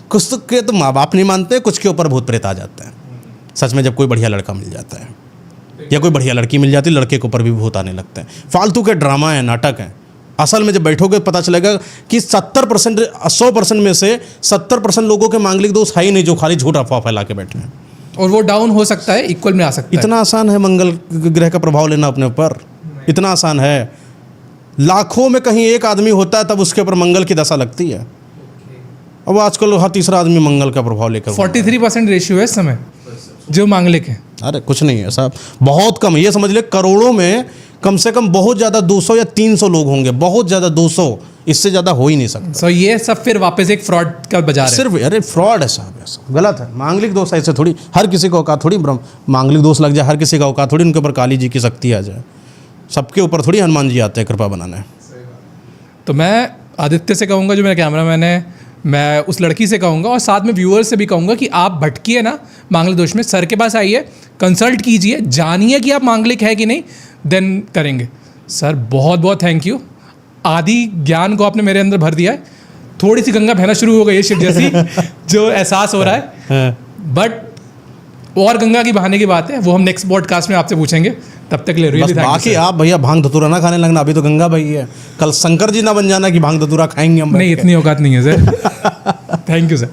कुछ के तो माँ बाप नहीं मानते, कुछ के ऊपर भूत प्रेत आ जाते हैं। सच में जब कोई बढ़िया लड़का मिल जाता है या कोई बढ़िया लड़की मिल जाती है, लड़के के ऊपर भी भूत आने लगते हैं। फालतू के ड्रामा है, नाटक है। असल में जब बैठोगे पता चलेगा कि 70% 100% में से 70% लोगों के मांगलिक दोष है ही नहीं, जो खाली झूठ अफवाह फैला के बैठे हैं। और वो डाउन हो सकता है, इक्वल में आ सकता है। इतना आसान है मंगल ग्रह का प्रभाव लेना अपने ऊपर, इतना आसान है। लाखों में कहीं एक आदमी होता है तब उसके ऊपर मंगल की दशा लगती है। अब आजकल हर तीसरा आदमी मंगल का प्रभाव लेकर 43% रेशियो है इस समय जो मांगलिक है। अरे कुछ नहीं है साहब, बहुत कम, ये समझ ले करोड़ों में कम से कम बहुत ज़्यादा 200 या 300 लोग होंगे, बहुत ज़्यादा 200, इससे ज़्यादा हो ही नहीं सकता। सो ये सब फिर वापस एक फ्रॉड का बाजार है। सिर्फ अरे फ्रॉड है साहब, ऐसा गलत है। मांगलिक दोष ऐसे थोड़ी, हर किसी को औकात थोड़ी मांगलिक दोष लग जाए, हर किसी का औकात थोड़ी उनके ऊपर काली जी की शक्ति आ जाए। सबके ऊपर थोड़ी हनुमान जी आते हैं कृपा बनाने। तो मैं आदित्य से कहूँगा जो मेरा कैमरामैन है, मैं उस लड़की से कहूँगा और साथ में व्यूअर्स से भी कहूँगा कि आप भटकिए ना मांगलिक दोष में, सर के पास आइए, कंसल्ट कीजिए, जानिए कि आप मांगलिक है कि नहीं, देन करेंगे। सर बहुत बहुत थैंक यू, आदि ज्ञान को आपने मेरे अंदर भर दिया है। थोड़ी सी गंगा बहना शुरू हो गई है शिव जैसी जो एहसास हो रहा है, बट और गंगा की बहाने की बात है, वो हम नेक्स्ट पॉडकास्ट में आपसे पूछेंगे। तब तक ले बस बाकी आप भैया भांग धतूरा ना खाने लगना, अभी तो गंगा भाई है, कल शंकर जी ना बन जाना कि भांग धतूरा खाएंगे हम। नहीं, इतनी औकात नहीं है सर। Thank you sir.